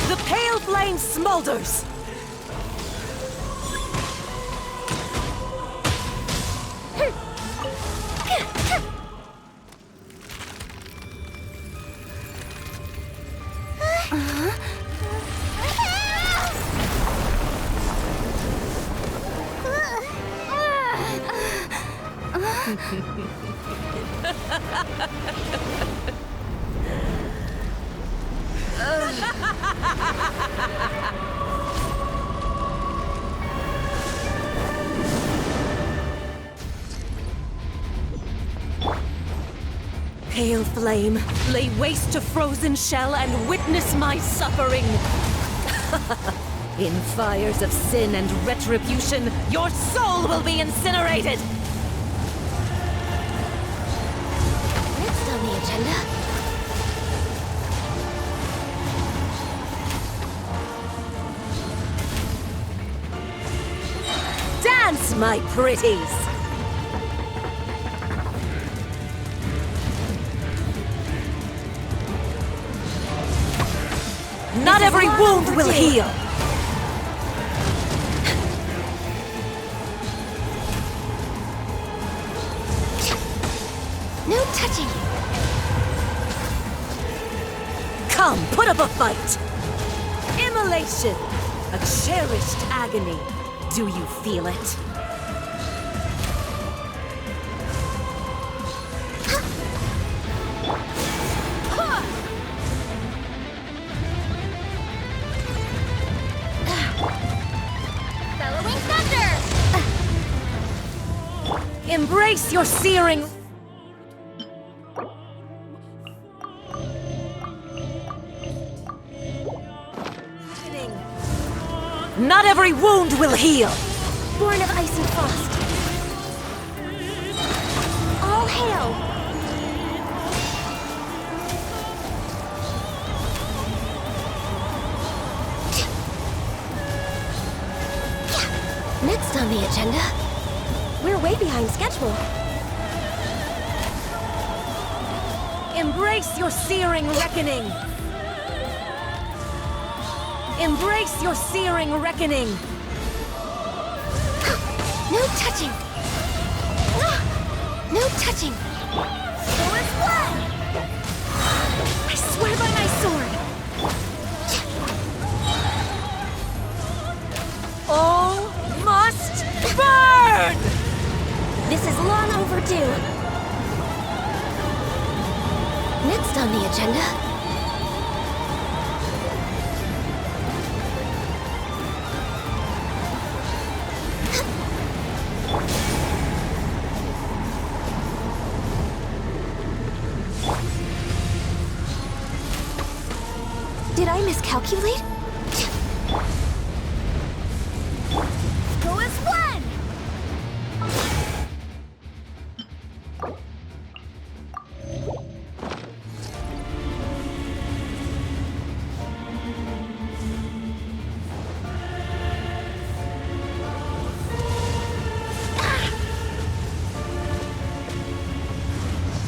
The pale flame smolders! Pale flame, lay waste to frozen shell and witness my suffering. In fires of sin and retribution, your soul will be incinerated! Next on the agenda. Dance, my pretties! Not every wound will heal! No touching! Come, put up a fight! Immolation! A cherished agony. Do you feel it? Bellowing thunder! Embrace your searing... Not every wound will heal! Born of ice and frost. All hail! Next on the agenda. We're way behind schedule. Embrace your searing reckoning! Embrace your searing reckoning! No touching! No touching! Forest blood! I swear by my sword! All must burn! This is long overdue. Next on the agenda. Did I miscalculate? Go as one!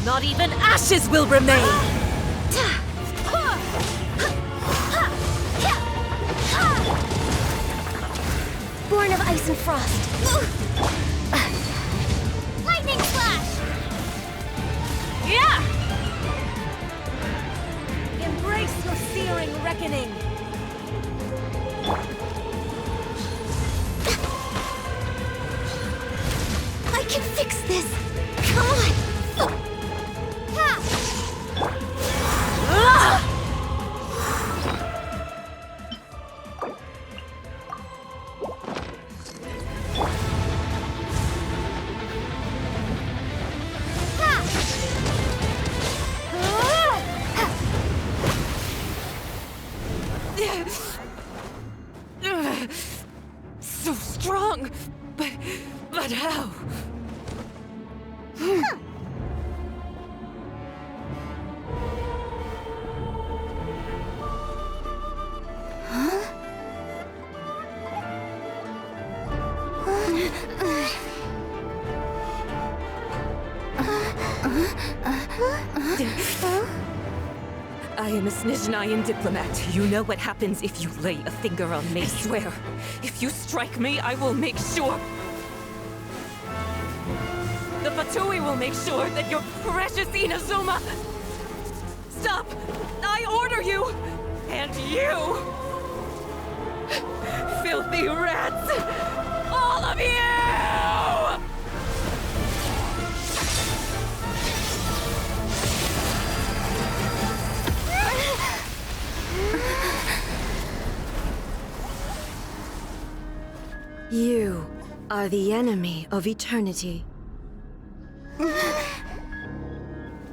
Not even ashes will remain! Born of ice and frost. Lightning flash! Yeah! Embrace your searing reckoning! I can fix this! Come on! So strong, but how? I am a Snezhnayan diplomat. You know what happens if you lay a finger on me. I swear, if you strike me, I will make sure... The Fatui will make sure that your precious Inazuma... Stop! I order you! And you! Filthy rats! All of you! are the enemy of eternity.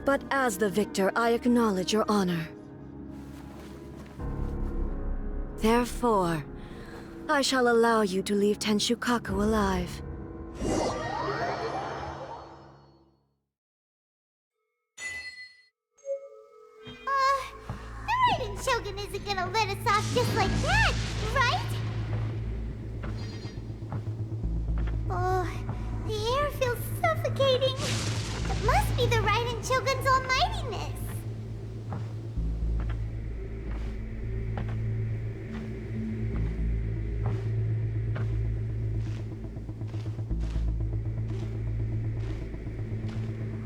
But as the victor, I acknowledge your honor. Therefore, I shall allow you to leave Tenshukaku alive. The Raiden Shogun isn't gonna let us off just like that, right? Oh, the air feels suffocating. It must be the Raiden Shogun's almightiness.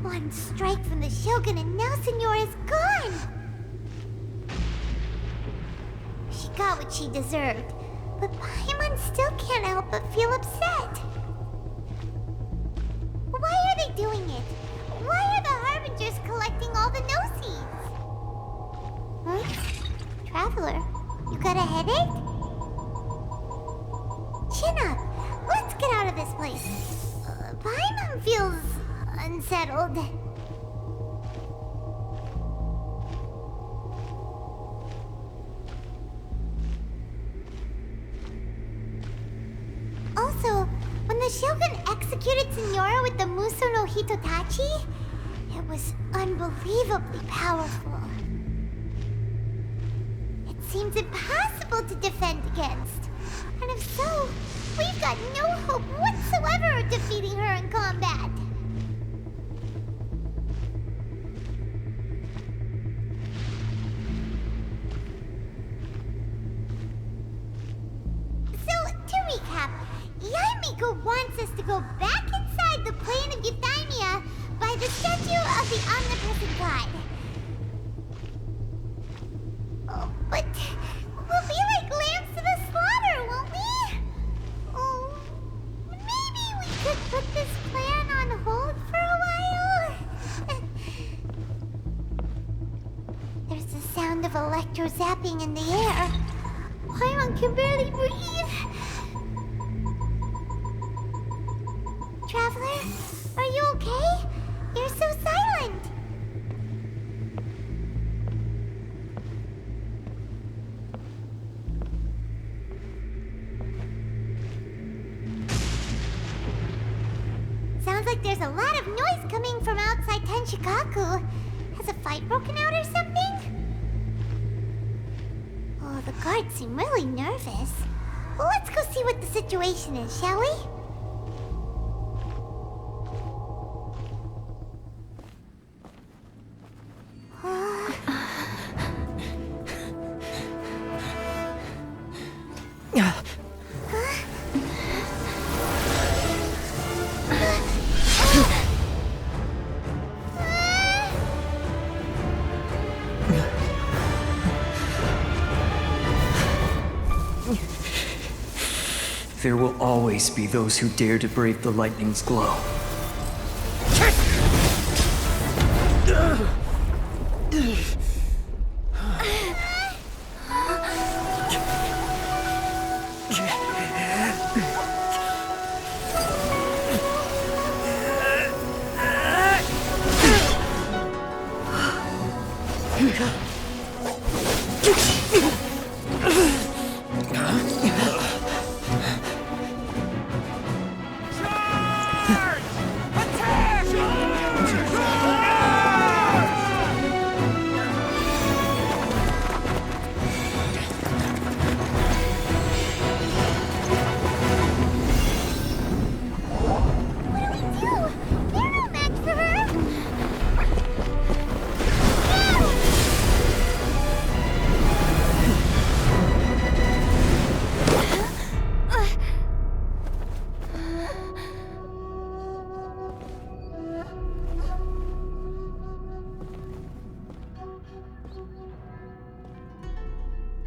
One strike from the Shogun and now Signora's gone! She got what she deserved, but Paimon still can't help but feel upset. Why are they doing it? Why are the Harbingers collecting all the no-seeds? Huh? Traveler, you got a headache? Chin up! Let's get out of this place. Paimon feels unsettled. Also, when the Shogun executed Signora with the Muso no Hitotachi, it was unbelievably powerful. It seems impossible to defend against. And if so, we've got no hope whatsoever of defeating her in combat. So, to recap, Yaimiko wants us to go back inside the plane of Euthymia by the statue of the Omnipresent God. Oh, but we'll be like lambs to the slaughter, won't we? Oh, maybe we could put this plan on hold for a while? There's the sound of electro zapping in the air. Paimon can barely breathe. Traveler, are you okay? You're so silent. Sounds like there's a lot of noise coming from outside Tenshukaku. Has a fight broken out or something? Oh, the guards seem really nervous. Well, let's go see what the situation is, shall we? There will always be those who dare to brave the lightning's glow.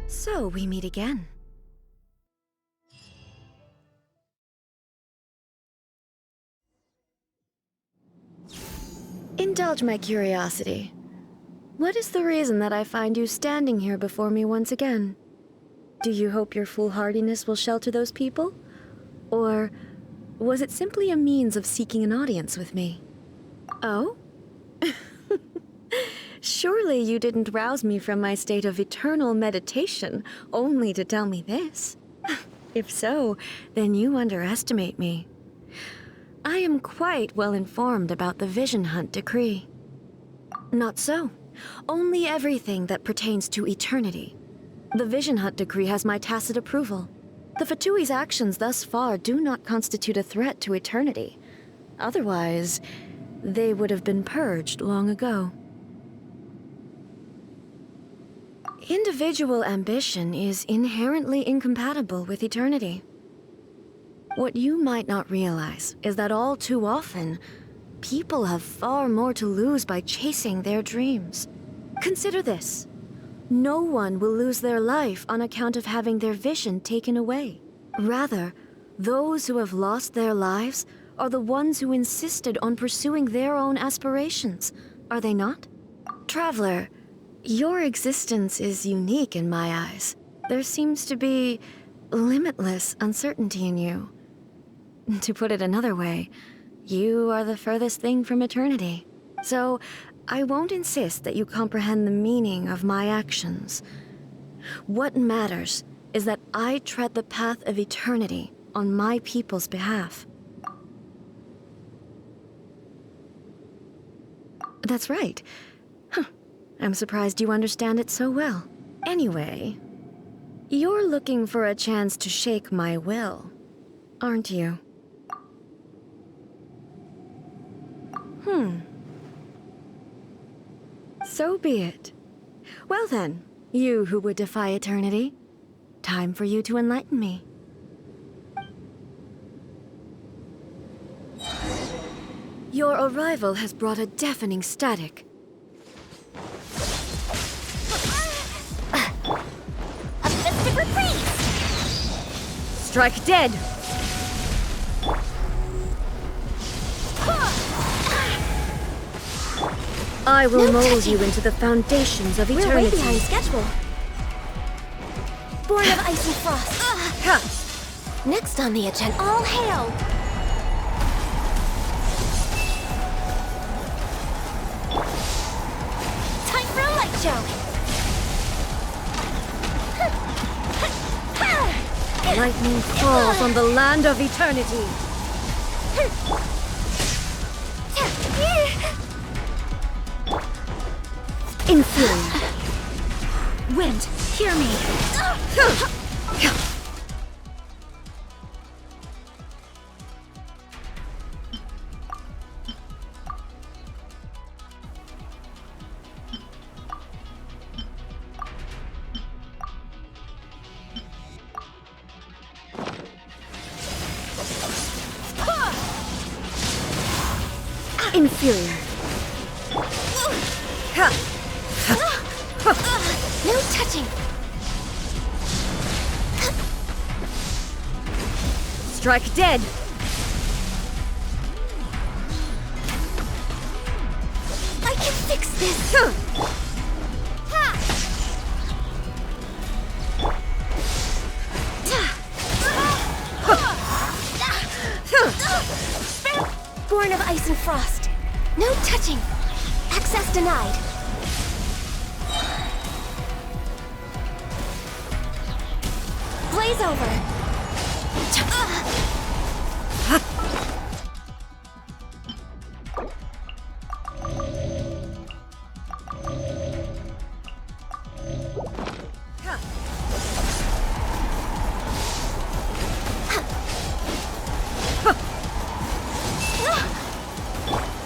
So we meet again. Indulge my curiosity. What is the reason that I find you standing here before me once again? Do you hope your foolhardiness will shelter those people? Or Was it simply a means of seeking an audience with me? Oh? Surely you didn't rouse me from my state of eternal meditation only to tell me this. If so, then you underestimate me. I am quite well informed about the Vision Hunt decree. Not so. Only everything that pertains to eternity. The Vision Hunt decree has my tacit approval. The Fatui's actions thus far do not constitute a threat to eternity. Otherwise, they would have been purged long ago. Individual ambition is inherently incompatible with eternity. What you might not realize is that all too often, people have far more to lose by chasing their dreams. Consider this. No one will lose their life on account of having their vision taken away. Rather, those who have lost their lives are the ones who insisted on pursuing their own aspirations, are they not? Traveler, your existence is unique in my eyes. There seems to be limitless uncertainty in you. To put it another way, you are the furthest thing from eternity. So, I won't insist that you comprehend the meaning of my actions. What matters is that I tread the path of eternity on my people's behalf. That's right. I'm surprised you understand it so well. Anyway, you're looking for a chance to shake my will, aren't you? So be it. Well then, you who would defy eternity, time for you to enlighten me. Your arrival has brought a deafening static. A festive reprise! Strike dead! I will mold you into the foundations of eternity. We're way behind schedule. Born of ice and frost. Next on the agenda, all hail! Time for a light show! Lightning falls on the land of eternity. Inferior. Wind, hear me. Inferior. No touching! Strike dead! I can fix this! Born of ice and frost. No touching. Access denied. Blaze over.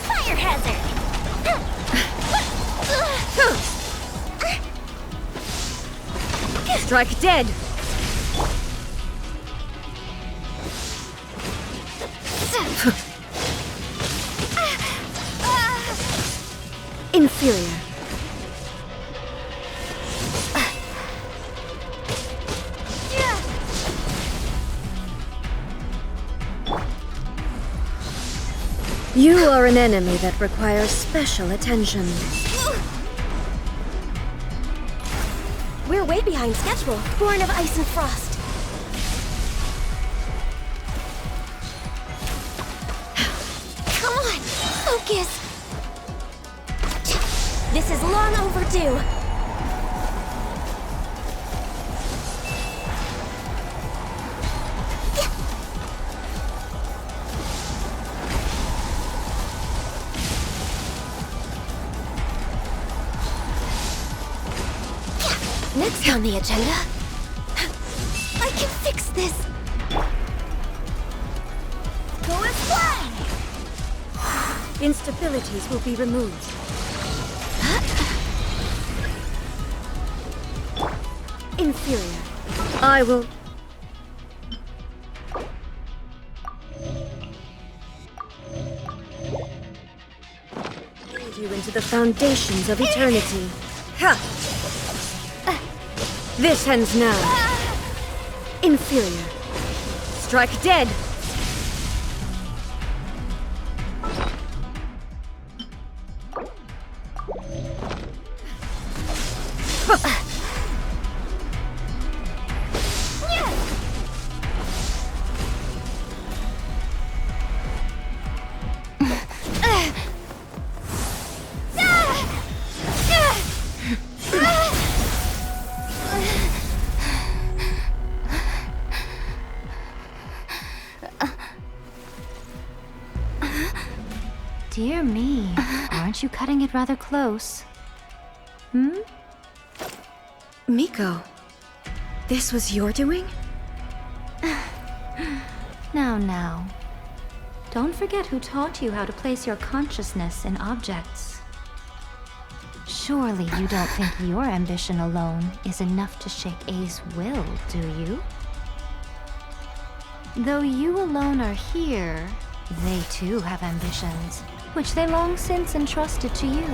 Fire hazard! Strike dead! Inferior. You are an enemy that requires special attention. We're way behind schedule. Born of ice and frost. Focus! This is long overdue. Next on the agenda, I can fix this. Go and fly! Instabilities will be removed. Inferior. I will... lead you into the foundations of eternity. Ha! This ends now. Inferior. Strike dead! Dear me, aren't you cutting it rather close? Hmm? Miko, this was your doing? Now. Don't forget who taught you how to place your consciousness in objects. Surely you don't think your ambition alone is enough to shake A's will, do you? Though you alone are here, they too have ambitions, which they long since entrusted to you.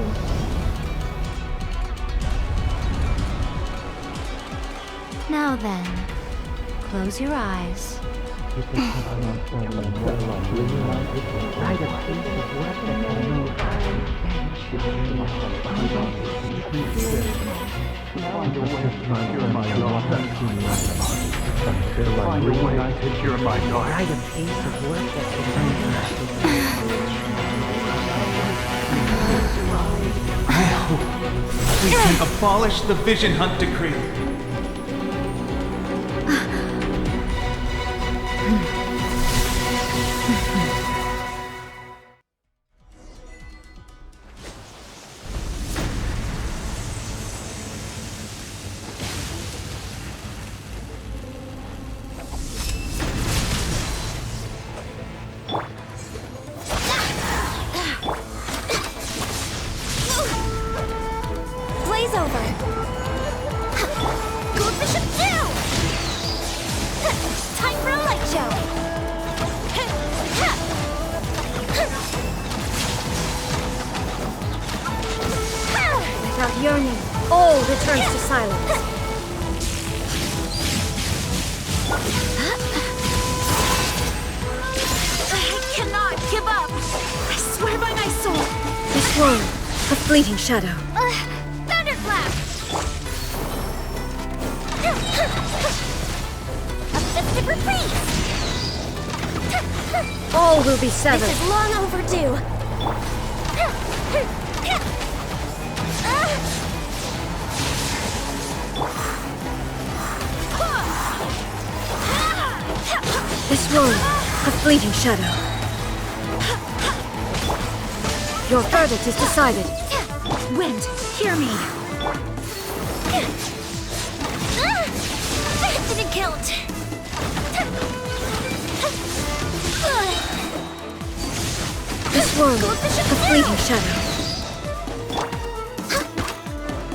Now then, close your eyes. We can abolish the Vision Hunt Decree. Blaze over! Goldfish of Dew! Time for a light show! Without yearning, all returns to silence. I cannot give up! I swear by my soul! This one, a fleeting shadow. Thunderclap! A festive reprise! All will be severed. This is long overdue! This one, a fleeting shadow. Your verdict is decided. Wind, hear me! Didn't count! This one, a fleeting shadow.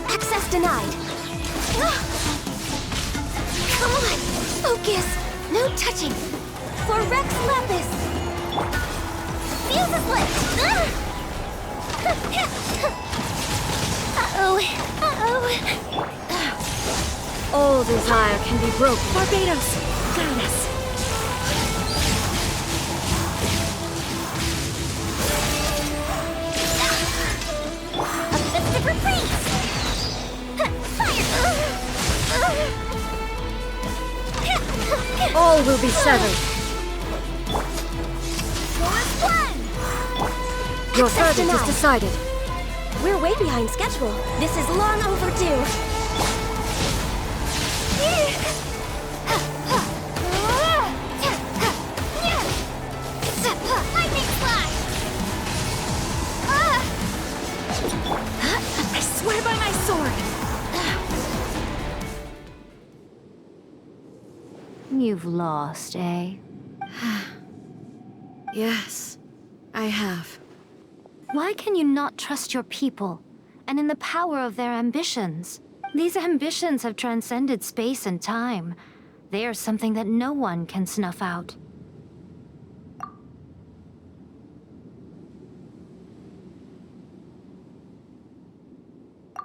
Access denied! Come on! Focus! No touching! For Rex Lapis! Fuse is lit! Uh-oh! All desire can be broken. Barbados, guide us! A festive reprise! All will be severed. Forward one! Your Access verdict is denied. decided. We're way behind schedule. This is long overdue. Lightning slash! I swear by my sword. You've lost, eh? Yes, I have. Why can you not trust your people, and in the power of their ambitions? These ambitions have transcended space and time. They are something that no one can snuff out.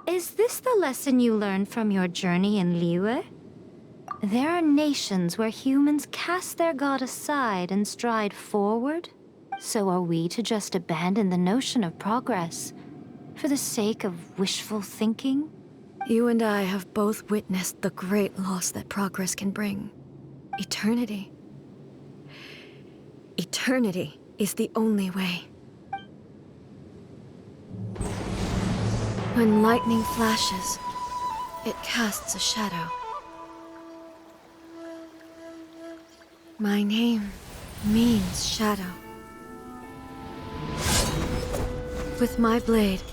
Is this the lesson you learned from your journey in Liyue? There are nations where humans cast their god aside and stride forward. So are we to just abandon the notion of progress for the sake of wishful thinking? You and I have both witnessed the great loss that progress can bring. Eternity. Eternity is the only way. When lightning flashes, it casts a shadow. My name means shadow. With my blade,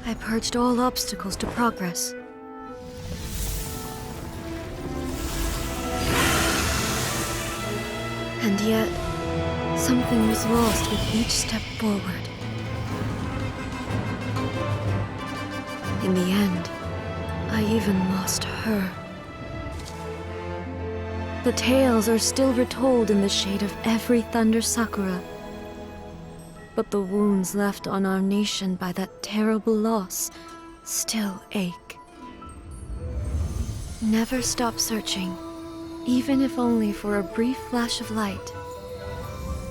I purged all obstacles to progress. And yet, something was lost with each step forward. In the end, I even lost her. The tales are still retold in the shade of every Thunder Sakura. But the wounds left on our nation by that terrible loss still ache. Never stop searching, even if only for a brief flash of light.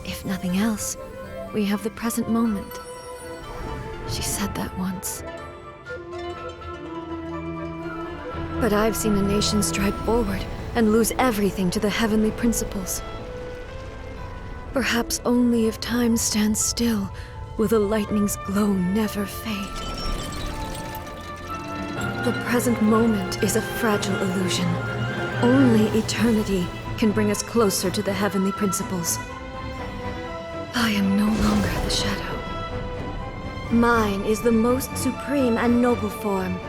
If nothing else, we have the present moment. She said that once. But I've seen a nation stride forward and lose everything to the heavenly principles. Perhaps only if time stands still will the lightning's glow never fade. The present moment is a fragile illusion. Only eternity can bring us closer to the heavenly principles. I am no longer the shadow. Mine is the most supreme and noble form.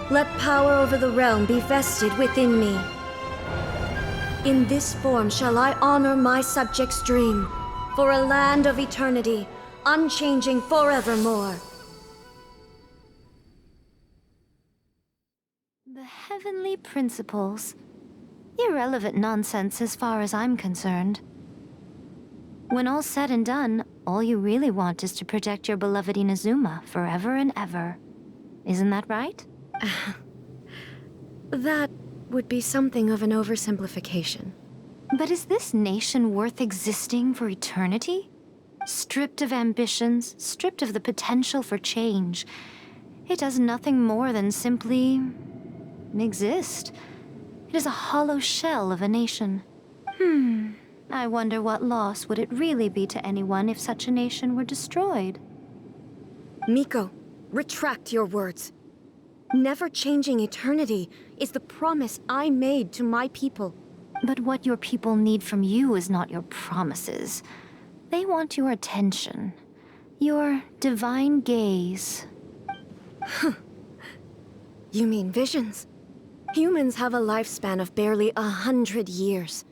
Let power over the realm be vested within me. In this form shall I honor my subjects' dream, for a land of eternity, unchanging forevermore. The heavenly principles. Irrelevant nonsense as far as I'm concerned. When all's said and done, all you really want is to protect your beloved Inazuma forever and ever. Isn't that right? That would be something of an oversimplification. But is this nation worth existing for eternity? Stripped of ambitions, stripped of the potential for change, it does nothing more than simply exist. It is a hollow shell of a nation. I wonder what loss would it really be to anyone if such a nation were destroyed? Miko, retract your words. Never changing eternity is the promise I made to my people. But what your people need from you is not your promises. They want your attention. Your divine gaze. You mean visions? Humans have a lifespan of barely 100 years.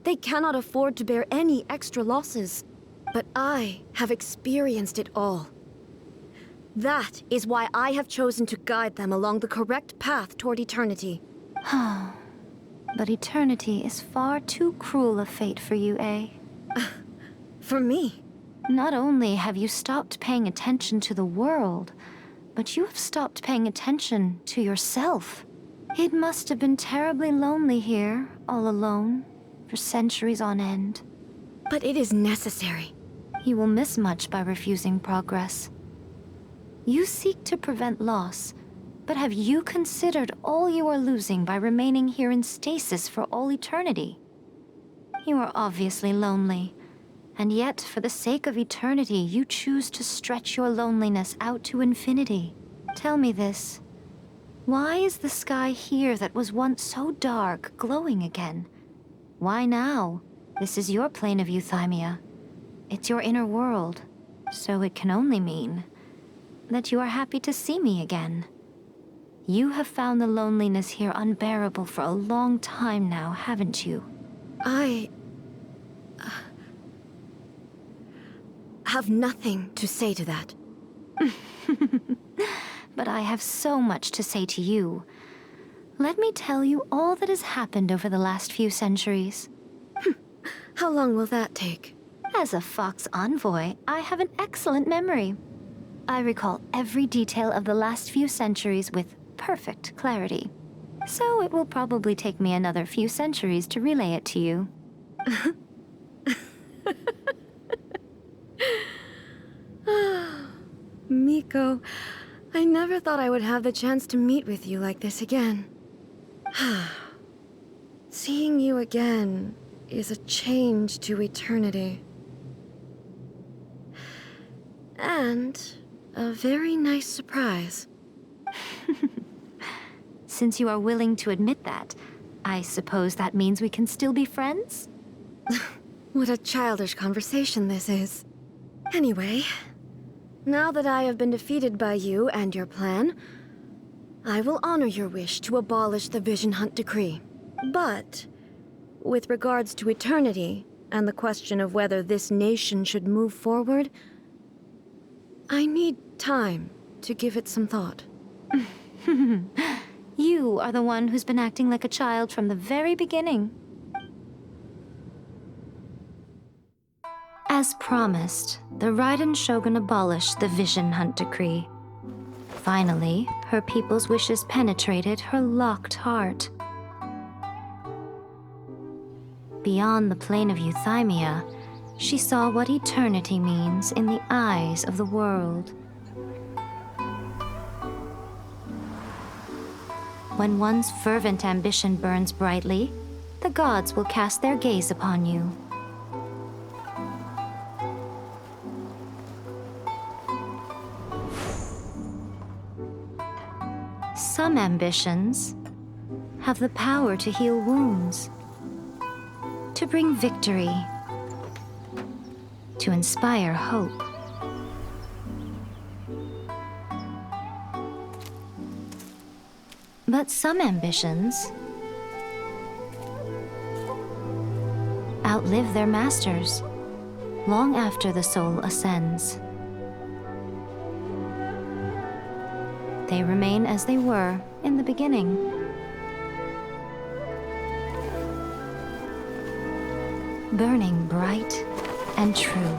They cannot afford to bear any extra losses. But I have experienced it all. That is why I have chosen to guide them along the correct path toward eternity. But eternity is far too cruel a fate for you, eh? For me? Not only have you stopped paying attention to the world, but you have stopped paying attention to yourself. It must have been terribly lonely here, all alone, for centuries on end. But it is necessary. You will miss much by refusing progress. You seek to prevent loss, but have you considered all you are losing by remaining here in stasis for all eternity? You are obviously lonely, And yet, for the sake of eternity, you choose to stretch your loneliness out to infinity. Tell me this. Why is the sky here that was once so dark glowing again? Why now? This is your plane of euthymia. It's your inner world. So it can only mean that you are happy to see me again. You have found the loneliness here unbearable for a long time now, haven't you? I have nothing to say to that. But I have so much to say to you. Let me tell you all that has happened over the last few centuries. How long will that take? As a Fox envoy, I have an excellent memory. I recall every detail of the last few centuries with perfect clarity. So it will probably take me another few centuries to relay it to you. Miko, I never thought I would have the chance to meet with you like this again. Seeing you again is a change to eternity. And a very nice surprise. Since you are willing to admit that, I suppose that means we can still be friends? What a childish conversation this is. Anyway, now that I have been defeated by you and your plan, I will honor your wish to abolish the Vision Hunt Decree. But, with regards to eternity, and the question of whether this nation should move forward, I need time to give it some thought. You are the one who's been acting like a child from the very beginning. As promised, the Raiden Shogun abolished the Vision Hunt Decree. Finally, her people's wishes penetrated her locked heart. Beyond the plane of euthymia, she saw what eternity means in the eyes of the world. When one's fervent ambition burns brightly, the gods will cast their gaze upon you. Some ambitions have the power to heal wounds, to bring victory, to inspire hope. But some ambitions outlive their masters long after the soul ascends. They remain as they were in the beginning. Burning bright and true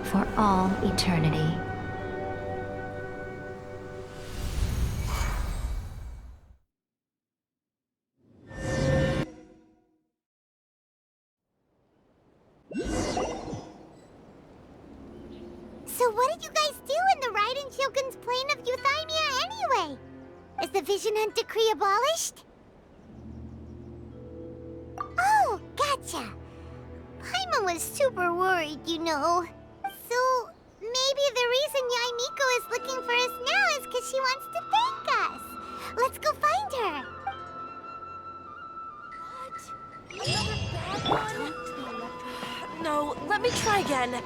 for all eternity. So what did you guys do in the Raiden Shogun's plane of euthymia anyway? Is the Vision Hunt Decree abolished? Oh, gotcha. Paimon was super worried, you know. So maybe the reason Yae Miko is looking for us now is because she wants to thank us. Let's go find her. What? Another bad one? No, let me try again.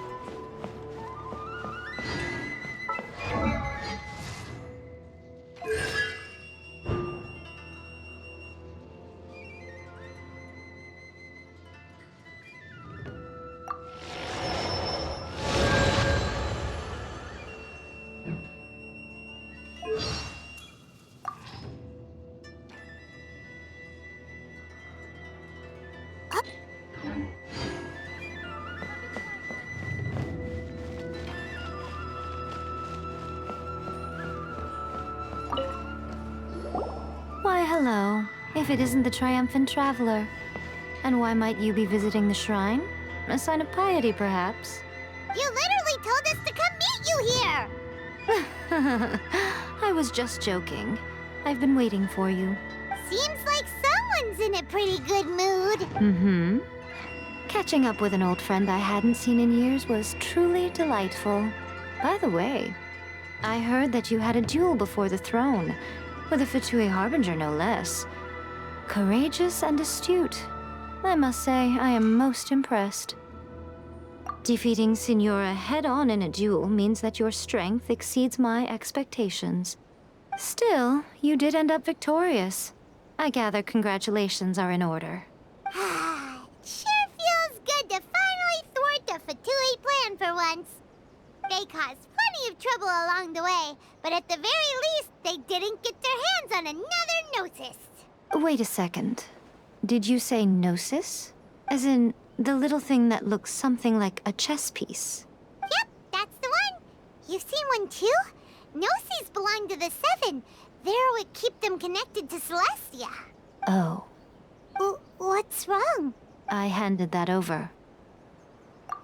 Why, hello, if it isn't the triumphant traveler. And why might you be visiting the shrine? A sign of piety, perhaps? You literally told us to come meet you here! I was just joking. I've been waiting for you. Seems like someone's in a pretty good mood. Mm-hmm. Catching up with an old friend I hadn't seen in years was truly delightful. By the way, I heard that you had a duel before the throne, with a Fatui Harbinger no less. Courageous and astute. I must say, I am most impressed. Defeating Signora head-on in a duel means that your strength exceeds my expectations. Still, you did end up victorious. I gather congratulations are in order. Sure feels good to finally thwart the Fatui plan for once. They caused plenty of trouble along the way, but at the very least, they didn't get their hands on another Gnosis. Wait a second. Did you say Gnosis? As in, the little thing that looks something like a chess piece? Yep, that's the one. You've seen one too? Gnosis belong to the Seven. They're what keep them connected to Celestia. Oh. What's wrong? I handed that over.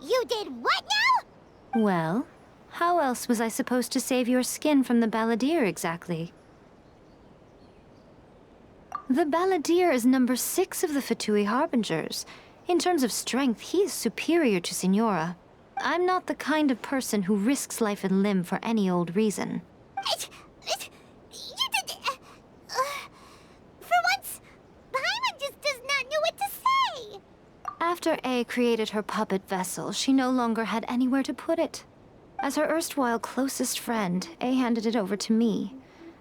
You did what now? Well, how else was I supposed to save your skin from the Balladeer exactly? The Balladeer is number 6 of the Fatui Harbingers. In terms of strength, he is superior to Signora. I'm not the kind of person who risks life and limb for any old reason. You did... for once, Paimon just does not know what to say. After A created her puppet vessel, she no longer had anywhere to put it. As her erstwhile closest friend, A handed it over to me,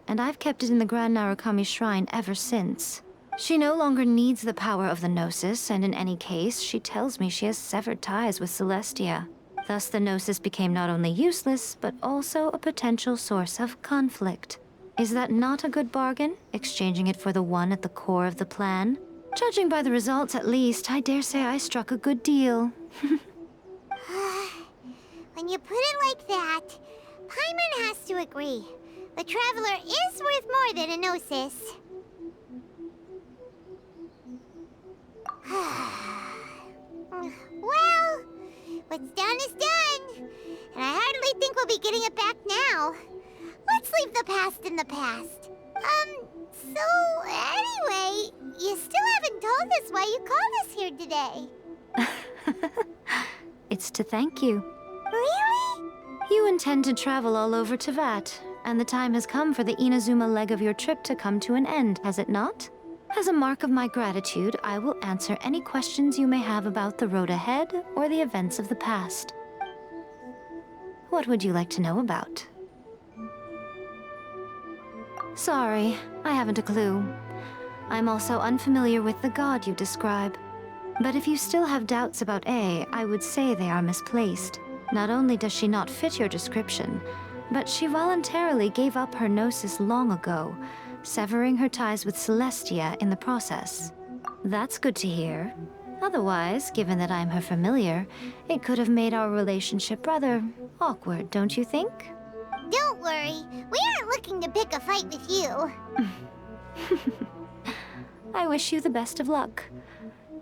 and I've kept it in the Grand Narukami Shrine ever since. She no longer needs the power of the Gnosis, and in any case, she tells me she has severed ties with Celestia. Thus, the Gnosis became not only useless, but also a potential source of conflict. Is that not a good bargain, exchanging it for the one at the core of the plan? Judging by the results, at least, I dare say I struck a good deal. When you put it like that, Paimon has to agree. The Traveler is worth more than a Gnosis. Well, what's done is done. And I hardly think we'll be getting it back now. Let's leave the past in the past. So anyway, you still haven't told us why you called us here today. It's to thank you. Really? You intend to travel all over Teyvat, and the time has come for the Inazuma leg of your trip to come to an end, has it not? As a mark of my gratitude, I will answer any questions you may have about the road ahead or the events of the past. What would you like to know about? Sorry, I haven't a clue. I'm also unfamiliar with the god you describe. But if you still have doubts about A, I would say they are misplaced. Not only does she not fit your description, but she voluntarily gave up her Gnosis long ago, severing her ties with Celestia in the process. That's good to hear. Otherwise, given that I'm her familiar, it could have made our relationship rather awkward, don't you think? Don't worry, we aren't looking to pick a fight with you. I wish you the best of luck.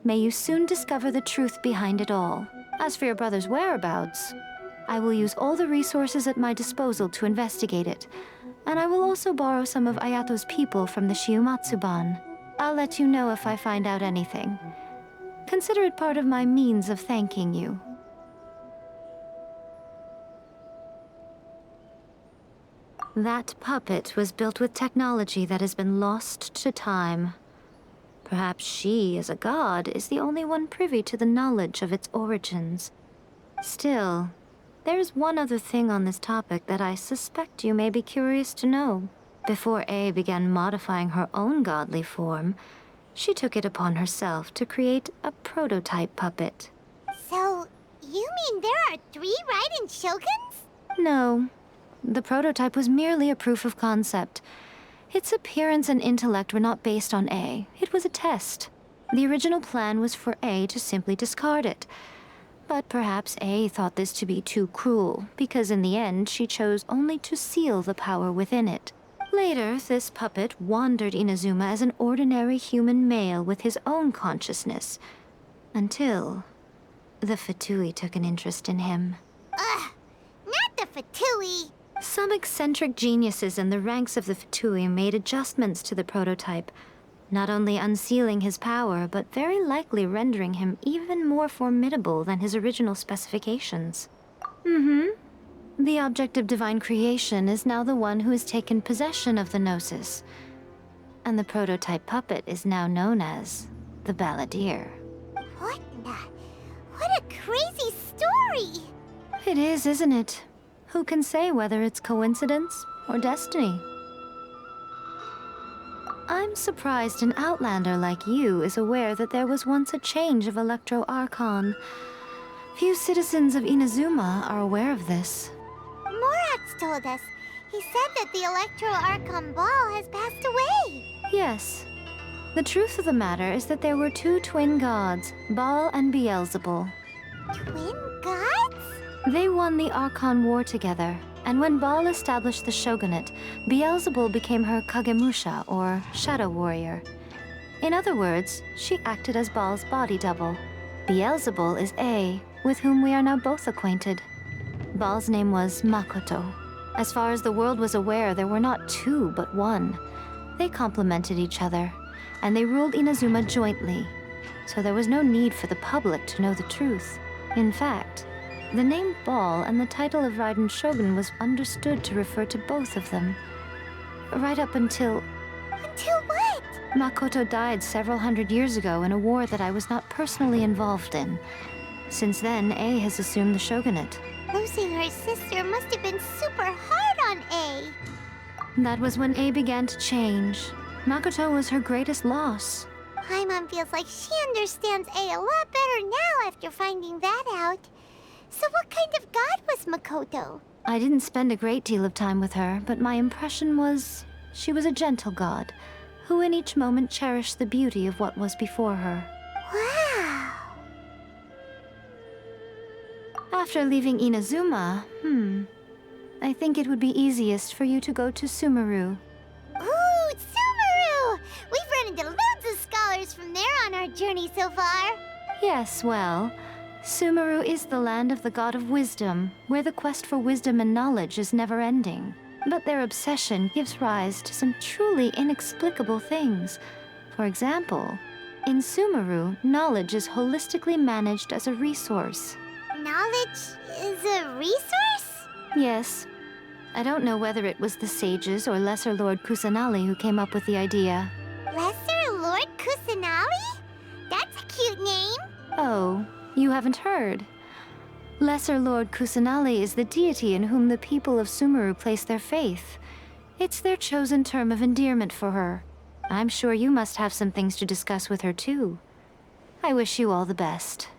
May you soon discover the truth behind it all. As for your brother's whereabouts, I will use all the resources at my disposal to investigate it, and I will also borrow some of Ayato's people from the Shiumatsuban. I'll let you know if I find out anything. Consider it part of my means of thanking you. That puppet was built with technology that has been lost to time. Perhaps she, as a god, is the only one privy to the knowledge of its origins. Still, there is one other thing on this topic that I suspect you may be curious to know. Before A began modifying her own godly form, she took it upon herself to create a prototype puppet. So, you mean there are 3 Raiden Shoguns? No. The prototype was merely a proof of concept. Its appearance and intellect were not based on A. It was a test. The original plan was for A to simply discard it. But perhaps A thought this to be too cruel, because in the end she chose only to seal the power within it. Later, this puppet wandered Inazuma as an ordinary human male with his own consciousness, until the Fatui took an interest in him. Ugh, not the Fatui! Some eccentric geniuses in the ranks of the Fatui made adjustments to the prototype, not only unsealing his power, but very likely rendering him even more formidable than his original specifications. The object of divine creation is now the one who has taken possession of the Gnosis, and the prototype puppet is now known as the Balladeer. What a crazy story! It is, isn't it? Who can say whether it's coincidence or destiny? I'm surprised an outlander like you is aware that there was once a change of Electro Archon. Few citizens of Inazuma are aware of this. Morax told us. He said that the Electro Archon Ball has passed away. Yes. The truth of the matter is that there were two twin gods, Baal and Beelzebul. Twin gods? They won the Archon War together, and when Baal established the shogunate, Beelzebul became her Kagemusha, or shadow warrior. In other words, she acted as Baal's body double. Beelzebul is A, with whom we are now both acquainted. Baal's name was Makoto. As far as the world was aware, there were not two, but one. They complemented each other, and they ruled Inazuma jointly, so there was no need for the public to know the truth. In fact, the name Baal and the title of Raiden Shogun was understood to refer to both of them. Right up until... Until what? Makoto died several hundred years ago in a war that I was not personally involved in. Since then, A has assumed the shogunate. Losing her sister must have been super hard on A. That was when A began to change. Makoto was her greatest loss. Paimon feels like she understands A a lot better now after finding that out. So what kind of god was Makoto? I didn't spend a great deal of time with her, but my impression was she was a gentle god, who in each moment cherished the beauty of what was before her. Wow! After leaving Inazuma, I think it would be easiest for you to go to Sumeru. Ooh, Sumeru! We've run into loads of scholars from there on our journey so far. Yes, well, Sumeru is the land of the god of wisdom, where the quest for wisdom and knowledge is never-ending. But their obsession gives rise to some truly inexplicable things. For example, in Sumeru, knowledge is holistically managed as a resource. Knowledge is a resource? Yes. I don't know whether it was the sages or Lesser Lord Kusanali who came up with the idea. Lesser Lord Kusanali? That's a cute name. Oh, you haven't heard. Lesser Lord Kusanali is the deity in whom the people of Sumeru place their faith. It's their chosen term of endearment for her. I'm sure you must have some things to discuss with her too. I wish you all the best.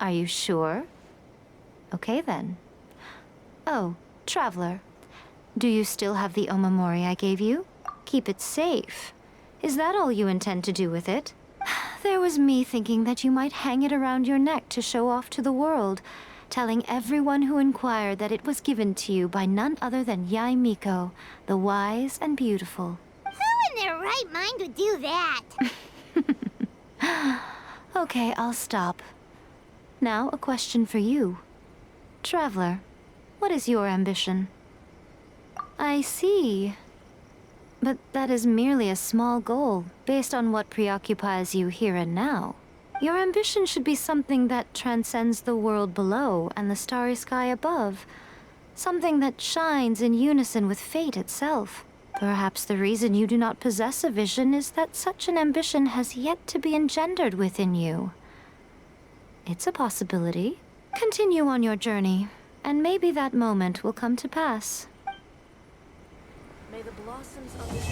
Are you sure? Okay then. Oh, Traveler. Do you still have the omamori I gave you? Keep it safe. Is that all you intend to do with it? There was me thinking that you might hang it around your neck to show off to the world, telling everyone who inquired that it was given to you by none other than Yae Miko, the wise and beautiful. Who in their right mind would do that? Okay, I'll stop. Now, a question for you. Traveler, what is your ambition? I see. But that is merely a small goal, based on what preoccupies you here and now. Your ambition should be something that transcends the world below and the starry sky above. Something that shines in unison with fate itself. Perhaps the reason you do not possess a vision is that such an ambition has yet to be engendered within you. It's a possibility. Continue on your journey, and maybe that moment will come to pass. May the blossoms of this